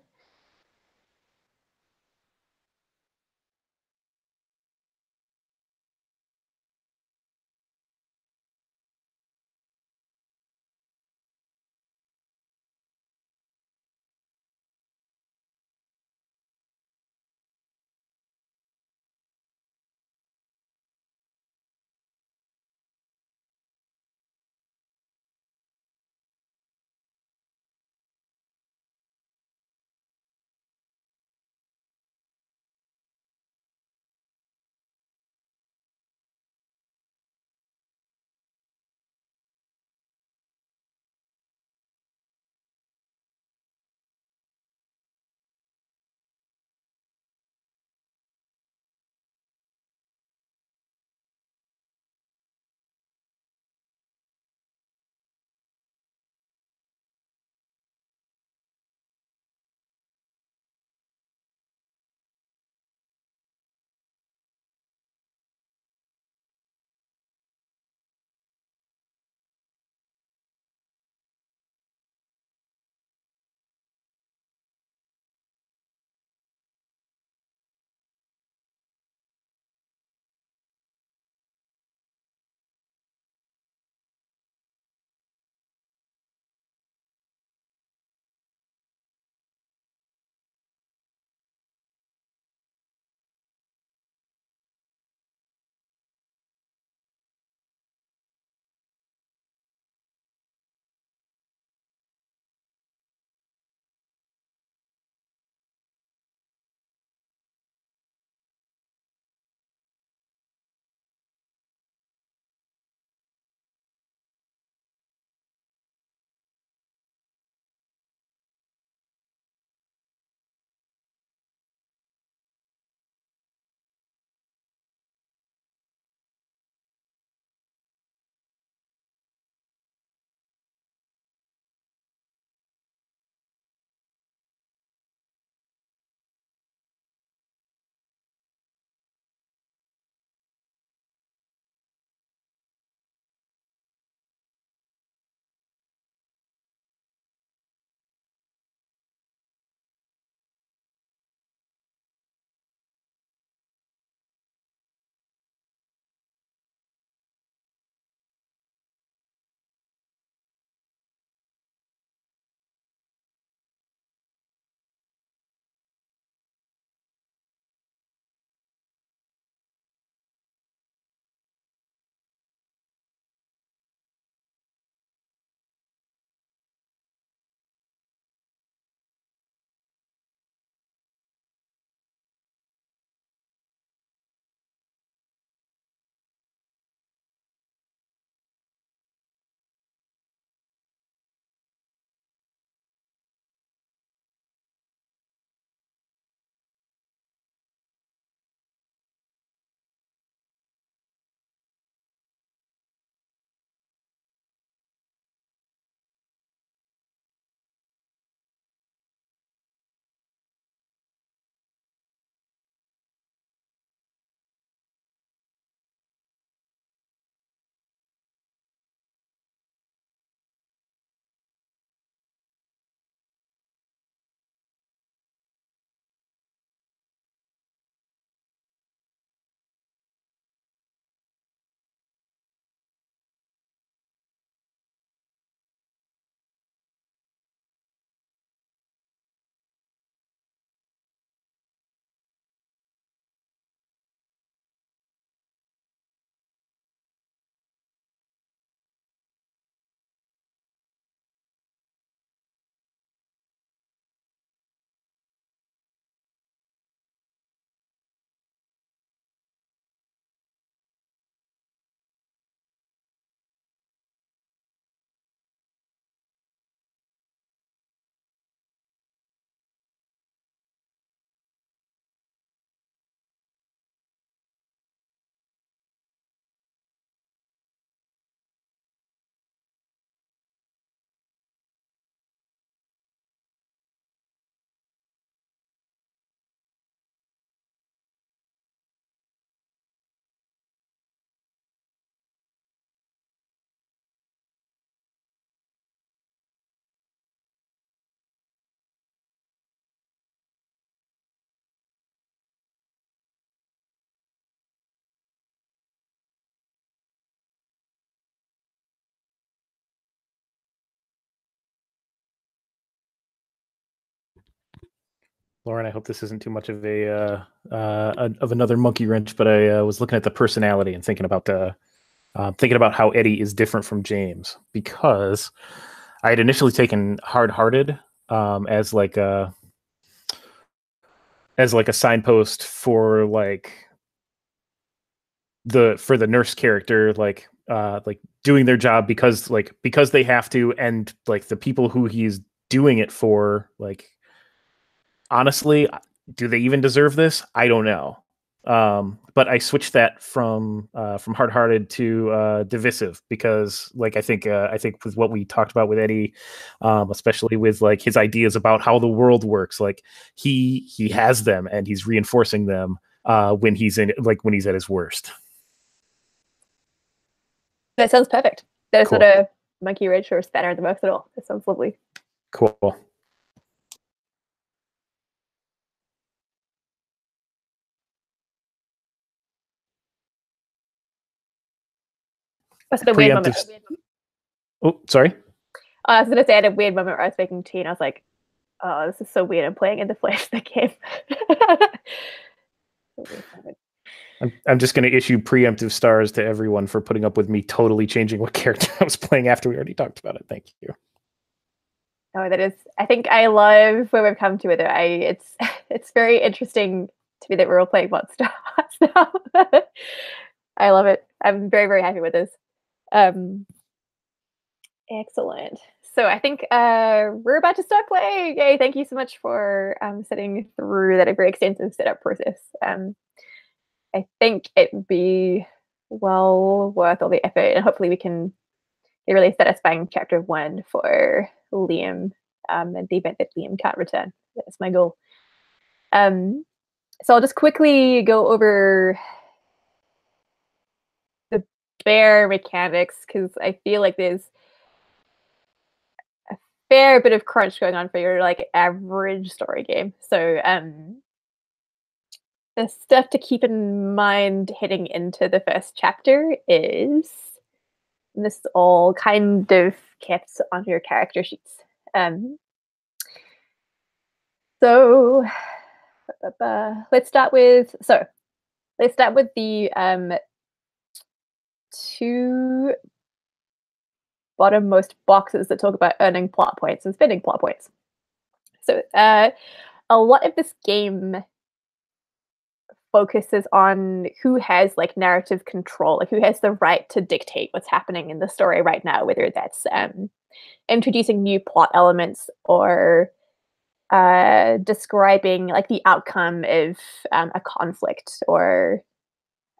C: Lauren, I hope this isn't too much of of another monkey wrench, but I was looking at the personality and thinking about how Eddie is different from James, because I had initially taken hard-hearted as like a signpost for the nurse character, like doing their job because they have to, and like the people who he's doing it for, like, honestly, do they even deserve this? I don't know. But I switched that from hard-hearted to divisive, because I think with what we talked about with Eddie, especially with like his ideas about how the world works, like he has them and he's reinforcing them when he's at his worst.
A: That sounds perfect. That is
C: Cool.
A: not a monkey wrench or spanner in the works at all. That sounds lovely.
C: Cool.
A: That's a weird moment.
C: Oh, sorry.
A: I was going to say I had a weird moment where I was making tea and I was like, oh, this is so weird. I'm playing in the flesh the game.
C: I'm just going to issue preemptive stars to everyone for putting up with me totally changing what character I was playing after we already talked about it. Thank you.
A: Oh, that is. I think I love where we've come to with it. It's very interesting to me that we're all playing Monster Hearts now. I love it. I'm very, very happy with this. Excellent. So I think we're about to start playing. Yay! Thank you so much for sitting through that very extensive setup process. I think it would be well worth all the effort, and hopefully we can get a really satisfying chapter 1 for Liam, in the event that Liam can't return. That's my goal. So I'll just quickly go over the bare mechanics, because I feel like there's a fair bit of crunch going on for your like average story game. So the stuff to keep in mind heading into the first chapter is, and this is all kind of kept on your character sheets. So let's start with the 2 bottommost boxes that talk about earning plot points and spending plot points. So a lot of this game focuses on who has like narrative control, like who has the right to dictate what's happening in the story right now, whether that's introducing new plot elements or describing like the outcome of a conflict or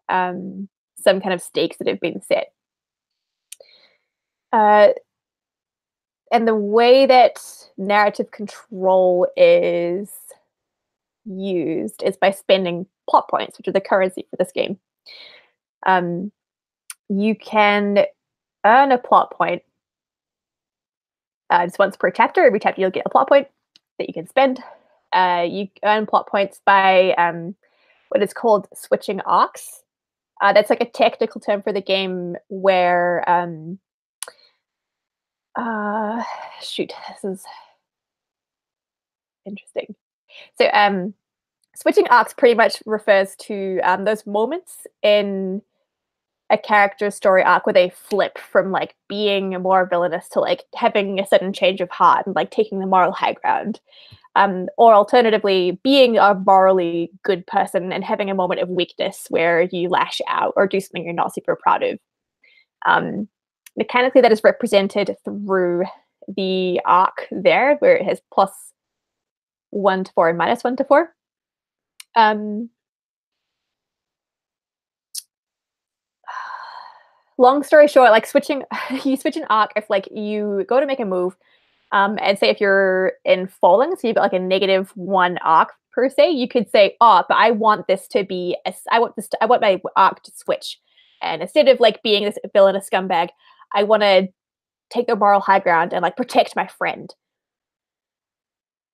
A: some kind of stakes that have been set. And the way that narrative control is used is by spending plot points, which are the currency for this game. You can earn a plot point just once per chapter. Every chapter you'll get a plot point that you can spend. You earn plot points by what is called switching arcs. That's like a technical term for the game where this is interesting. So switching arcs pretty much refers to those moments in a character's story arc where they flip from like being more villainous to like having a sudden change of heart and like taking the moral high ground. Or alternatively, being a morally good person and having a moment of weakness where you lash out or do something you're not super proud of. Mechanically, that is represented through the arc there, where it has +1 to 4 and -1 to 4. Long story short, like you switch an arc if like you go to make a move, and say if you're in falling, so you've got like a -1 arc per se, you could say, oh, but I want this to be, I want my arc to switch. And instead of like being this villainous scumbag, I want to take the moral high ground and like protect my friend.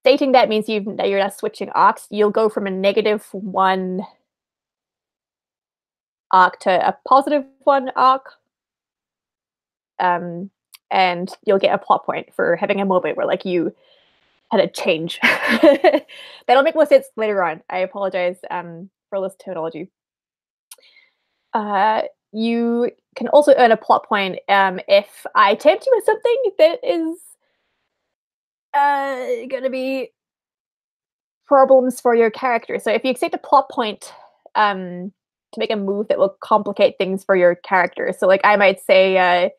A: Stating that means you're not switching arcs. You'll go from a -1 arc to a +1 arc. And you'll get a plot point for having a moment where like you had a change. That'll make more sense later on. I apologize for this terminology. You can also earn a plot point if I tempt you with something that is going to be problems for your character. So if you accept a plot point to make a move that will complicate things for your character. So like I might say,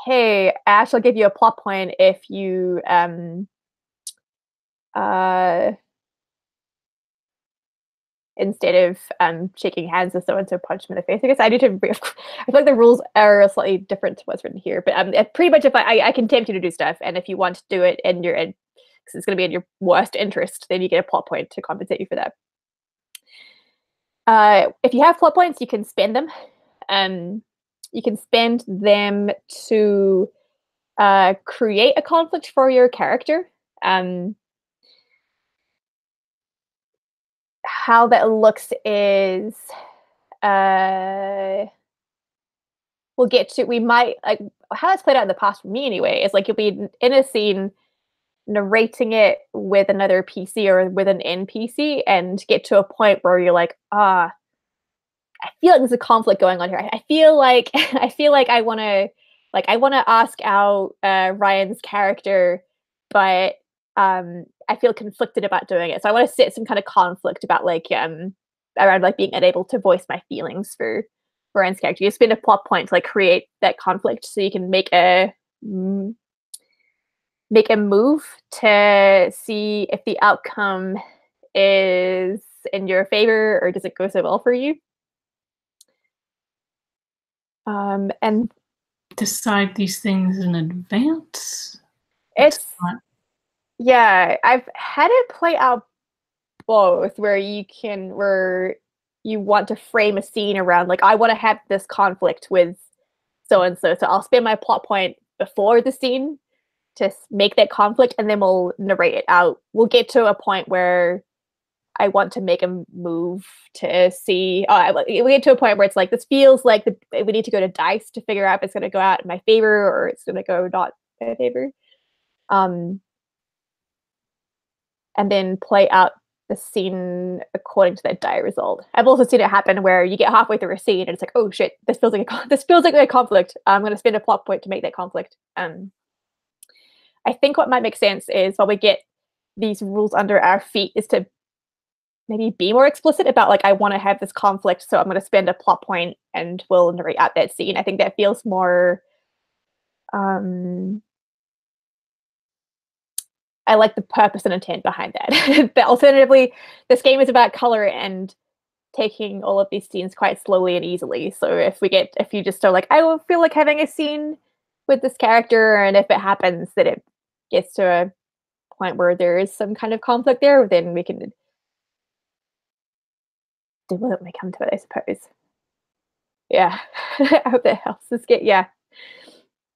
A: hey, Ash, I'll give you a plot point if you instead of shaking hands with someone to punch them in the face. I guess I need to. I feel like the rules are slightly different to what's written here, but pretty much if I can tempt you to do stuff, and if you want to do it in your, because it's going to be in your worst interest, then you get a plot point to compensate you for that. If you have plot points, you can spend them. You can spend them to create a conflict for your character. How that looks is we'll get to, we might, like, how it's played out in the past for me anyway, is like you'll be in a scene narrating it with another PC or with an NPC and get to a point where you're like, I feel like there's a conflict going on here. I feel like I want to ask out Ryan's character, but I feel conflicted about doing it. So I want to set some kind of conflict about like around like being unable to voice my feelings for Ryan's character. You spend a plot point to like create that conflict so you can make a move to see if the outcome is in your favor or does it go so well for you. And
E: decide these things in advance.
A: It's yeah, I've had it play out both where you want to frame a scene around like I want to have this conflict with so and so, so I'll spend my plot point before the scene to make that conflict, and then we'll narrate it out. We'll get to a point where I want to make a move to see. We get to a point where it's like this feels like we need to go to dice to figure out if it's going to go out in my favor or it's going to go not in my favor. And then play out the scene according to that die result. I've also seen it happen where you get halfway through a scene and it's like, oh shit, this feels like a conflict. I'm going to spend a plot point to make that conflict. I think what might make sense is while we get these rules under our feet is to maybe be more explicit about like I want to have this conflict, so I'm going to spend a plot point and we'll narrate out that scene. I think that feels more I like the purpose and intent behind that. But alternatively, this game is about color and taking all of these scenes quite slowly and easily. So if you just are like, I will feel like having a scene with this character, and if it happens that it gets to a point where there is some kind of conflict there, then we can deal with it when we come to it, I suppose. Yeah. I hope that helps us get, yeah.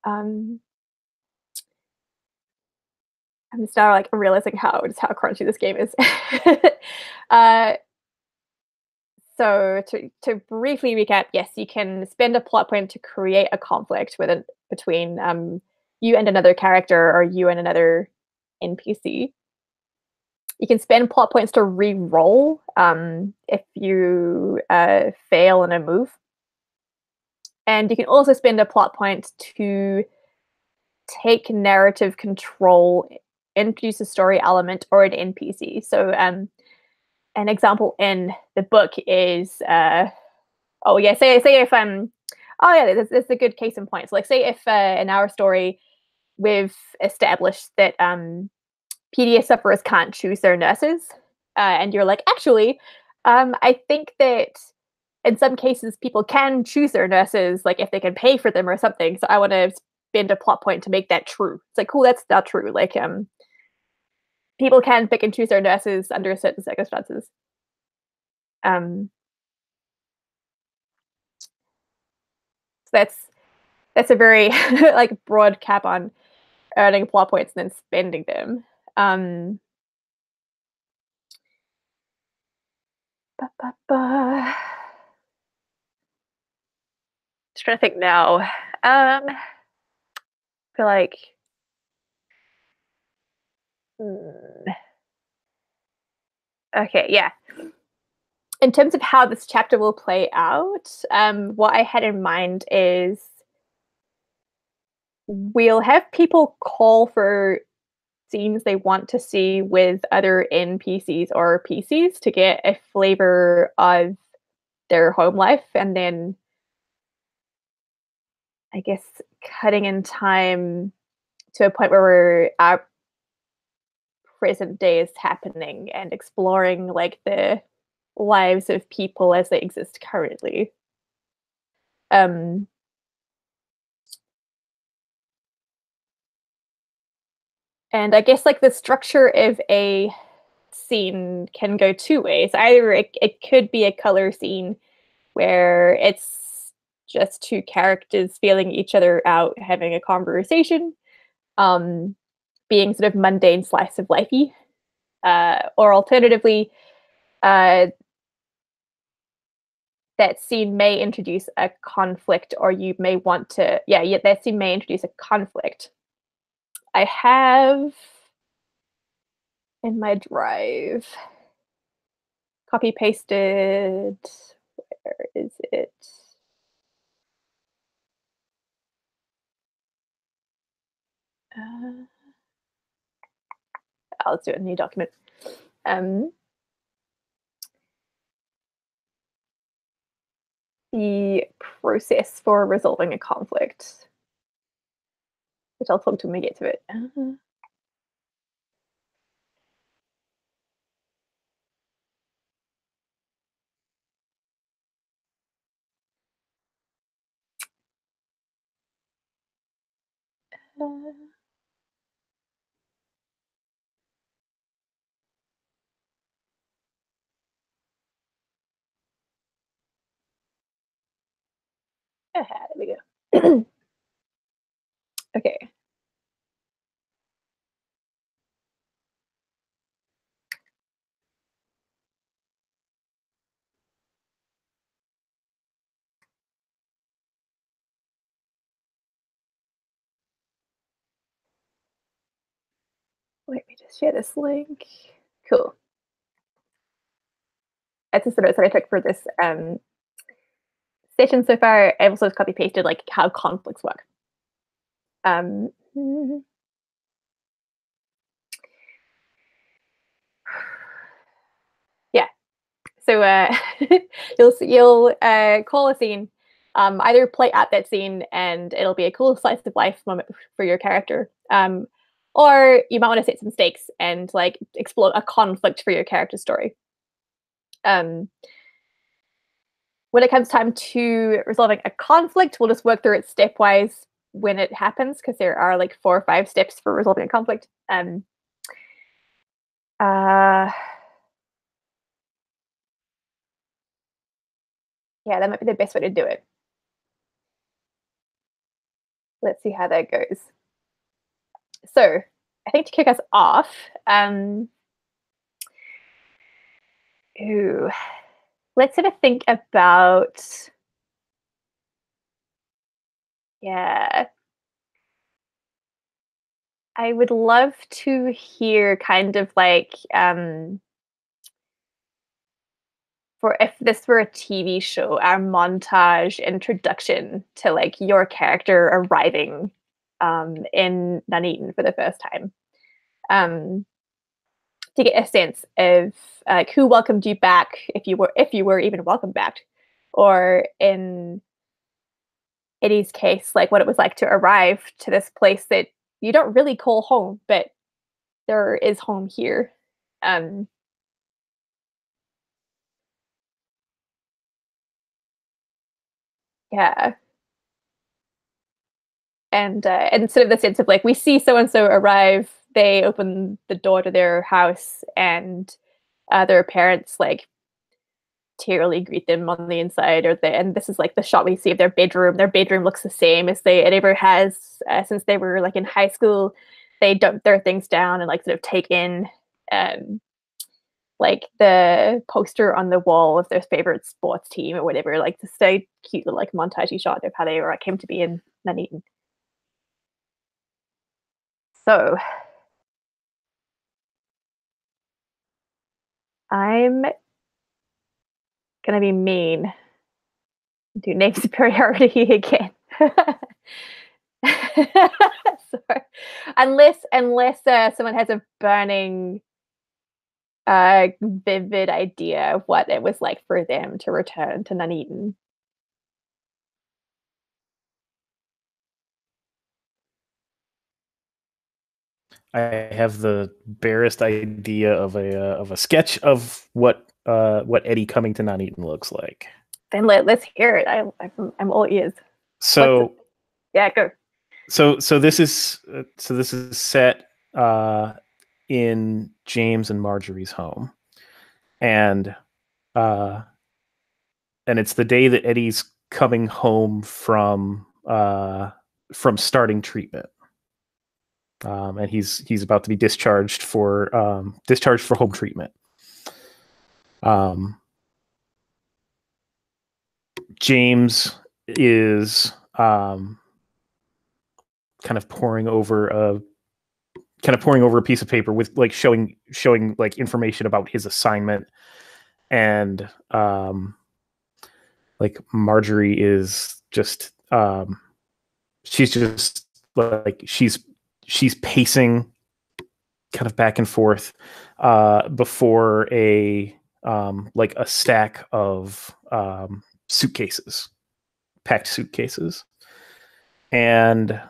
A: I'm just now like realizing how crunchy this game is. So to briefly recap, yes, you can spend a plot point to create a conflict between you and another character or you and another NPC. You can spend plot points to re-roll if you fail in a move. And you can also spend a plot point to take narrative control, introduce a story element or an NPC. So an example in the book is say if that's a good case in point. So like say if in our story we've established that PDS sufferers can't choose their nurses, and you're like, actually, I think that in some cases people can choose their nurses, like if they can pay for them or something. So I want to spend a plot point to make that true. It's like, cool, that's not true. Like people can pick and choose their nurses under certain circumstances. So that's a very like broad cap on earning plot points and then spending them. Just trying to think now. I feel like Okay, yeah. In terms of how this chapter will play out, what I had in mind is we'll have people call for scenes they want to see with other NPCs or PCs to get a flavor of their home life, and then I guess cutting in time to a point where our present day is happening and exploring like the lives of people as they exist currently. Um, and I guess like the structure of a scene can go two ways. Either it could be a color scene where it's just two characters feeling each other out, having a conversation, being sort of mundane slice of lifey. Or alternatively, that scene may introduce a conflict, or you may want to, that scene may introduce a conflict. I have in my drive copy pasted. Where is it? Let's do it in a new document. The process for resolving a conflict, which I'll talk to when we get to it. There we go. Okay. Let me just share this link. Cool. That's just the notes that I took for this session so far. I've also copy pasted like how conflicts work. Yeah. So you'll call a scene, either play at that scene, and it'll be a cool slice of life moment for your character. Or you might want to set some stakes and like explore a conflict for your character story. When it comes time to resolving a conflict, we'll just work through it stepwise when it happens, because there are like 4 or 5 steps for resolving a conflict. Yeah, that might be the best way to do it. Let's see how that goes. So, I think to kick us off, let's sort of think about, I would love to hear kind of like, for if this were a TV show, our montage introduction to like your character arriving in Nuneaton for the first time, to get a sense of like who welcomed you back, if you were even welcomed back, or in Eddie's case, like what it was like to arrive to this place that you don't really call home, but there is home here. Yeah. And sort of the sense of like we see so and so arrive, they open the door to their house, and their parents like tearily greet them on the inside, and this is like the shot we see of their bedroom. Their bedroom looks the same as it ever has since they were like in high school. They dump their things down and like sort of take in like the poster on the wall of their favorite sports team or whatever, like to stay cute little like montagey shot of how they came to be in Nuneaton. So I'm gonna be mean. Do name superiority again. Sorry. Unless someone has a burning, vivid idea of what it was like for them to return to Nuneaton.
C: I have the barest idea of a sketch of what Eddie coming to Nuneaton looks like.
A: Then let's hear it. I'm all ears.
C: So
A: Yeah, go.
C: so this is set in James and Marjorie's home, and it's the day that Eddie's coming home from starting treatment. And he's about to be discharged for home treatment. James is kind of pouring over a piece of paper with like showing like information about his assignment, and like Marjorie is just she's just like she's pacing kind of back and forth before a stack of suitcases, packed suitcases. And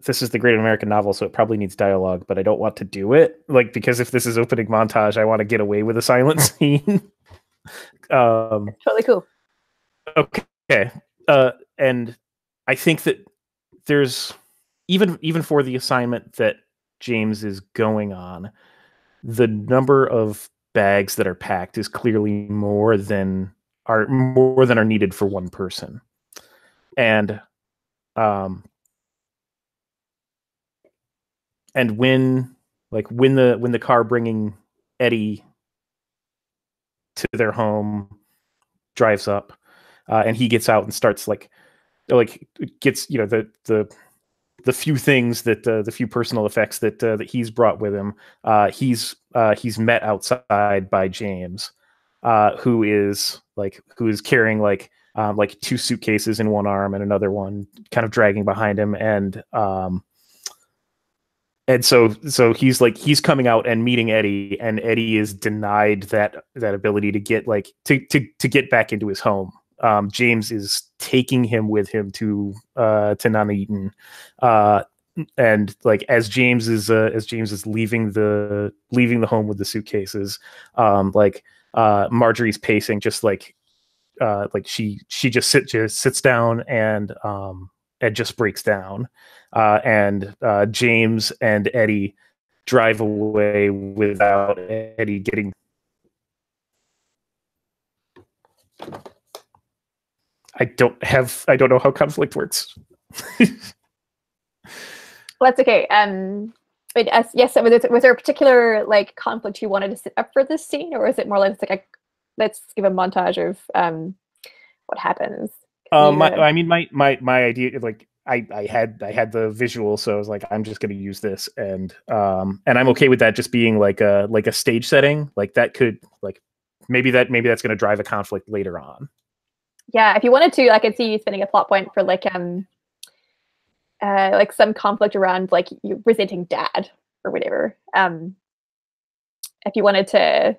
C: this is the Great American Novel, so it probably needs dialogue, but I don't want to do it, like, because if this is opening montage, I want to get away with a silent scene.
A: Totally cool.
C: Okay. And I think that there's even for the assignment that James is going on, the number of bags that are packed is clearly more than are needed for one person. And when the car bringing Eddie to their home drives up, and he gets out and starts gets the few things that the few personal effects that he's brought with him. He's met outside by James, who is carrying two suitcases in one arm and another one kind of dragging behind him, and so he's coming out and meeting Eddie, and Eddie is denied that ability to get to get back into his home. James is taking him with him to Nuneaton, and as James is leaving the home with the suitcases, Marjorie's pacing, just she just sits down and just breaks down, and James and Eddie drive away without Eddie getting. I don't know how conflict works.
A: Well, that's okay. Yes. Was there a particular conflict you wanted to set up for this scene, or is it more like let's give a montage of what happens?
C: My idea, I had the visual, so I was like, I'm just going to use this, and I'm okay with that just being like a stage setting. That could maybe that's going to drive a conflict later on.
A: Yeah, if you wanted to, I could see you spending a plot point for some conflict around you resenting dad or whatever. If you wanted to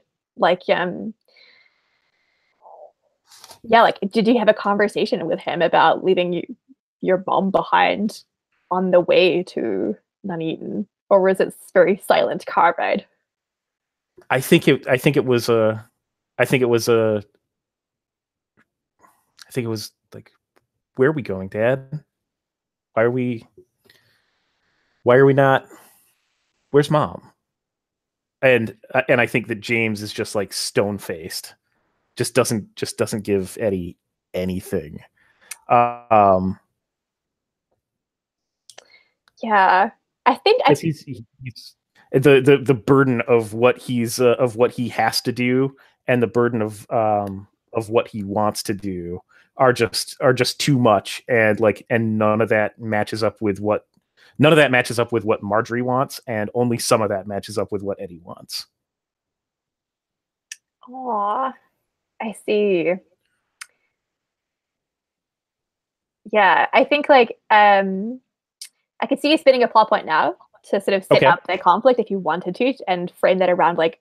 A: did you have a conversation with him about leaving your mom behind on the way to Nuneaton, or was it very silent car ride?
C: I think it was where are we going, Dad? Why are we not? Where's Mom? And I think that James is just stone faced, just doesn't give Eddie anything.
A: Yeah, I think
C: he's the burden of what he has to do, and the burden of what he wants to do are just too much, and none of that matches up with what none of that matches up with what Marjorie wants, and only some of that matches up with what Eddie wants.
A: Aw, I see. Yeah, I think like I could see you spinning a plot point now to sort of set up that conflict if you wanted to, and frame that around like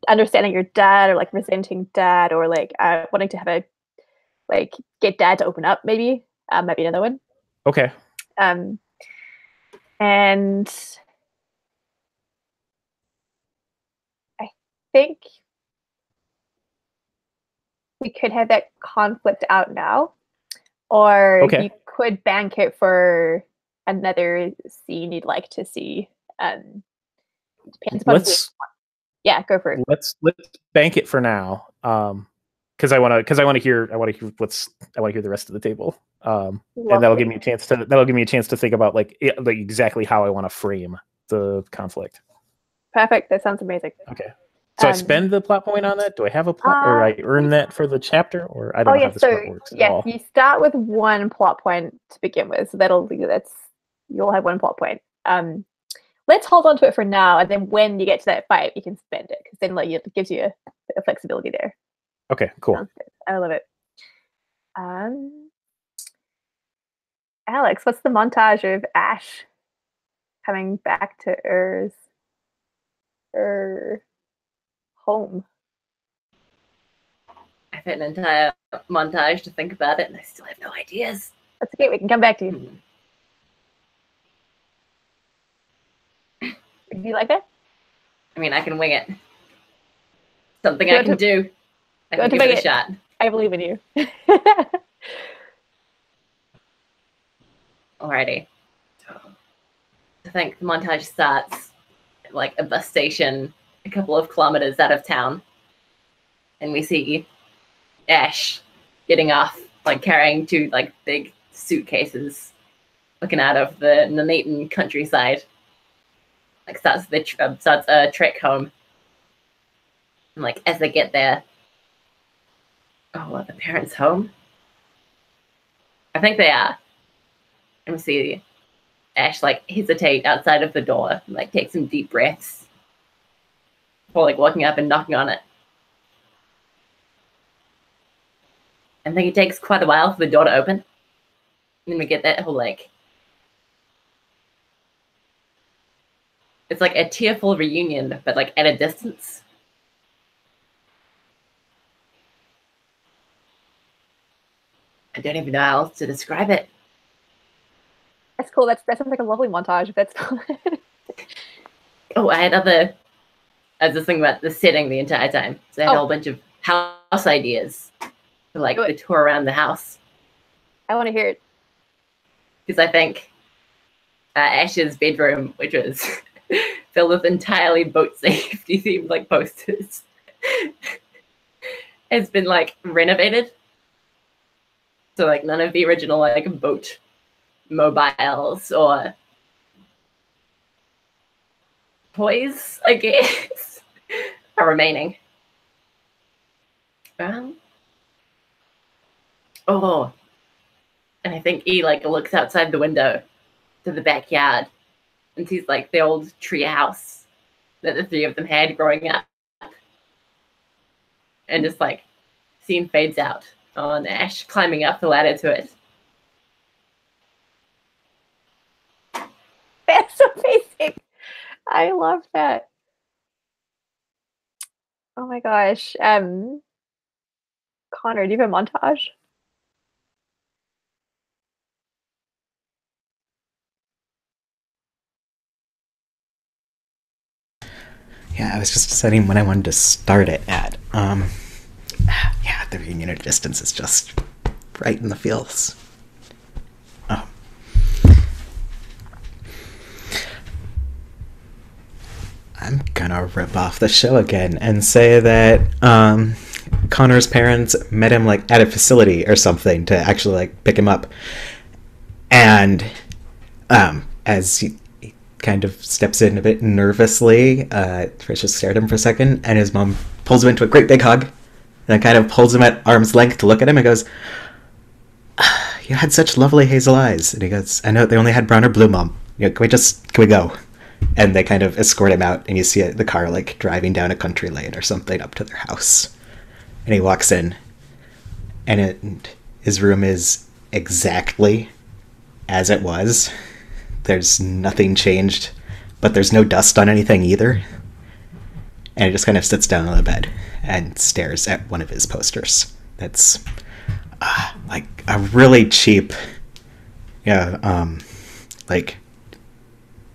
A: understanding your dad, or like resenting dad, or like wanting to have a get dad to open up. Maybe might be another one.
C: Okay.
A: And I think we could have that conflict out now, or you could bank it for another scene you'd like to see. Depends upon yeah, go for it.
C: Let's bank it for now, because I want to hear the rest of the table, and that'll give me a chance to think about like exactly how I want to frame the conflict.
A: Perfect. That sounds amazing.
C: Okay. So I spend the plot point on that? Do I have a plot, or I earn that for the chapter, or I don't know how this part works at all?
A: You start with one plot point to begin with, so you'll have one plot point. Let's hold on to it for now, and then when you get to that fight, you can spend it, because then it gives you a flexibility there.
C: Okay, cool.
A: I love it. Alex, what's the montage of Ash coming back to her home?
B: I've had an entire montage to think about it, and I still have no ideas.
A: That's okay. We can come back to you. Do you like that?
B: I mean, I can wing it. Something I can do. I can give it a shot.
A: I believe in you.
B: Alrighty. I think the montage starts at like a bus station a couple of kilometers out of town. And we see Ash getting off, like carrying two like big suitcases, looking out of the Nuneaton countryside. Like starts a trek home. And like as they get there, are the parents home? I think they are. And we see Ash like hesitate outside of the door, and, like take some deep breaths before like walking up and knocking on it. And then it takes quite a while for the door to open. And then we get that whole like, it's like a tearful reunion, but like at a distance. I don't even know how else to describe it.
A: That's cool. That sounds like a lovely montage. That's cool.
B: Oh, I was just thinking about the setting the entire time. So I had a whole bunch of house ideas for like the tour around the house.
A: I want to hear it.
B: Because I think Ash's bedroom, which was filled with entirely boat safety themed like posters, has been like renovated. So like none of the original like boat mobiles or toys, I guess, are remaining. And I think he like looks outside the window to the backyard and sees like the old tree house that the three of them had growing up, and just like scene fades out on Ash climbing up the ladder to it.
A: That's amazing. I love that. Oh my gosh. Connor, do you have a montage?
D: Yeah, I was just deciding when I wanted to start it at. Yeah, the reunion at a distance is just right in the feels. Oh. I'm gonna rip off the show again and say that Connor's parents met him like at a facility or something to actually like pick him up, and as he kind of steps in a bit nervously, Trish just stared at him for a second, and his mom pulls him into a great big hug and then kind of pulls him at arm's length to look at him and goes, you had such lovely hazel eyes. And he goes, I know they only had brown or blue, Mom. You know, can we go? And they kind of escort him out, and you see the car like driving down a country lane or something up to their house. And he walks in, and his room is exactly as it was. There's nothing changed, but there's no dust on anything either. And he just kind of sits down on the bed and stares at one of his posters. That's like a really cheap, like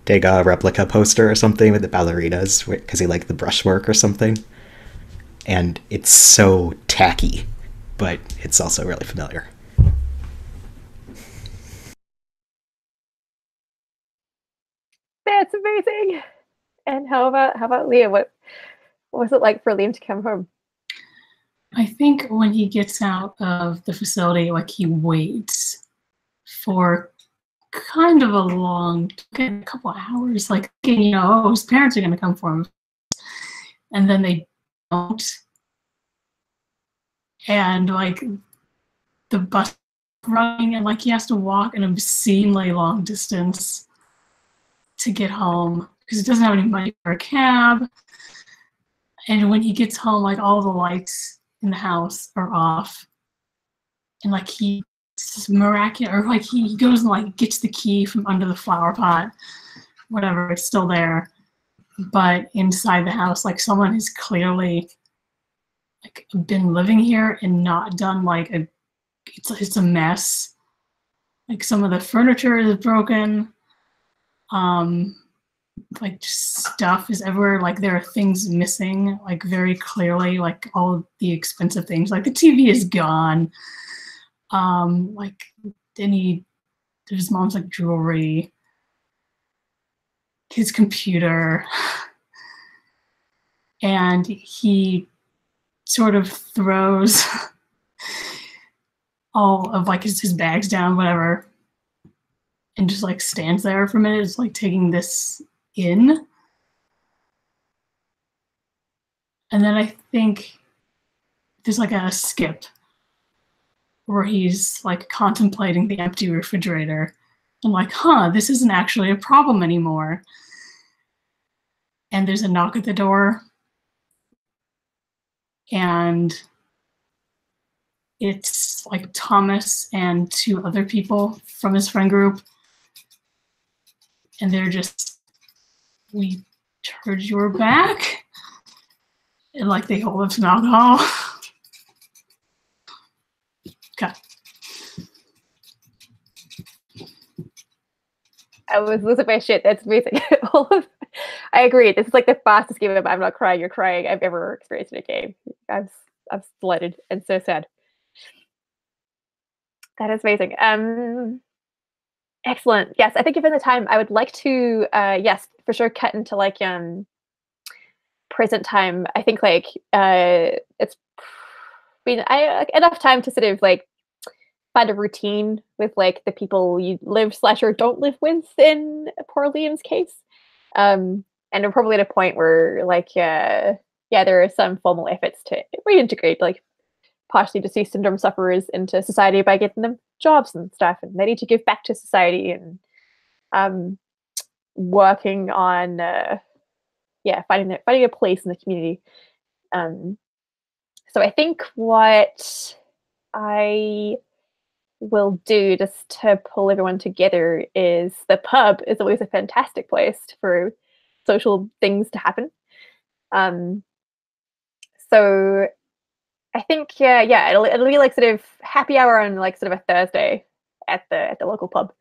D: Degas replica poster or something with the ballerinas because he liked the brushwork or something. And it's so tacky, but it's also really familiar.
A: That's amazing. And how about Liam? What was it like for Liam to come home?
E: I think when he gets out of the facility, like he waits for kind of a couple hours, like thinking, his parents are going to come for him, and then they don't, and like the bus running, and like he has to walk an obscenely long distance to get home because he doesn't have any money for a cab. And when he gets home, like all the lights in the house are off, and like he miraculous, or like he goes and like gets the key from under the flower pot, whatever, it's still there, but inside the house, like someone has clearly like been living here and not done like it's a mess. Like some of the furniture is broken, like just stuff is everywhere. Like there are things missing, like very clearly, like all of the expensive things, like the TV is gone. Like his mom's like jewelry, his computer, and he sort of throws all of like his bags down, whatever, and just like stands there for a minute, just like taking this in. And then I think there's like a skip where he's like contemplating the empty refrigerator and like, this isn't actually a problem anymore. And there's a knock at the door, and it's like Thomas and two other people from his friend group. And they're just, we heard you were back. And like they hold up some alcohol. Okay.
A: I was losing my shit. That's amazing. I agree. This is like the fastest game of I'm not crying, you're crying I've ever experienced in a game. I'm delighted and so sad. That is amazing. Excellent. Yes, I think given the time, I would like to yes, for sure cut into like present time. I think like it's been enough time to sort of like find a routine with like the people you live / or don't live with in poor Liam's case. And we're probably at a point where like there are some formal efforts to reintegrate like partially deceased syndrome sufferers into society by getting them jobs and stuff, and they need to give back to society, and working on finding a place in the community. So I think what I will do just to pull everyone together is the pub is always a fantastic place for social things to happen. So I think it'll be like sort of happy hour on like sort of a Thursday at the local pub.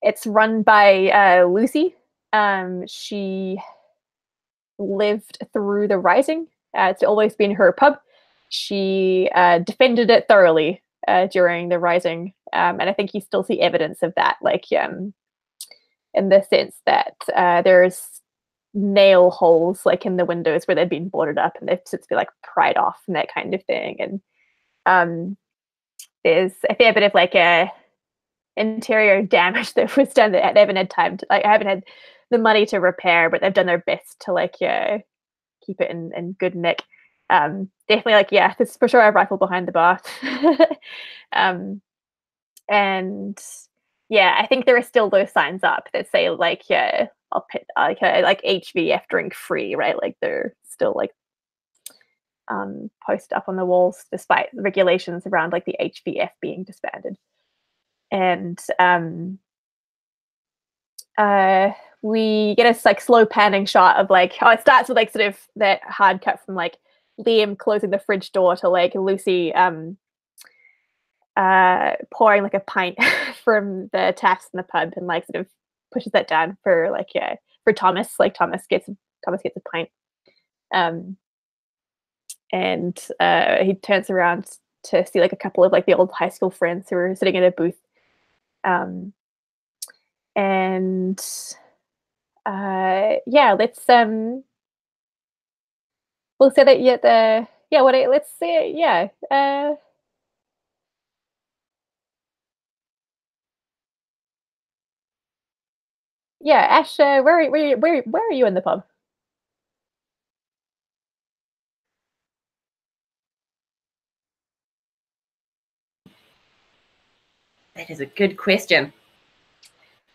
A: It's run by Lucy. She lived through the Rising. It's always been her pub. She defended it thoroughly during the Rising, and I think you still see evidence of that, like in the sense that there's nail holes like in the windows where they've been boarded up and they've since been like pried off and that kind of thing. And there's a fair bit of like interior damage that was done that they haven't had time to, like, I haven't had the money to repair, but they've done their best to like keep it in good nick. Definitely like, yeah, there's for sure a rifle behind the bar. And yeah, I think there are still those signs up that say like, yeah, I'll put like HVF drink free, right? Like they're still like posted up on the walls despite the regulations around like the HVF being disbanded. And we get a like slow panning shot of like, it starts with like sort of that hard cut from like Liam closing the fridge door to like Lucy pouring like a pint from the taps in the pub and like sort of pushes that down for like, yeah, for Thomas. Like Thomas gets a pint. And he turns around to see like a couple of like the old high school friends who are sitting in a booth. And yeah, let's we'll say that let's say yeah, Ash, where are you in the pub?
B: That is a good question.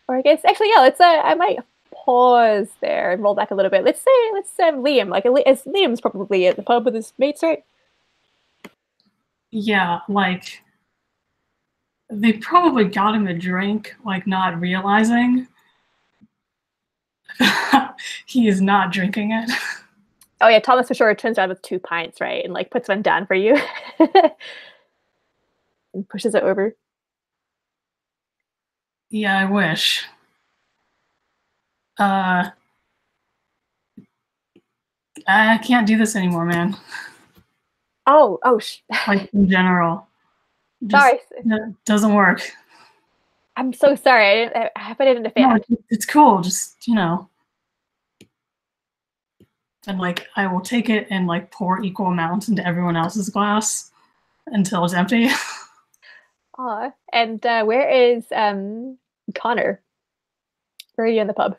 A: Or I guess actually, yeah, let's I might pause there and roll back a little bit. Let's Liam, like as Liam's probably at the pub with his mates, right?
E: Yeah, like they probably got him a drink, like not realizing he is not drinking it.
A: Oh yeah, Thomas for sure turns around with 2 pints, right, and like puts one down for you and pushes it over.
E: Yeah, I wish. I can't do this anymore, man.
A: Oh,
E: Like in general.
A: Sorry.
E: It doesn't work.
A: I'm so sorry. I didn't offend.
E: No, it's cool. Just, you know. And like I will take it and like pour equal amounts into everyone else's glass until it's empty.
A: Aw. And where is Connor? Where are you in the pub?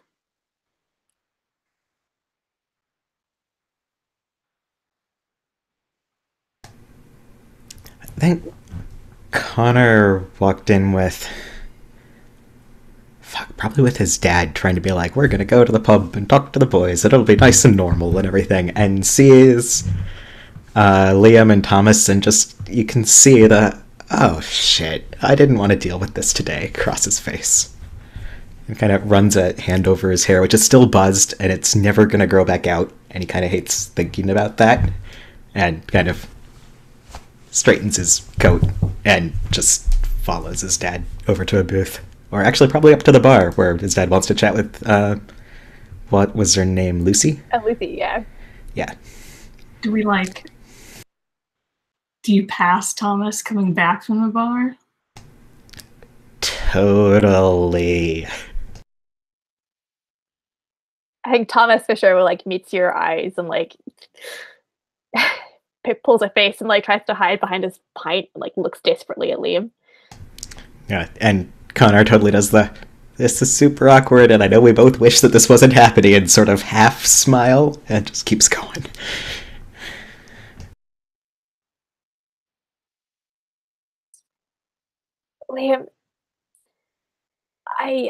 D: I think Connor walked in with probably with his dad, trying to be like, we're gonna go to the pub and talk to the boys, it'll be nice and normal and everything, and sees Liam and Thomas, and just you can see the oh shit, I didn't want to deal with this today across his face, and kind of runs a hand over his hair, which is still buzzed and it's never gonna grow back out, and he kind of hates thinking about that, and kind of straightens his coat and just follows his dad over to a booth. Or actually probably up to the bar where his dad wants to chat with, what was her name, Lucy?
A: Lucy, yeah.
E: Do you pass Thomas coming back from the bar?
D: Totally.
A: I think Thomas Fisher will like meets your eyes and like pulls a face and like tries to hide behind his pint and like looks desperately at Liam.
D: Yeah, and Connor totally does this is super awkward and I know we both wish that this wasn't happening, and sort of half smile and just keeps going.
A: Liam, I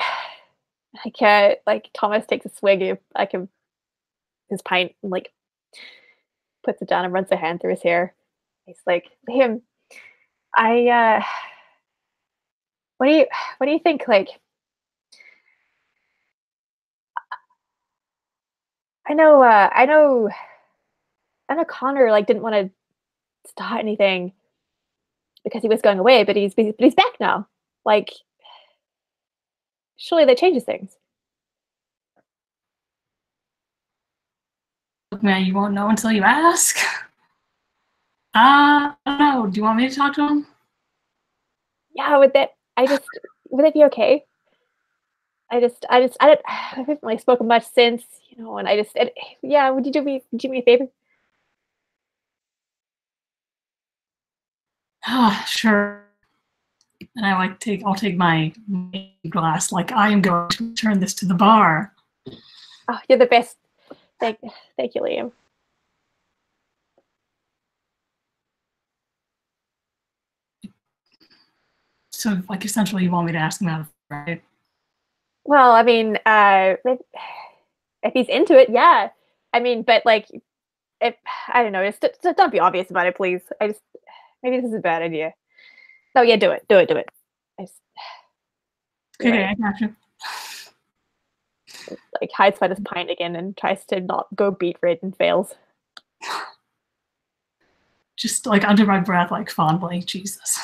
A: can't, like Thomas takes a swig of like his pint and like puts it down and runs a hand through his hair. He's like, Liam, what do you think? Like, I know Connor like didn't want to start anything because he was going away, but he's back now. Like, surely that changes things.
E: Look, man, you won't know until you ask. I don't know. Do you want me to talk to him?
A: Yeah, would that be okay? I haven't like spoken much since, you know, and yeah, would you do me a favor?
E: Sure. And I'll take my glass, like I am going to return this to the bar.
A: Oh, you're the best. Thank you, Liam.
E: So, like, essentially, you want me to ask him out, right?
A: Well, I mean, if he's into it, yeah. I mean, but like, if I don't know, just don't be obvious about it, please. Maybe this is a bad idea. No, yeah, do it. I just,
E: Okay,
A: right.
E: I got you.
A: Like hides by this pint again and tries to not go beat red and fails.
E: Just like under my breath, like fondly, Jesus.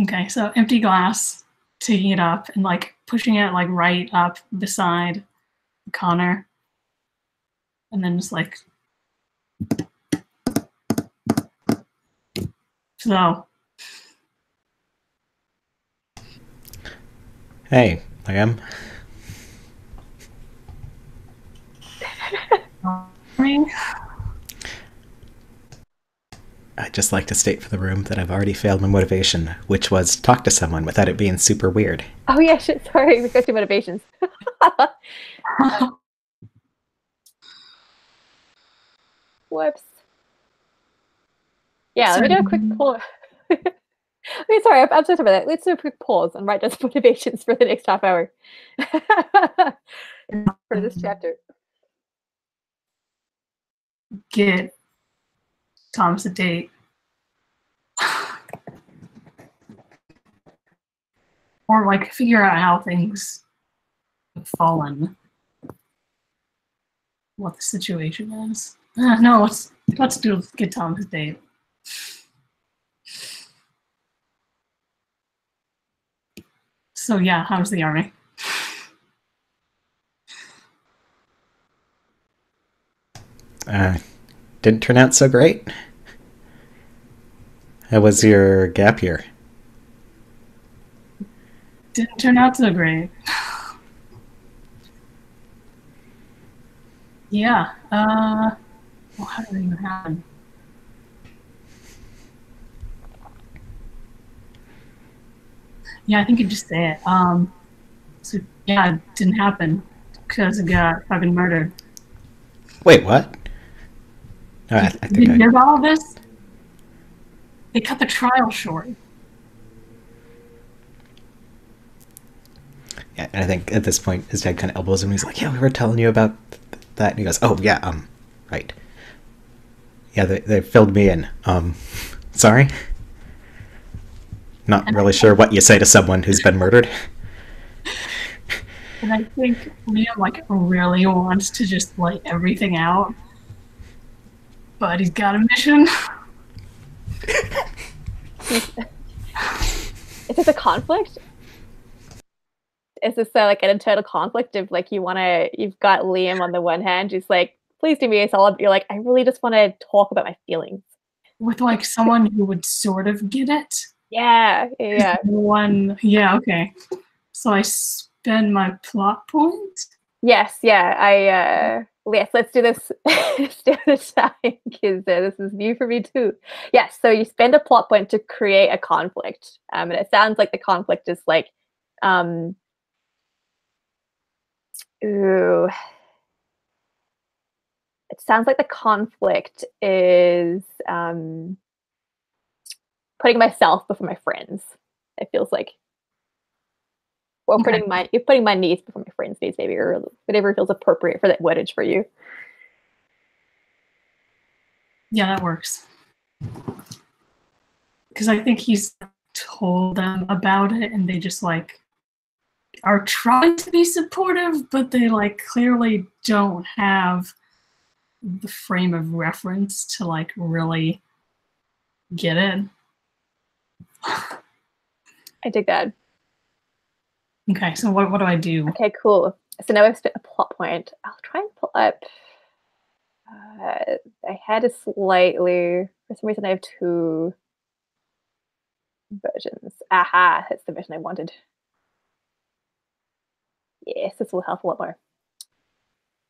E: Okay, so empty glass, taking it up and like pushing it like right up beside Connor, and then just like so.
D: Hey, I am. I'd just like to state for the room that I've already failed my motivation, which was talk to someone without it being super weird.
A: Oh yeah, shit. Sorry, we got two motivations. Whoops. Yeah, let me do a quick pause. Okay, sorry, I'm so sorry about that. Let's do a quick pause and write down some motivations for the next half hour for this chapter.
E: Get Thomas a date. Or like figure out how things have fallen. What the situation is. No, let's get Thomas a date. So yeah, how's the army?
D: Didn't turn out so great. How was your gap year?
E: Didn't turn out so great. Yeah. Well, how did it even happen? Yeah, I think you just say it. So yeah, it didn't happen because it got fucking murdered.
D: Wait, what? No, I
E: Did
D: think
E: you hear about all this? They cut the trial short.
D: Yeah, and I think at this point his dad kind of elbows him. And he's like, "Yeah, we were telling you about that." And he goes, "Oh yeah, right. Yeah, they filled me in. Sorry. Not really sure what you say to someone who's been murdered."
E: And I think Liam like really wants to just lay everything out, but he's got a mission.
A: Is this a conflict? Is this like an internal conflict of like you've got Liam on the one hand, who's like, please do me a solid. You're like, I really just want to talk about my feelings.
E: With like someone who would sort of get it.
A: Yeah.
E: Yeah, okay. So I spend my plot point.
A: Yes, yeah. Yes, let's do this. Let's do this time because this is new for me too. Yes, so you spend a plot point to create a conflict, and it sounds like the conflict is like, ooh, it sounds like the conflict is putting myself before my friends. It feels like, or
E: Okay.
A: putting my needs before my friends' needs, maybe, or whatever feels appropriate for that wordage for you.
E: Yeah, that works. Because I think he's told them about it and they just like are trying to be supportive, but they like clearly don't have the frame of reference to like really get it.
A: I dig that.
E: Okay, so what do I do?
A: Okay, cool. So now I've spent a plot point. I'll try and pull up. I had a slightly, for some reason I have two versions. Aha, that's the version I wanted. Yes, this will help a lot more.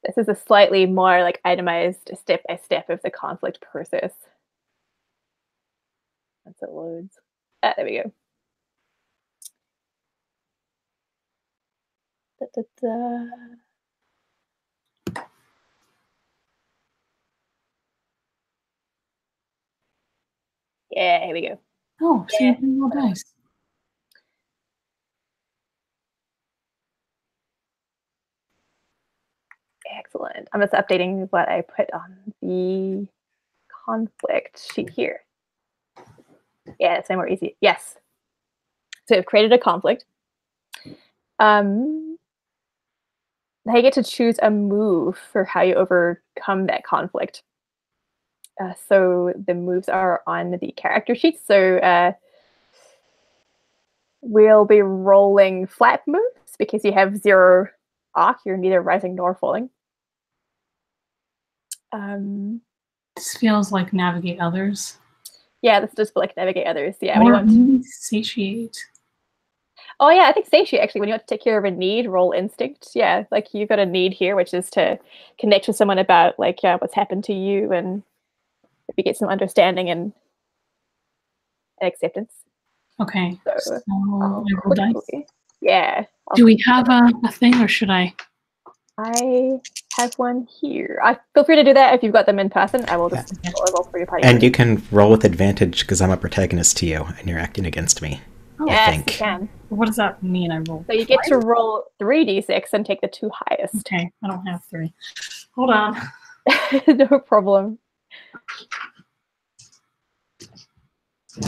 A: This is a slightly more like itemized step by step of the conflict process. Once it loads. There we go. Da, da, da. Yeah, here we go.
E: Oh, so you can roll dice.
A: Excellent. I'm just updating what I put on the conflict sheet here. Yeah, it's more easy. Yes. So I've created a conflict. Now you get to choose a move for how you overcome that conflict. So the moves are on the character sheet. So we'll be rolling flat moves because you have 0 arc. You're neither rising nor falling.
E: This feels like navigate others.
A: Yeah, this does feel like navigate others. Yeah,
E: Or
A: when you want to...
E: satiate.
A: Oh yeah, I think satiate actually. When you want to take care of a need, roll instinct. Yeah, like you've got a need here, which is to connect with someone about like what's happened to you, and if you get some understanding and acceptance.
E: Okay.
A: So
E: I roll dice.
A: Yeah.
E: Do we have a thing, or should I?
A: I have one here. Feel free to do that if you've got them in person. I will just roll for your party.
D: And you can roll with advantage because I'm a protagonist to you, and you're acting against me.
E: Oh,
A: yes,
D: I think.
A: you can.
E: What does that mean? I roll.
A: So you get to roll 3d6 and take the 2 highest.
E: Okay, I don't have 3. Hold on.
A: No problem.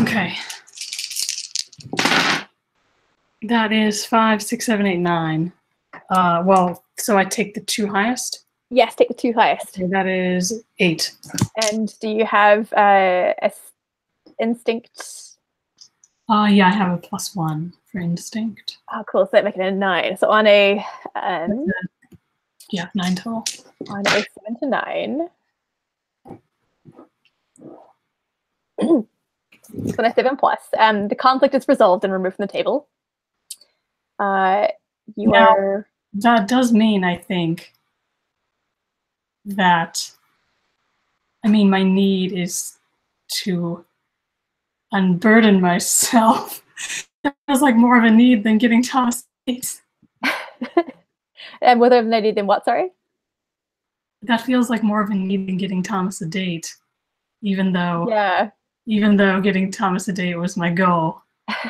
E: Okay. That is 5, 6, 7, 8, 9. Well, so I take the 2 highest?
A: Yes, take the 2 highest.
E: Okay, that is 8.
A: And do you have a instinct?
E: Yeah, I have a +1 for instinct.
A: Oh, cool. So that makes it a 9. So on a
E: 9 total.
A: On a 7 to 9. So on a 7 plus, the conflict is resolved and removed from the table. That
E: does mean, I think, that my need is to unburden myself. That was like more of a need than getting Thomas dates.
A: And whether of a need than what, sorry?
E: That feels like more of a need than getting Thomas a date, even though getting Thomas a date was my goal.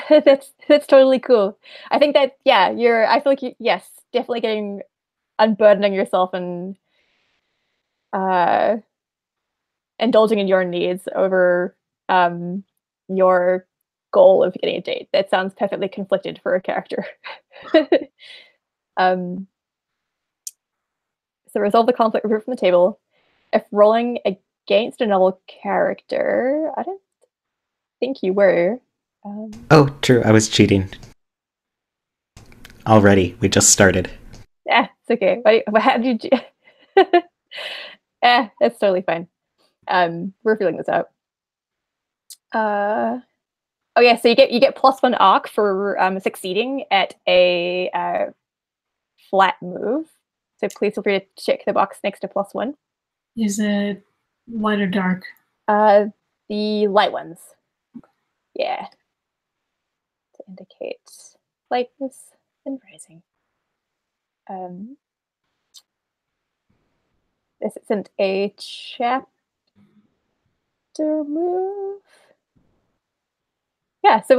A: That's totally cool. I think that I feel like yes, definitely unburdening yourself and indulging in your needs over your goal of getting a date. That sounds perfectly conflicted for a character. So resolve the conflict, remove from the table. If rolling against another character, I don't think you were.
D: Oh, true. I was cheating. Already. We just started.
A: Yeah, it's okay. How did you... That's totally fine. We're feeling this out. Oh yeah, so you get +1 arc for succeeding at a flat move. So please feel free to check the box next to +1.
E: Is it light or dark?
A: The light ones. Yeah. To indicate lightness and rising. This isn't a chapter move. Yeah, so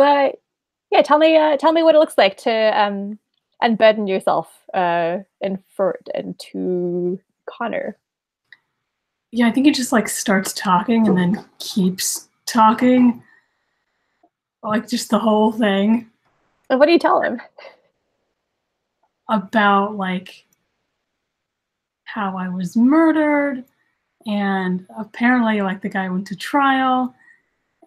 A: tell me what it looks like to unburden yourself into Connor.
E: Yeah, I think he just like starts talking and then keeps talking. Like just the whole thing.
A: And what do you tell him?
E: About like how I was murdered, and apparently like the guy went to trial,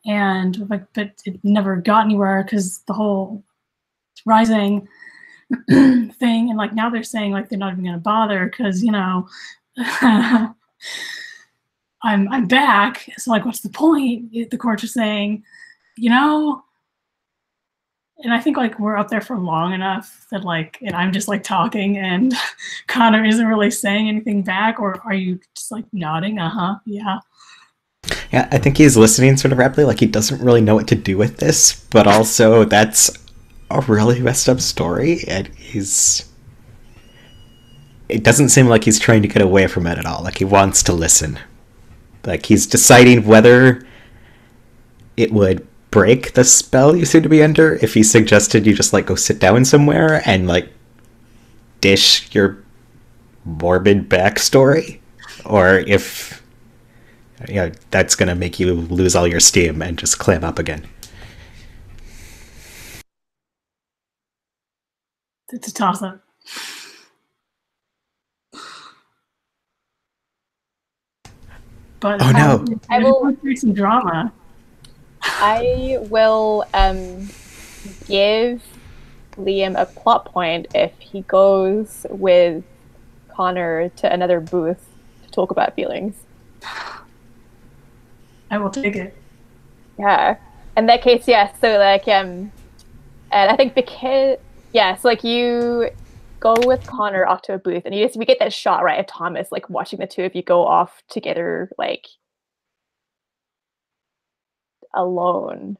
E: and like but it never got anywhere because the whole rising thing, and like now they're saying like they're not even gonna bother because I'm back. So like what's the point? The courts are saying, and I think like we're up there for long enough that like, and I'm just like talking and Connor isn't really saying anything back, or are you just like nodding? Yeah.
D: Yeah, I think he's listening sort of rapidly, like he doesn't really know what to do with this, but also that's a really messed up story, and it doesn't seem like he's trying to get away from it at all. Like he wants to listen. Like he's deciding whether it would break the spell you seem to be under if he suggested you just like go sit down somewhere and like dish your morbid backstory, or if that's gonna make you lose all your steam and just clam up again.
E: It's a toss-up. But
D: Oh no!
A: I will
E: create some drama.
A: I will give Liam a plot point if he goes with Connor to another booth to talk about feelings.
E: I will take it.
A: Yeah. In that case, yeah. So like and I think because so like you go with Connor off to a booth and we get that shot right of Thomas like watching the two of you go off together like alone.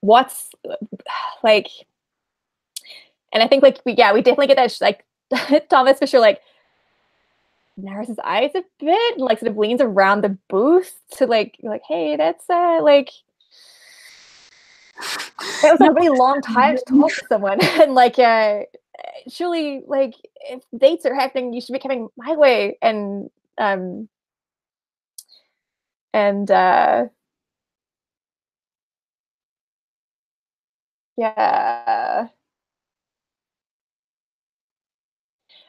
A: What's like, and I think like we definitely get that like Thomas for sure like narrows his eyes a bit and like sort of leans around the booth to like hey, that's like that was a really long time to talk to someone and like surely like if dates are happening you should be coming my way and yeah.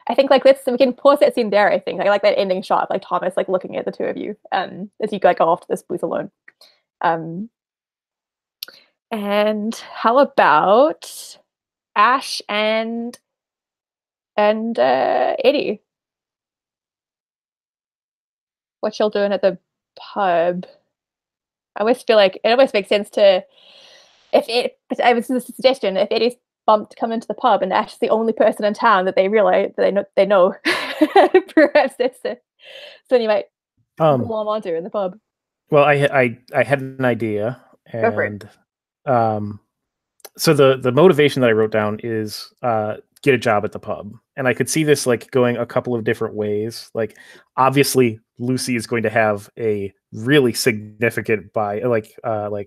A: I think like we can pause that scene there. I think I like that ending shot, like Thomas like looking at the two of you, as you like go off to this booth alone. And how about Ash and Eddie? What y'all doing at the pub? I always feel like it almost makes sense to I was a suggestion if Eddie's bumped to come into the pub and Ash is the only person in town that they realize that they know perhaps that's it. So you might glom onto in the pub.
C: Well, I had an idea, and so the motivation that I wrote down is get a job at the pub, and I could see this like going a couple of different ways. Like obviously Lucy is going to have a really significant like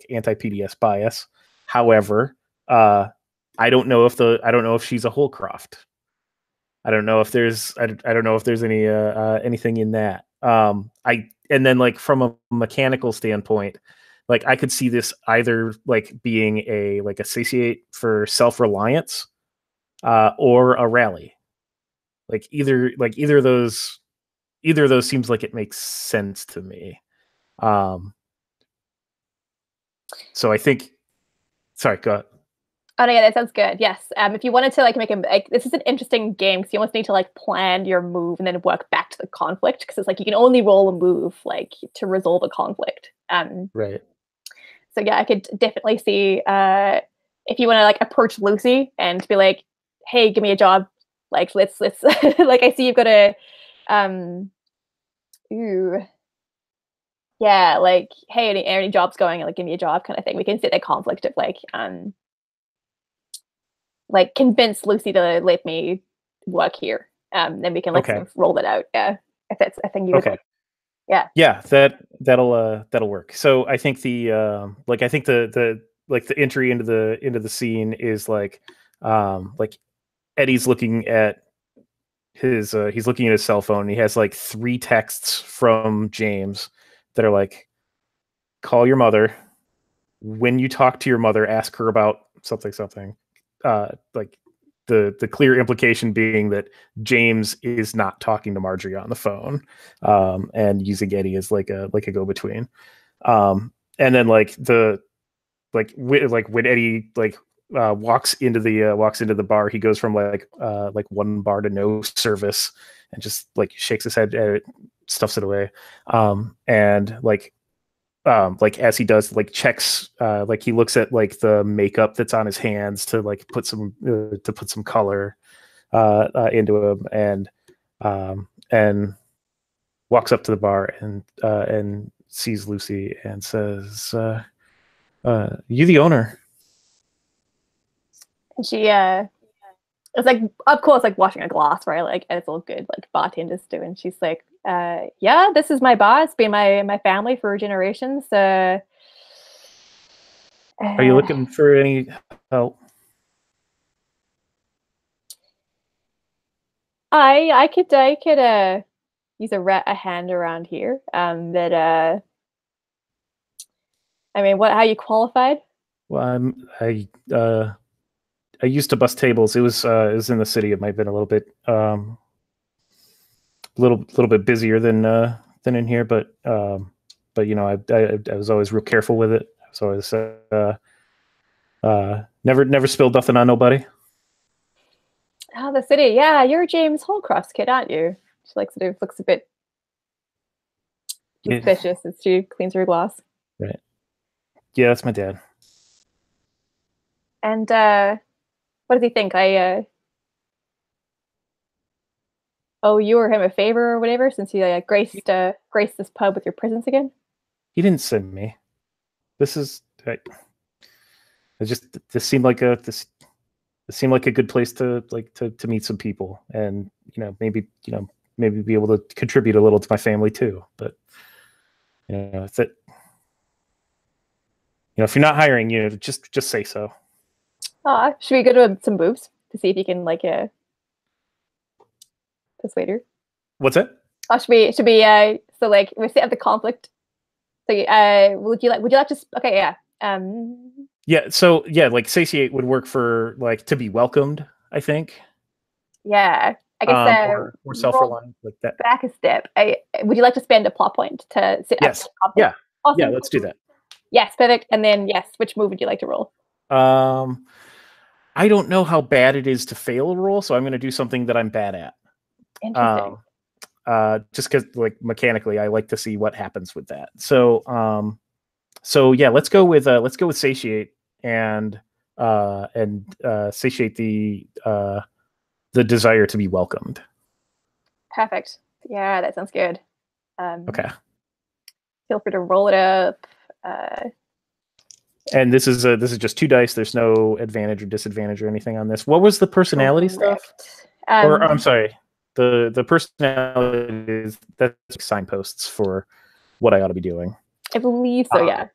C: anti-PDS bias. However, I don't know if she's a Holcroft. I don't know if there's any anything in that. And then like from a mechanical standpoint, like I could see this either like being a satiate for self-reliance or a rally. Like either of those seems like it makes sense to me. So I think sorry, go ahead.
A: Oh no, yeah, that sounds good. Yes. If you wanted to like make this is an interesting game because you almost need to like plan your move and then work back to the conflict because it's like you can only roll a move like to resolve a conflict.
C: Right.
A: So yeah, I could definitely see if you want to like approach Lucy and be like, "Hey, give me a job." Like let's like I see you've got a like hey, any jobs going? Like give me a job kind of thing. We can set that conflict of like convince Lucy to let me work here. Then we can like sort of roll that out. Yeah, if that's a thing you would like. Yeah,
C: that'll work. So I think the entry into the scene is like Eddie's looking at his cell phone. And he has like 3 texts from James that are like, call your mother. When you talk to your mother, ask her about something. Like the clear implication being that James is not talking to Marjorie on the phone, and using Eddie as like a go-between. And then when Eddie walks into the bar, he goes from like one bar to no service and just like shakes his head at it, stuffs it away. And as he does, like checks, like he looks at like the makeup that's on his hands to like put some color into him, and walks up to the bar and sees Lucy and says, "You the owner?"
A: And she it's like of course like washing a glass, right? Like as all good like bartenders do, and she's like, yeah, this is my bar. It's been my family for generations.
C: Are you looking for any help?
A: I could use a hand around here. That I mean, how you qualified?
C: Well, I used to bus tables. It was in the city. It might have been a little bit busier than in here, but you know, I was always real careful with it. I was always never spilled nothing on nobody.
A: Oh, the city. Yeah, you're a James Holcroft's kid, aren't you? She like sort of looks a bit suspicious as she cleans her glass.
C: Right. Yeah, that's my dad.
A: And what does he think? I owe you or him a favor or whatever since you graced this pub with your presence again?
C: He didn't send me. This is this seemed like a good place to meet some people, and maybe be able to contribute a little to my family too. But it's it. If you're not hiring, just say so.
A: Should we go to some booths to see if you can persuade her?
C: What's that?
A: Should we so like we set up the conflict. So would you like to okay, yeah.
C: Yeah, so like satiate would work for to be welcomed, I think.
A: Yeah. I guess
C: or self-reliant like that.
A: Back a step. Would you like to spend a plot point to sit
C: Yes.
A: up the conflict?
C: Yeah.
A: Awesome.
C: Yeah, let's do that.
A: Yes, perfect. And then yes, which move would you like to roll?
C: I don't know how bad it is to fail a roll, so I'm going to do something that I'm bad at.
A: Interesting.
C: Just because mechanically I like to see what happens with that. So yeah, let's go with satiate and satiate the desire to be welcomed.
A: Perfect. Yeah, that sounds good.
C: Okay.
A: Feel free to roll it up.
C: And this is just 2 dice. There's no advantage or disadvantage or anything on this. What was the personality stuff? Or I'm sorry, the personality is that's signposts for what I ought to be doing.
A: I believe so. Yeah.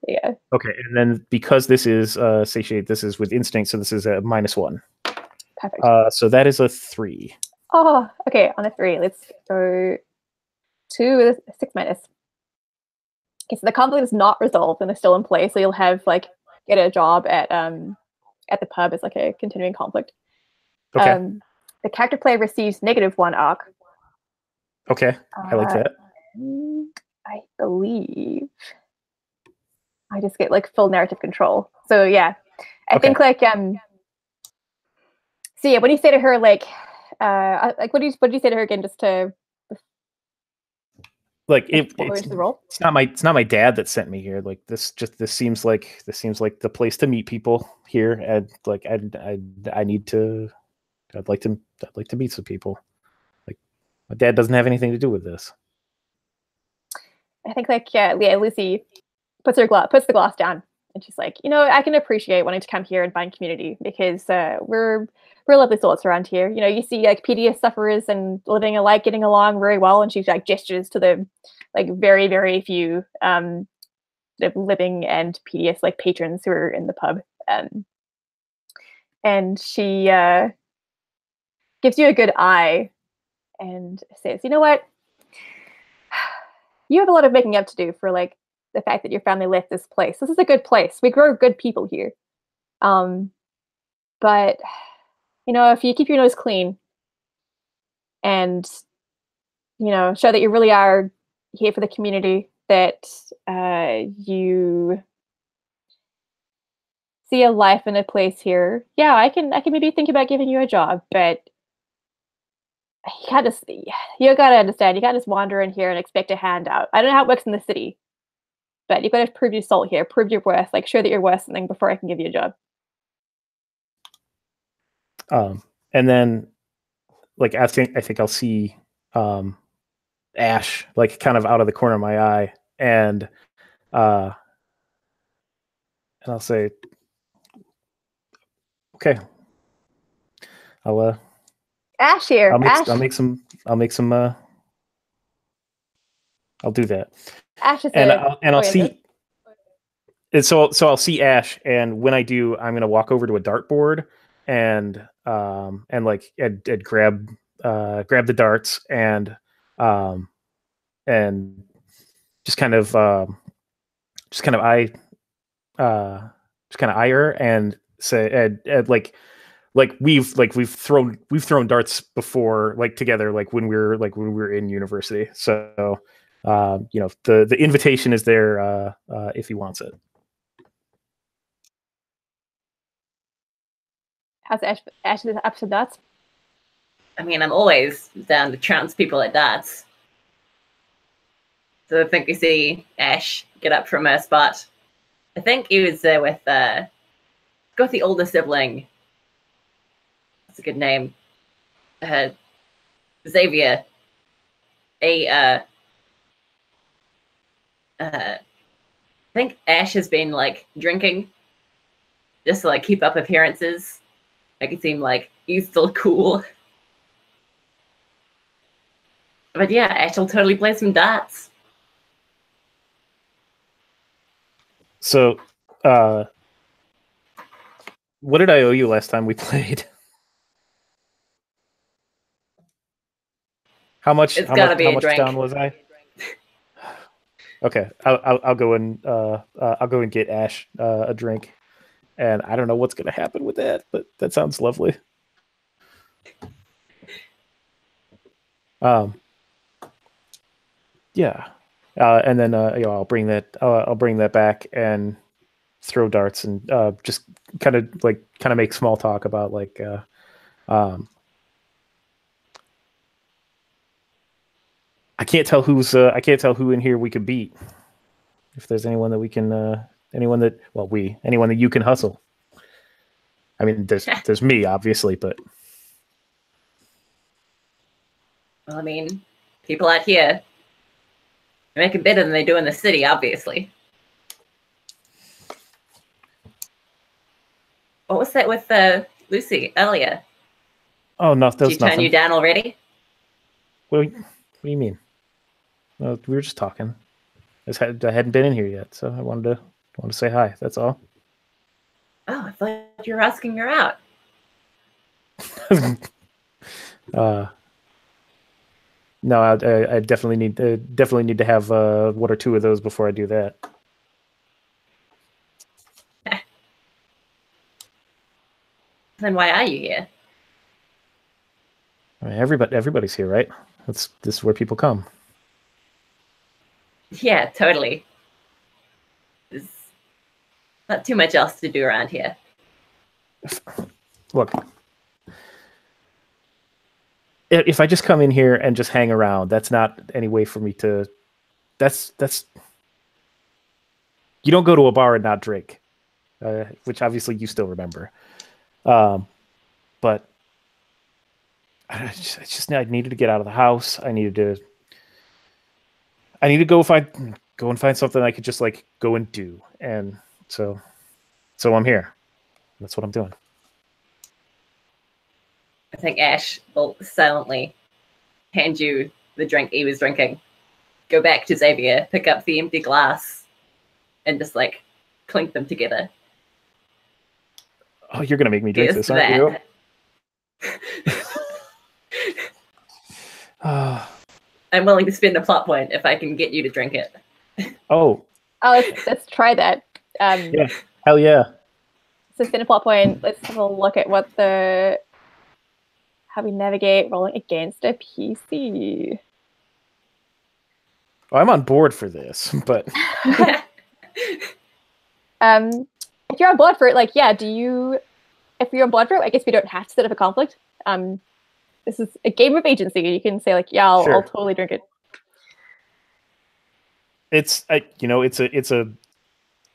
C: Okay, and then because this is satiate, this is with instinct, so this is a -1.
A: Perfect.
C: So that is a 3.
A: Oh, okay. On a 3, let's go 2 with a 6 minus. Okay, so the conflict is not resolved and it's still in place. So you'll have get a job at the pub as a continuing conflict.
C: Okay.
A: The character player receives -1 arc.
C: Okay, I like that.
A: I believe I just get full narrative control. So yeah, I think so yeah, what do you say to her? What do you say to her again? Just to
C: it's not my dad that sent me here. This seems like the place to meet people here, and I'd like to meet some people. My dad doesn't have anything to do with this.
A: I think Lucy puts the glass down and she's like, I can appreciate wanting to come here and find community because we're lovely sorts around here. You see PDS sufferers and living alike getting along very well, and she gestures to the very, very few living and PDS patrons who are in the pub. And she gives you a good eye and says, you know what? You have a lot of making up to do for the fact that your family left this place. This is a good place. We grow good people here. But if you keep your nose clean and show that you really are here for the community, that you see a life and a place here, yeah, I can maybe think about giving you a job, but you gotta understand, you can't just wander in here and expect a handout. I don't know how it works in the city, but you've got to prove your salt here, prove your worth, show that you're worth something before I can give you a job.
C: And then I think I'll see Ash kind of out of the corner of my eye, and I'll say, okay,
A: Ash here.
C: I'll make some. I'll do that.
A: Ash is
C: I'll see. And so I'll see Ash, and when I do, I'm gonna walk over to a dartboard and grab the darts and just kind of eye her and say and we've thrown darts before, like together, like when we were in university. So the invitation is there if he wants it.
A: How's Ash up to that?
B: I mean, I'm always down to trounce people at darts. So I think we see Ash get up from her spot. I think he was there with got the older sibling. That's a good name. Xavier. I think Ash has been like drinking just to like keep up appearances. Make it seem like he's still cool. But yeah, Ash will totally play some darts.
C: So, what did I owe you last time we played? How much down was I? Okay, I'll go and get Ash a drink, and I don't know what's gonna happen with that, but that sounds lovely. Yeah, and then I'll bring that back and throw darts and just kind of make small talk about like I can't tell who in here we could beat. If there's anyone that we can anyone that you can hustle. I mean, there's me obviously, but
B: well, I mean, people out here make it better than they do in the city, obviously. What was that with Lucy earlier?
C: Oh no, that was
B: Did she turn you down already?
C: What do you mean? We were just talking. I hadn't been in here yet, so I wanted to say hi. That's all.
B: Oh, I thought you were asking her out.
C: No, I definitely need to have one or two of those before I do that.
B: Then why are you here?
C: I mean, everybody's here, right? This is where people come.
B: Yeah, totally. There's not too much else to do around here.
C: Look, if I just come in here and just hang around, that's not any way for me to. That's you don't go to a bar and not drink, which obviously you still remember. But I needed to get out of the house. I need to go and find something I could just like go and do, and so I'm here. That's what I'm doing.
B: I think Ash will silently hand you the drink he was drinking, go back to Xavier, pick up the empty glass, and just like clink them together.
C: Oh, you're gonna make me drink this, aren't you?
B: I'm willing to spend a plot point if I can get you to drink it.
C: Oh,
A: let's try that.
C: Yeah, hell yeah.
A: So spend a plot point. Let's have a look at how we navigate rolling against a PC.
C: Well, I'm on board for this, but
A: if you're on board for it, like, yeah, if you're on board for it, I guess we don't have to set up a conflict. This is a game of agency. You can say like, yeah, I'll totally drink it.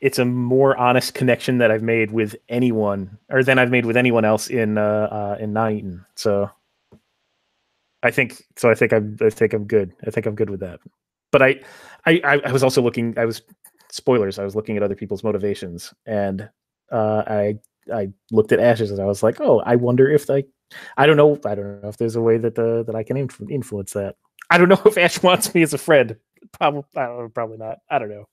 C: It's a more honest connection that I've made with anyone, or than I've made with anyone else in Nine. So I think I'm good. I think I'm good with that. But I was also looking. I was looking at other people's motivations, and I looked at Ash's, and I was like, oh, I wonder if I don't know if there's a way that I can influence that. I don't know if Ash wants me as a friend. Probably not. I don't know.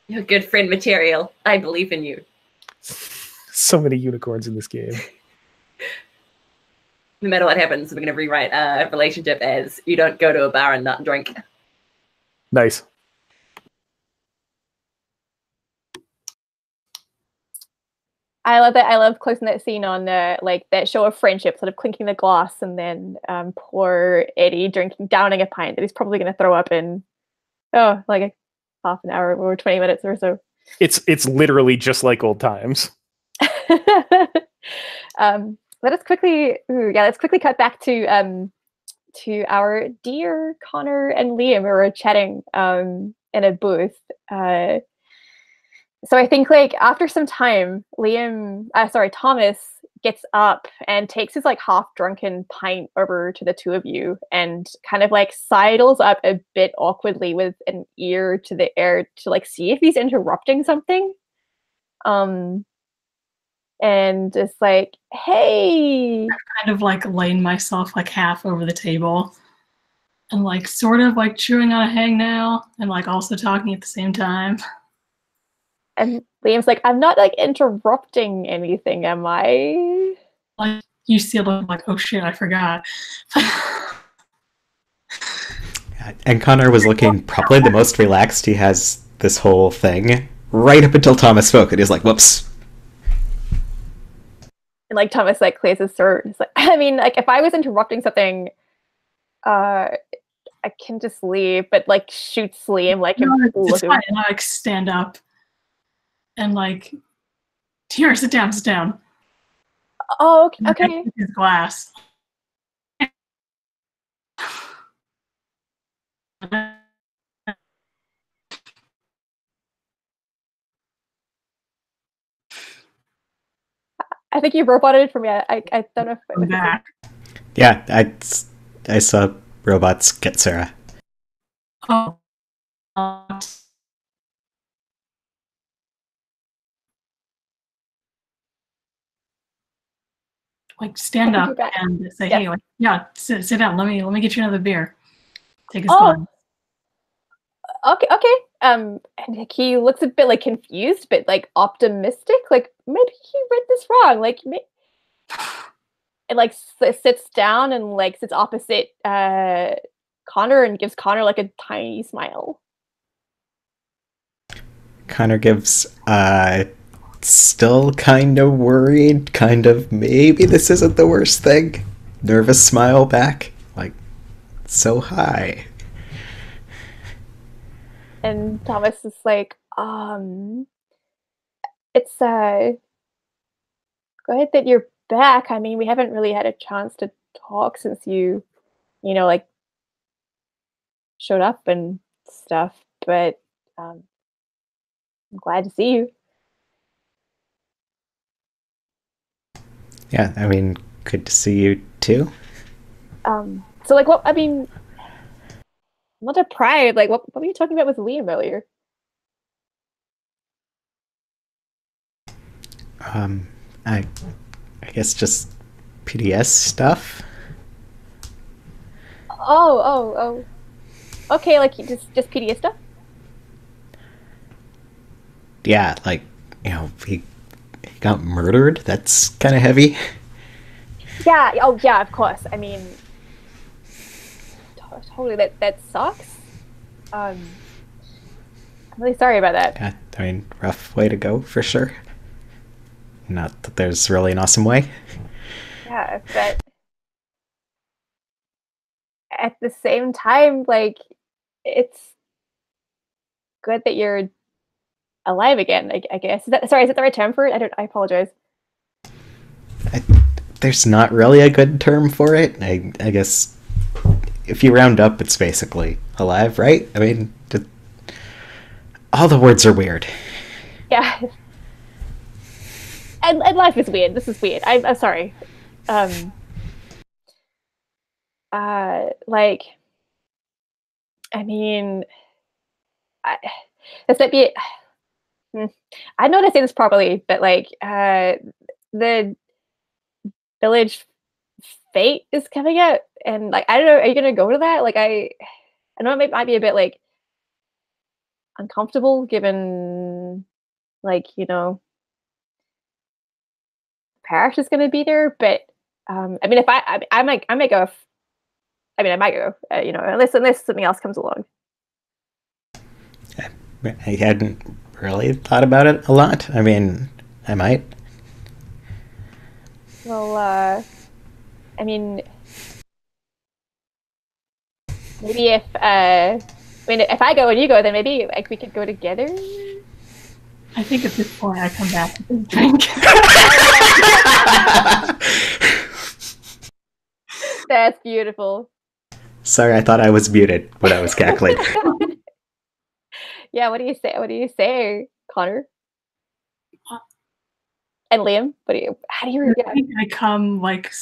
B: You're good friend material. I believe in you.
C: So many unicorns in this game.
B: No matter what happens, we're going to rewrite a relationship as you don't go to a bar and not drink.
C: Nice.
A: I love that. I love closing that scene on like that show of friendship, sort of clinking the glass, and then poor Eddie downing a pint that he's probably going to throw up in like a half an hour or 20 minutes or so.
C: It's literally just like old times.
A: Let's quickly cut back to our dear Connor and Liam, who were chatting in a booth. So I think like after some time, Thomas gets up and takes his like half drunken pint over to the two of you and kind of like sidles up a bit awkwardly with an ear to the air to like see if he's interrupting something. And it's like, hey,
E: Kind of like laying myself like half over the table and like sort of like chewing on a hangnail and like also talking at the same time.
A: and Liam's like, I'm not like interrupting anything, am I?
E: Like you see it like, oh shit, I forgot.
D: And Connor was looking probably the most relaxed he has this whole thing, right up until Thomas spoke, and he's like, whoops.
A: And like Thomas like clears his throat. It's like, I mean, like if I was interrupting something, I can just leave, but like shoots Liam like
E: it's fine. And I like stand up and like, here, sit down.
A: Oh, okay.
E: His glass.
A: I think you roboted for me. I don't know if it was
E: back.
D: Yeah, I saw robots get Sarah.
E: Oh. Like stand up and say, hey, like, yeah, sit down. Let me get you another beer. Take his glass.
A: Okay. And he looks a bit like confused, but like optimistic. Like maybe he read this wrong. Like, and like sits down and like sits opposite Connor and gives Connor like a tiny smile.
D: Connor gives still kind of worried, kind of maybe this isn't the worst thing. Nervous smile back, like so high.
A: And Thomas is like, it's go ahead that you're back. I mean, we haven't really had a chance to talk since you know, like showed up and stuff, but I'm glad to see you.
D: Yeah, I mean, good to see you too.
A: So like, what, I mean, I'm not deprived. Like, what were you talking about with Liam earlier?
D: I guess just PDS stuff.
A: Oh. Okay, like just PDS stuff?
D: Yeah, like, you know, he got murdered. That's kind of heavy.
A: Yeah. Oh, yeah. Of course. I mean, totally. That sucks. I'm really sorry about that.
D: Yeah, I mean, rough way to go for sure. Not that there's really an awesome way.
A: Yeah, but at the same time, like, it's good that you're alive again. I guess. Is that the right term for it? I apologize.
D: There's not really a good term for it. I guess if you round up, it's basically alive, right? I mean, all the words are weird.
A: Yeah. And life is weird. This is weird. I'm sorry. Like, I mean, this might be. I know how to say this properly, but like, the village fate is coming out, and like, I don't know. Are you gonna go to that? Like, I know it might be a bit like uncomfortable given, like, Parrish is going to be there. But I mean, if I might go. I might go. Unless something else comes along.
D: I hadn't really thought about it a lot. I mean, I might.
A: Well, I mean, maybe if if I go and you go, then maybe like we could go together.
E: I think at this point I come back with a drink.
A: That's beautiful.
D: Sorry, I thought I was muted when I was cackling.
A: Yeah, what do you say? What do you say, Connor? And Liam, how do you react?
E: I think I come like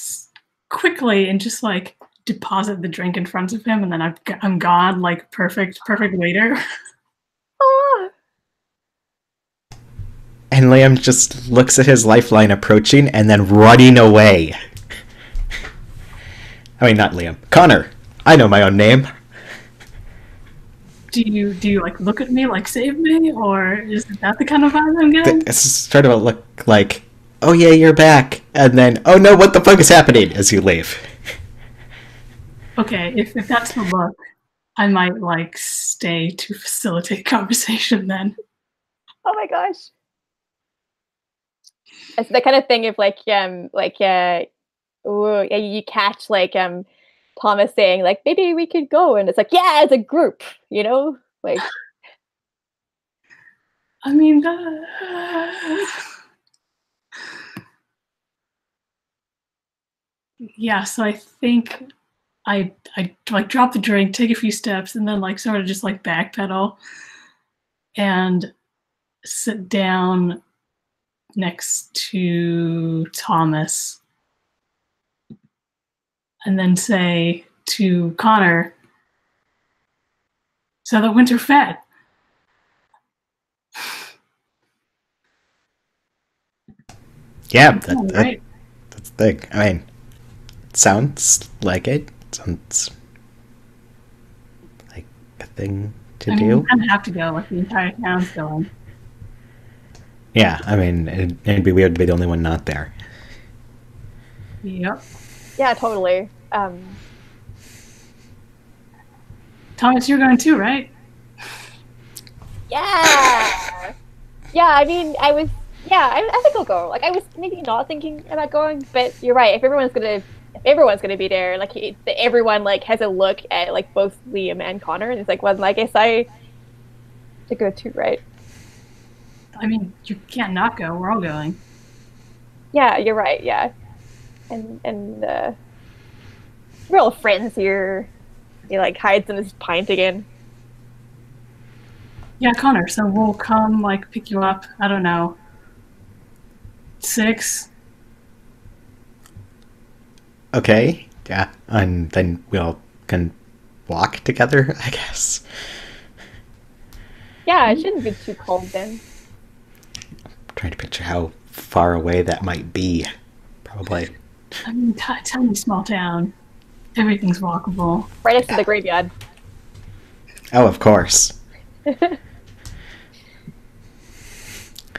E: quickly and just like deposit the drink in front of him, and then I'm gone. Like perfect waiter.
A: Oh.
D: And Liam just looks at his lifeline approaching and then running away. I mean, not Liam. Connor. I know my own name.
E: Do you like look at me like save me, or is that the kind of vibe I'm getting?
D: It's sort of a look like, oh yeah, you're back, and then, oh no, what the fuck is happening as you leave?
E: Okay, if that's the look, I might like stay to facilitate conversation then.
A: Oh my gosh. It's the kind of thing of you catch Thomas saying like maybe we could go, and it's like yeah, as a group, like.
E: I mean, yeah. So I think I like drop the drink, take a few steps, and then like sort of just like backpedal and sit down next to Thomas, and then say to Connor, "So the winter fed."
D: Yeah,
E: Right.
D: that's the thing. I mean, it sounds like it. Sounds like a thing to do.
E: You kind of have to go, like the entire town's going.
D: Yeah, I mean, it'd be weird to be the only one not there.
E: Yep.
A: Yeah, totally.
E: Thomas, you're going too, right?
A: Yeah. Yeah, I mean, I think I'll go. Like, I was maybe not thinking about going, but you're right. If everyone's gonna be there, like everyone like has a look at like both Liam and Connor, and it's like, well, I guess I to go too, right?
E: I mean, you can't not go. We're all going.
A: Yeah, you're right. Yeah, and we're all friends here. He like hides in his pint again.
E: Yeah, Connor. So we'll come like pick you up. I don't know. 6.
D: Okay, yeah, and then we all can walk together, I guess.
A: Yeah, it shouldn't be too cold then.
D: I'm trying to picture how far away that might be. Probably.
E: I mean, tiny small town. Everything's walkable.
A: Right next to the graveyard.
D: Oh, of course.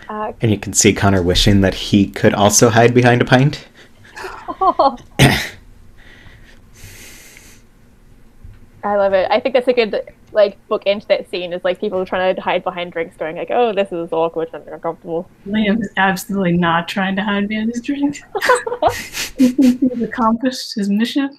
D: And you can see Connor wishing that he could also hide behind a pint.
A: I love it. I think that's a good like bookend to that scene is like people trying to hide behind drinks going like, oh, this is awkward and uncomfortable.
E: Liam is absolutely not trying to hide behind his drink. He thinks he's accomplished his mission.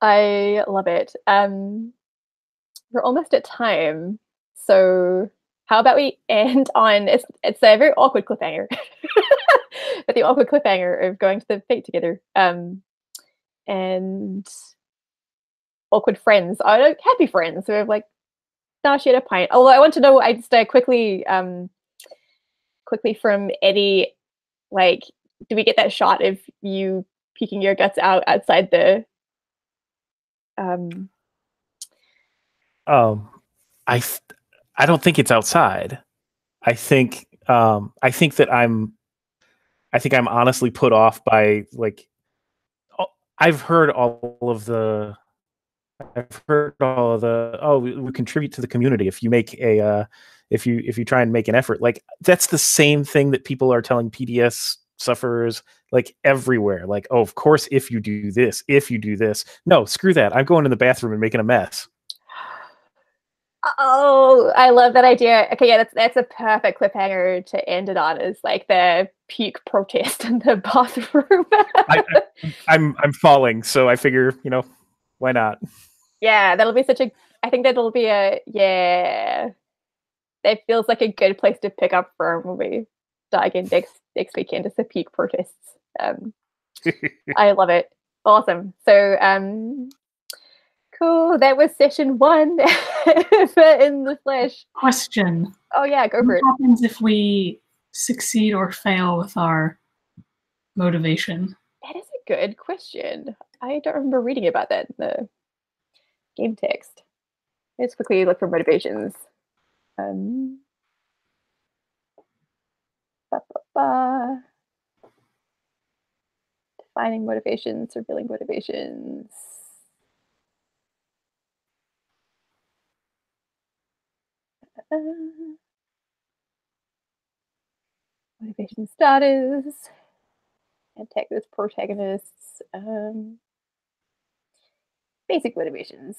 A: I love it. We're almost at time, so how about we end on it's a very awkward cliffhanger, but the awkward cliffhanger of going to the fete together, and awkward friends are like happy friends who have like share a pint. Although I want to know, I just quickly from Eddie, like, do we get that shot of you peeking your guts out outside the
C: I don't think it's outside. I think that I'm honestly put off by like I've heard all of the I've heard all of the we contribute to the community if you make a if you try and make an effort. Like that's the same thing that people are telling PDS sufferers like everywhere. Like, oh, of course, if you do this, no, screw that. I'm going in the bathroom and making a mess.
A: Oh, I love that idea. Okay, yeah, that's a perfect cliffhanger to end it on. Is like the puke protest in the bathroom.
C: I'm falling, so I figure why not?
A: Yeah, that'll be such a. I think that'll be a yeah. It feels like a good place to pick up from when we dive in next weekend. Is the puke protests. I love it. Awesome. So cool. That was session 1 for In the Flesh.
E: Question.
A: Oh yeah, go for it.
E: What happens if we succeed or fail with our motivation?
A: That is a good question. I don't remember reading about that in the game text. Let's quickly look for motivations. Defining motivations, revealing motivations. Motivation status. Antagonist, protagonists. Basic motivations.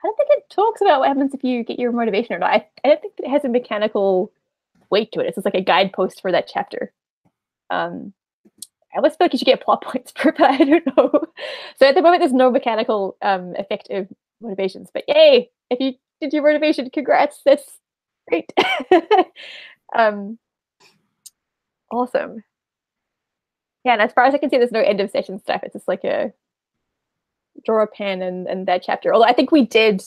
A: I don't think it talks about what happens if you get your motivation or not. I don't think it has a mechanical weight to it. It's just like a guidepost for that chapter. I almost feel like you should get plot points for it, but I don't know. So at the moment, there's no mechanical effective motivations. But yay! If you did your motivation, congrats. That's great. Awesome. Yeah, and as far as I can see, there's no end of session stuff. It's just like a draw a pen and that chapter. Although I think we did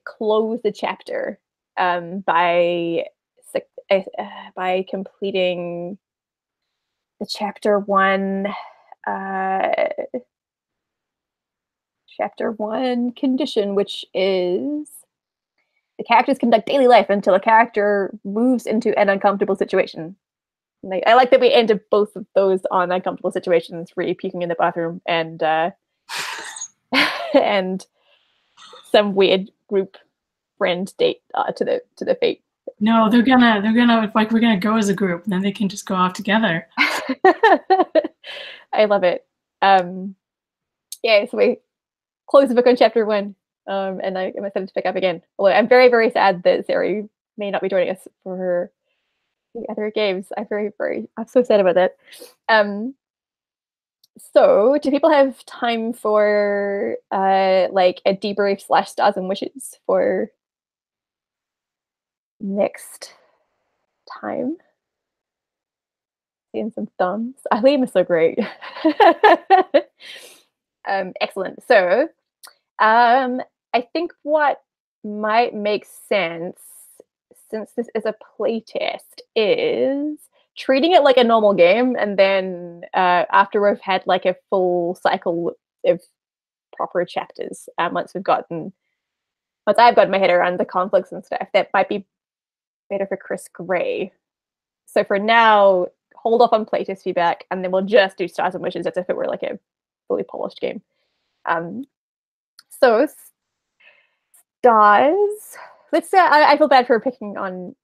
A: close the chapter by completing the chapter 1 condition, which is the characters conduct daily life until a character moves into an uncomfortable situation. I like that we ended both of those on uncomfortable situations, where you're puking in the bathroom and and some weird group friend date to the fate.
E: No, they're gonna like we're gonna go as a group, and then they can just go off together.
A: I love it. Yeah, so we close the book on chapter 1, and I'm excited to pick up again. Although I'm very, very sad that Sari may not be joining us for her the other games. I'm so sad about that. So do people have time for like a debrief / stars and wishes for next time? Seeing some thumbs. Liam is so great. Excellent. So I think what might make sense, since this is a playtest, is treating it like a normal game, and then after we've had like a full cycle of proper chapters, once I've gotten my head around the conflicts and stuff, that might be better for Chris Gray. So for now, hold off on playtest feedback, and then we'll just do stars and wishes as if it were like a fully polished game. So stars. Let's say I feel bad for picking on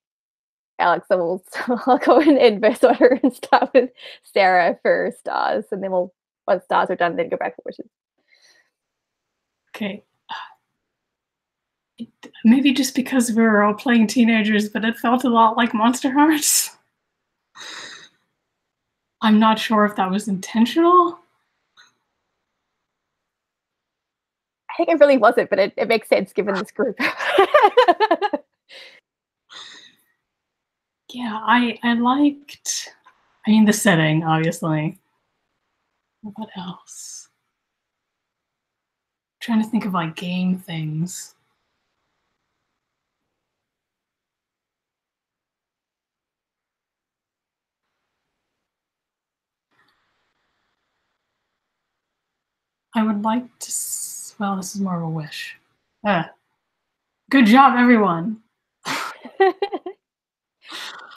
A: Alex, so I'll go in inverse order and start with Sarah for stars, and then once stars are done, then go back for wishes.
E: Okay. Maybe just because we were all playing teenagers, but it felt a lot like Monster Hearts. I'm not sure if that was intentional.
A: I think it really wasn't, but it makes sense given this group.
E: Yeah, I liked, the setting, obviously. What else? I'm trying to think of like game things. I would like to, well, this is more of a wish. Good job, everyone.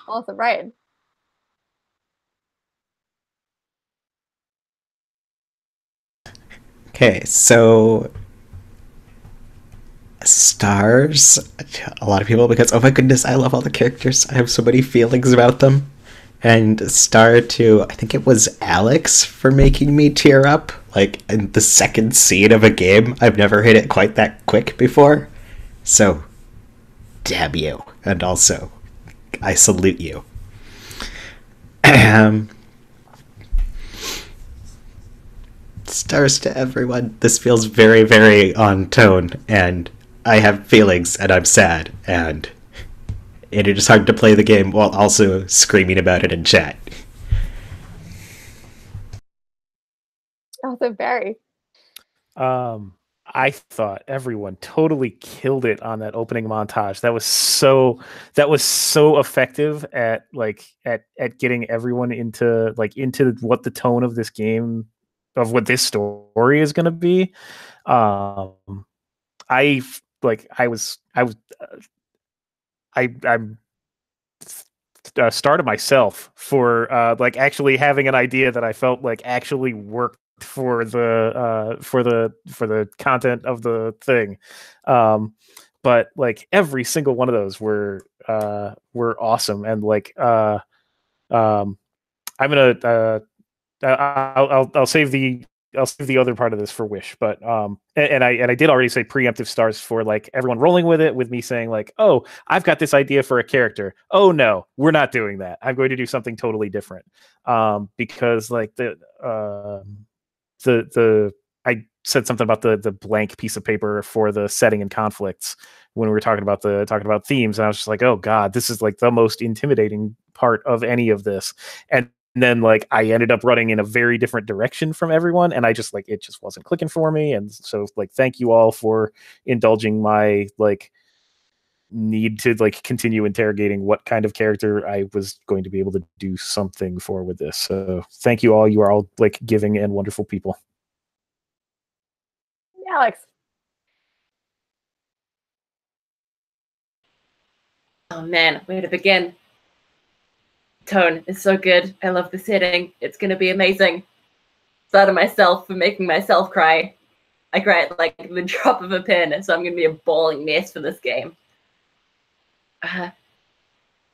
A: Awesome, Ryan.
D: Okay, so stars. A lot of people, because oh my goodness, I love all the characters. I have so many feelings about them. And star to, I think it was Alex for making me tear up. Like in the second scene of a game, I've never hit it quite that quick before. So, damn you. And also, I salute you. Stars to everyone. This feels very, very on tone, and I have feelings, and I'm sad, and it is hard to play the game while also screaming about it in chat.
A: Also very.
C: I thought everyone totally killed it on that opening montage. That was so effective at getting everyone into what the tone of this game, of what this story is going to be. I'm started myself for actually having an idea that I felt like actually worked for the content of the thing. But like every single one of those were awesome, and I'm gonna I'll save the other part of this for Wish, but and I did already say preemptive stars for like everyone rolling with it, with me saying like, oh, I've got this idea for a character. Oh no, we're not doing that. I'm going to do something totally different. Because like the I said something about the blank piece of paper for the setting and conflicts when we were talking about themes, and I was just like, oh god, this is like the most intimidating part of any of this. And then like I ended up running in a very different direction from everyone, and I just like it just wasn't clicking for me. And so like thank you all for indulging my like need to like continue interrogating what kind of character I was going to be able to do something for with this. So thank you all. You are all like giving and wonderful people.
A: Alex.
B: Oh man, where to begin? Tone is so good. I love the setting. It's gonna be amazing. Proud of myself for making myself cry. I cry at like the drop of a pen, so I'm gonna be a bawling mess for this game.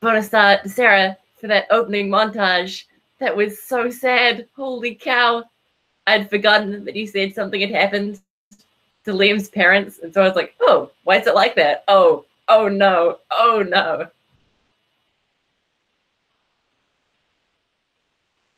B: Bonus star to Sarah for that opening montage. That was so sad. Holy cow. I'd forgotten that you said something had happened to Liam's parents, and so I was like, oh, why is it like that? Oh no, oh no.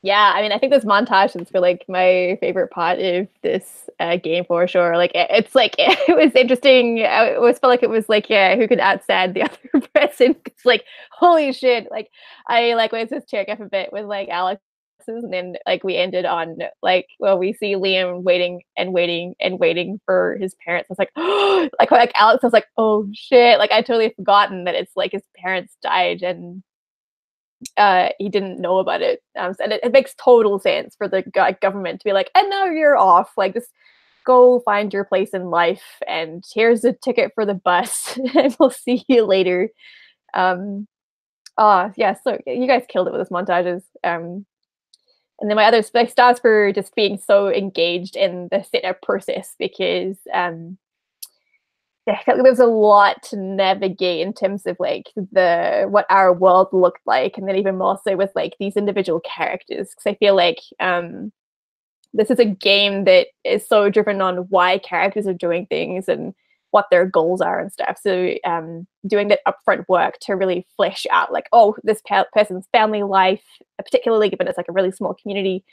A: Yeah, I mean, I think this montage is for like my favorite part of this game for sure. Like, it's like it was interesting. I always felt like it was like, yeah, who could outsad the other person? It's like, holy shit! Like, I like was just tearing up a bit with like Alex's, and then like we ended on like, well, we see Liam waiting and waiting and waiting for his parents. I was like, like Alex was like, oh shit! Like I totally forgotten that it's like his parents died and he didn't know about it. And it makes total sense for the government to be like, and now you're off. Like, just go find your place in life, and here's a ticket for the bus, and we'll see you later. Yeah, so you guys killed it with this montages. And then my other stars for just being so engaged in the setup process, because there's a lot to navigate in terms of like what our world looked like, and then even more so with like these individual characters, because I feel like this is a game that is so driven on why characters are doing things and what their goals are and stuff. So doing that upfront work to really flesh out like, oh, this person's family life, particularly given it's like a really small community,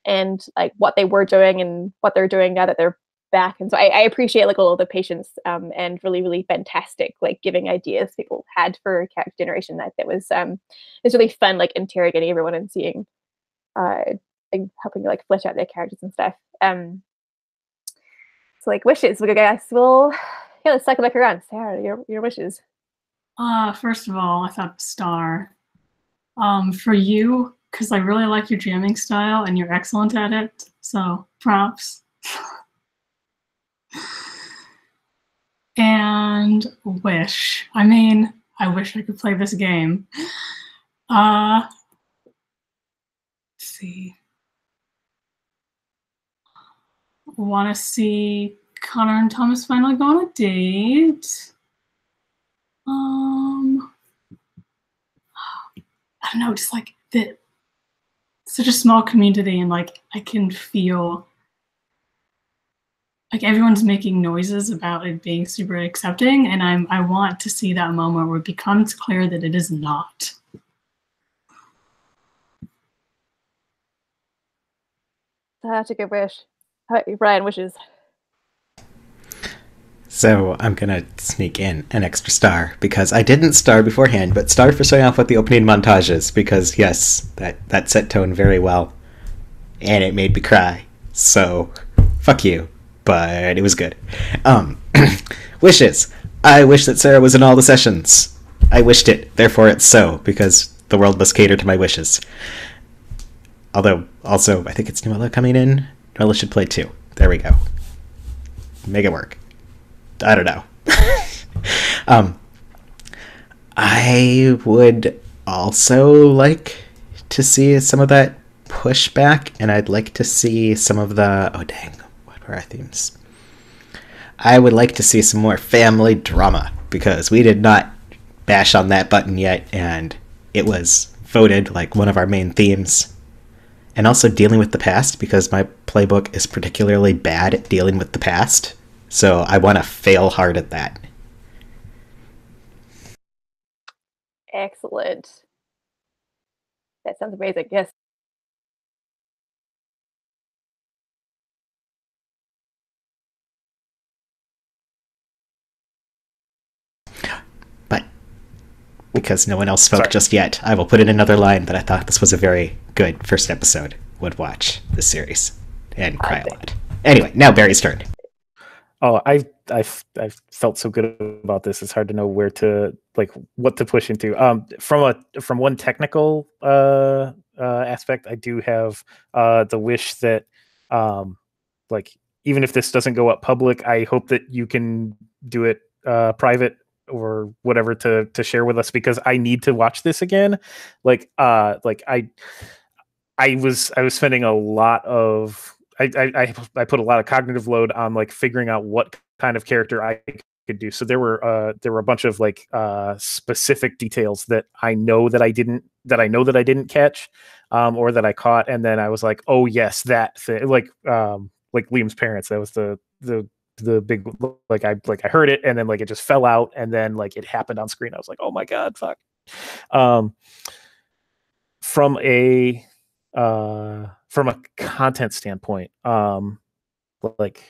A: and like what they were doing and what they're doing now that they're back. And so I appreciate like all of the patience and really, really fantastic like giving ideas people had for character generation. That was it's really fun like interrogating everyone and seeing and helping like flesh out their characters and stuff. So like wishes, we guys will let's cycle back around. Sarah, your wishes.
E: First of all, I thought star. For you, because I really like your jamming style and you're excellent at it. So props. And wish. I mean, I wish I could play this game. Let's see. want to see Connor and Thomas finally go on a date. I don't know, just like such a small community, and like I can feel like everyone's making noises about it being super accepting, and I want to see that moment where it becomes clear that it is not.
A: That's a good wish. How about you, Brian? Wishes.
D: So I'm gonna sneak in an extra star because I didn't star beforehand, but star for showing off what the opening montage is, because yes, that set tone very well, and it made me cry. So fuck you, but it was good. Wishes. I wish that Sarah was in all the sessions. I wished it, therefore it's so, because the world must cater to my wishes. Although, also, I think it's Noella coming in. Noella should play too. There we go. Make it work. I don't know. I would also like to see some of that pushback, and I'd like to see some of the... Oh, dang. What were our themes? I would like to see some more family drama, because we did not bash on that button yet, and it was voted like one of our main themes. And also dealing with the past, because my playbook is particularly bad at dealing with the past. So I want to fail hard at that.
A: Excellent. That sounds amazing. Yes.
D: But because no one else spoke just yet, I will put in another line that I thought this was a very good first episode. Would watch this series and cry a lot. Anyway, now Barry's turn.
C: Oh, I felt so good about this. It's hard to know where to, like, what to push into. From one technical aspect, I do have the wish that, like, even if this doesn't go up public, I hope that you can do it private or whatever to share with us, because I need to watch this again. I was spending a lot of I put a lot of cognitive load on like figuring out what kind of character I could do. So there were a bunch of like specific details that I know that I didn't catch, or that I caught, and then I was like, oh yes, that thing, like Liam's parents. That was the big, like I heard it, and then like it just fell out, and then like it happened on screen. I was like, oh my god, fuck. From a content standpoint, like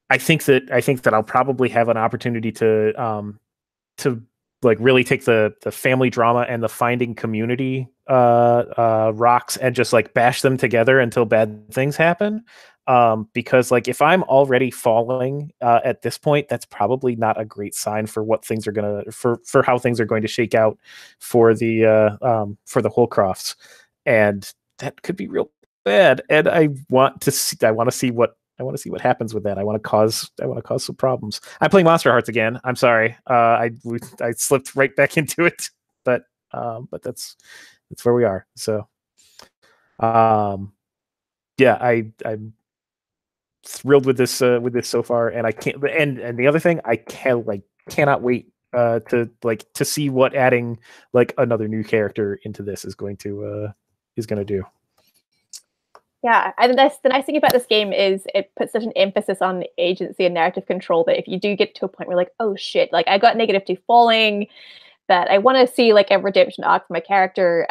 C: I think that I'll probably have an opportunity to like really take the family drama and the finding community rocks and just like bash them together until bad things happen. Because like if I'm already falling at this point, that's probably not a great sign for what things are gonna for how things are going to shake out for the Holcrofts, and that could be real bad. And I want to see what happens with that. I want to cause some problems. I'm playing Monster Hearts again. I'm sorry. I slipped right back into it, but that's where we are. So, yeah, I'm thrilled with this so far, and I can't. And the other thing, I cannot wait to see what adding like another new character into this is going to do.
A: Yeah, and that's the nice thing about this game is it puts such an emphasis on agency and narrative control that if you do get to a point where like, oh shit, like I got -2 falling, that I want to see like a redemption arc for my character,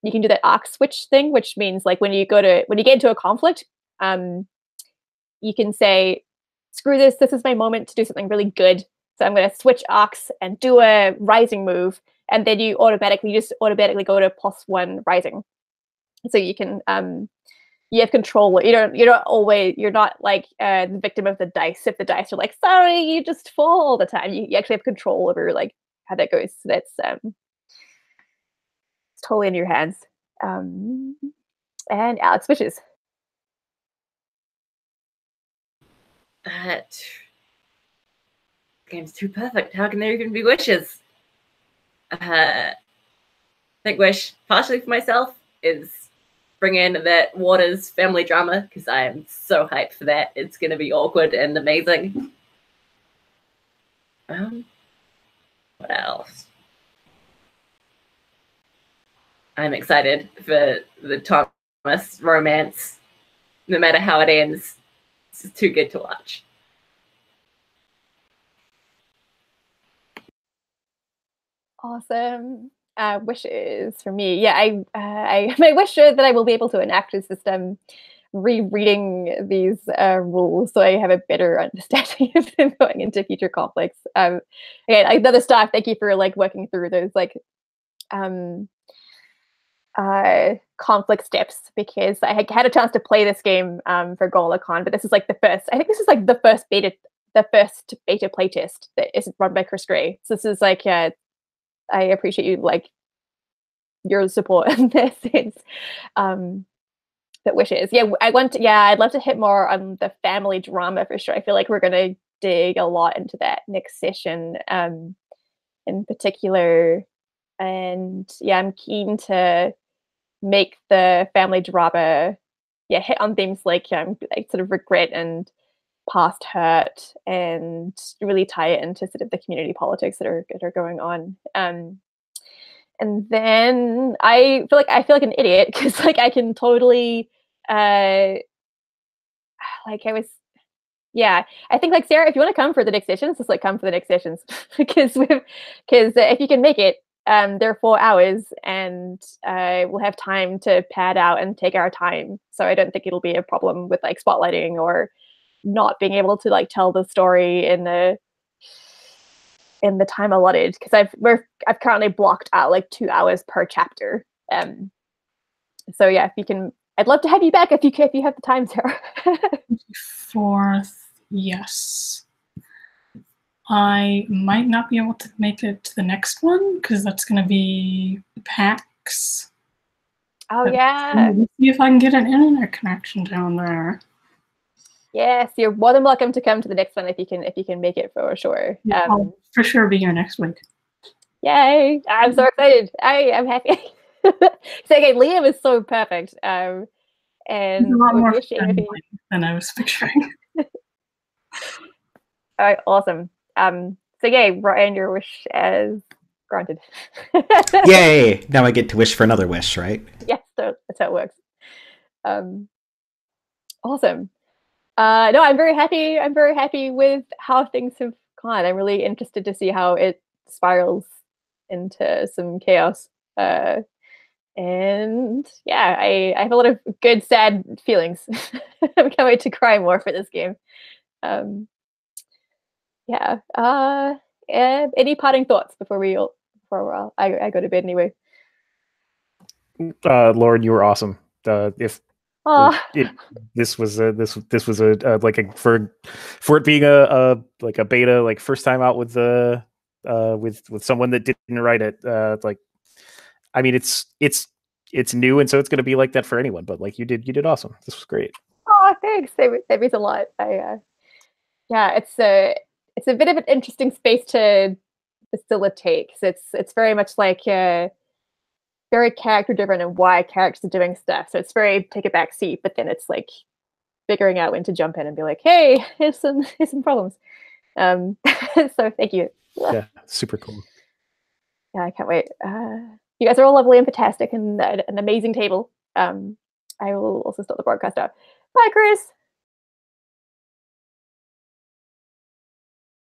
A: you can do that arc switch thing, which means like when you get into a conflict, you can say, screw this is my moment to do something really good. So I'm going to switch arcs and do a rising move, and then you automatically go to +1 rising. So you can you have control. You're not like the victim of the dice. If the dice are like, sorry, you just fall all the time, you actually have control over like how that goes. So that's it's totally in your hands. And Alex, wishes.
B: That game's too perfect. How can there even be wishes? I think wish, partially for myself, is bring in that Waters family drama because I am so hyped for that. It's going to be awkward and amazing. What else? I'm excited for the Thomas romance. No matter how it ends, it's too good to watch.
A: Awesome. Wishes for me. Yeah, I my wish that I will be able to enact a system rereading these rules so I have a better understanding of them going into future conflicts. Again, another staff, thank you for like working through those like conflict steps, because I had a chance to play this game for GolaCon, but this is like the first. I think this is like the first beta playtest that isn't run by Chris Gray. So this is like I appreciate you like your support in this sense. That wishes. Yeah, I'd love to hit more on the family drama for sure. I feel like we're gonna dig a lot into that next session, in particular. And yeah, I'm keen to make the family drama, hit on themes like sort of regret and past hurt, and really tie it into sort of the community politics that are going on. And then I feel like an idiot because like I can totally I think like Sarah, if you want to come for the next sessions, just like come for the next sessions because if you can make it, they're 4 hours and we'll have time to pad out and take our time. So I don't think it'll be a problem with like spotlighting or not being able to like tell the story in the time allotted, because I've currently blocked out like 2 hours per chapter. So yeah, if you can, I'd love to have you back if you have the time, Sarah.
E: 4th, yes. I might not be able to make it to the next one because that's going to be PAX.
A: Oh yeah.
E: Let's see if I can get an internet connection down there.
A: Yes, you're more than welcome to come to the next one if you can make it for sure.
E: Yeah, I'll for sure be here next week.
A: Yay! I'm so excited. I'm happy. So again, Liam is so perfect. And
E: he's a lot more than I was picturing.
A: All right, awesome. So yay, Ryan, your wish as granted.
D: Yay! Now I get to wish for another wish, right?
A: Yes, that's how it works. Awesome. No, I'm very happy. I'm very happy with how things have gone. I'm really interested to see how it spirals into some chaos. And yeah, I have a lot of good, sad feelings. I can't wait to cry more for this game. Yeah. Any parting thoughts before I go to bed anyway?
C: Lauren, you were awesome. This was like for it being a beta, like first time out with someone that didn't write it. Like, I mean, it's new, and so it's going to be like that for anyone. But like you did awesome. This was great.
A: Oh, thanks. That means a lot. It's a bit of an interesting space to facilitate, because it's very much like very character driven and why characters are doing stuff. So it's very take a back seat, but then it's like figuring out when to jump in and be like, hey, here's some problems. So thank you.
C: Yeah, super cool.
A: Yeah, I can't wait. You guys are all lovely and fantastic, and an amazing table. I will also stop the broadcast out. Bye, Chris.